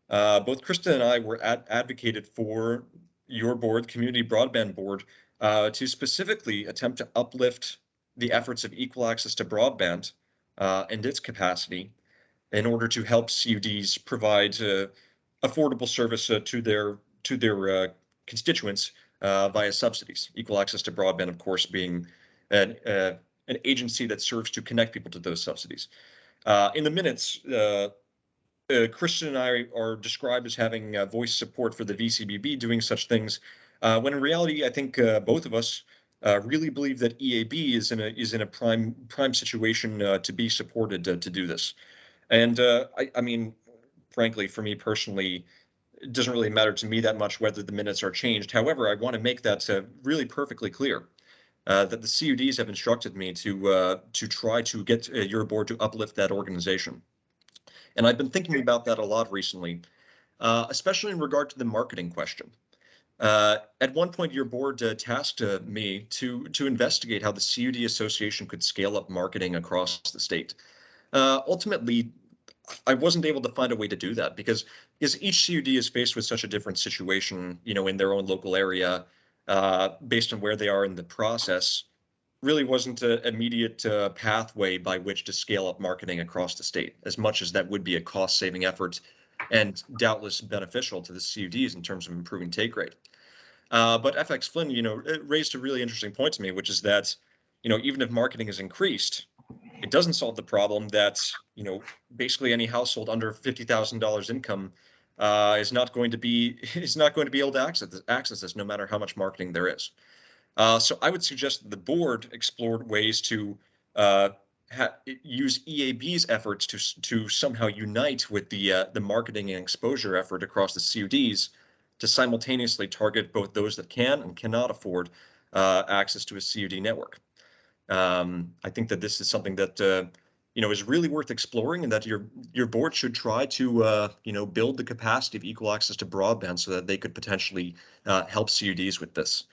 Both Krista and I were advocated for your board, Community Broadband Board, to specifically attempt to uplift the efforts of equal access to broadband and its capacity in order to help CUDs provide affordable service to their constituents via subsidies. Equal access to broadband, of course, being an agency that serves to connect people to those subsidies. In the minutes, Christian and I are described as having voice support for the VCBB doing such things, when in reality, I think both of us really believe that EAB is in a prime situation to be supported to do this. And I mean, frankly, for me personally, it doesn't really matter to me that much whether the minutes are changed. However, I want to make that really perfectly clear. That the CUDs have instructed me to try to get your board to uplift that organization. And I've been thinking about that a lot recently, especially in regard to the marketing question. At one point, your board tasked me to investigate how the CUD Association could scale up marketing across the state. Ultimately, I wasn't able to find a way to do that because each CUD is faced with such a different situation, you know, in their own local area, based on where they are in the process. Really wasn't an immediate pathway by which to scale up marketing across the state, as much as that would be a cost-saving effort and doubtless beneficial to the CUDs in terms of improving take rate. But FX Flynn, you know, it raised a really interesting point to me, which is that, you know, even if marketing is increased, it doesn't solve the problem that, you know, basically any household under $50,000 income is not going to be able to access this no matter how much marketing there is. So I would suggest that the board explored ways to use EAB's efforts to somehow unite with the marketing and exposure effort across the CUDs to simultaneously target both those that can and cannot afford access to a CUD network. I think that this is something that you know, is really worth exploring, and that your board should try to you know, build the capacity of equal access to broadband so that they could potentially help CUDs with this.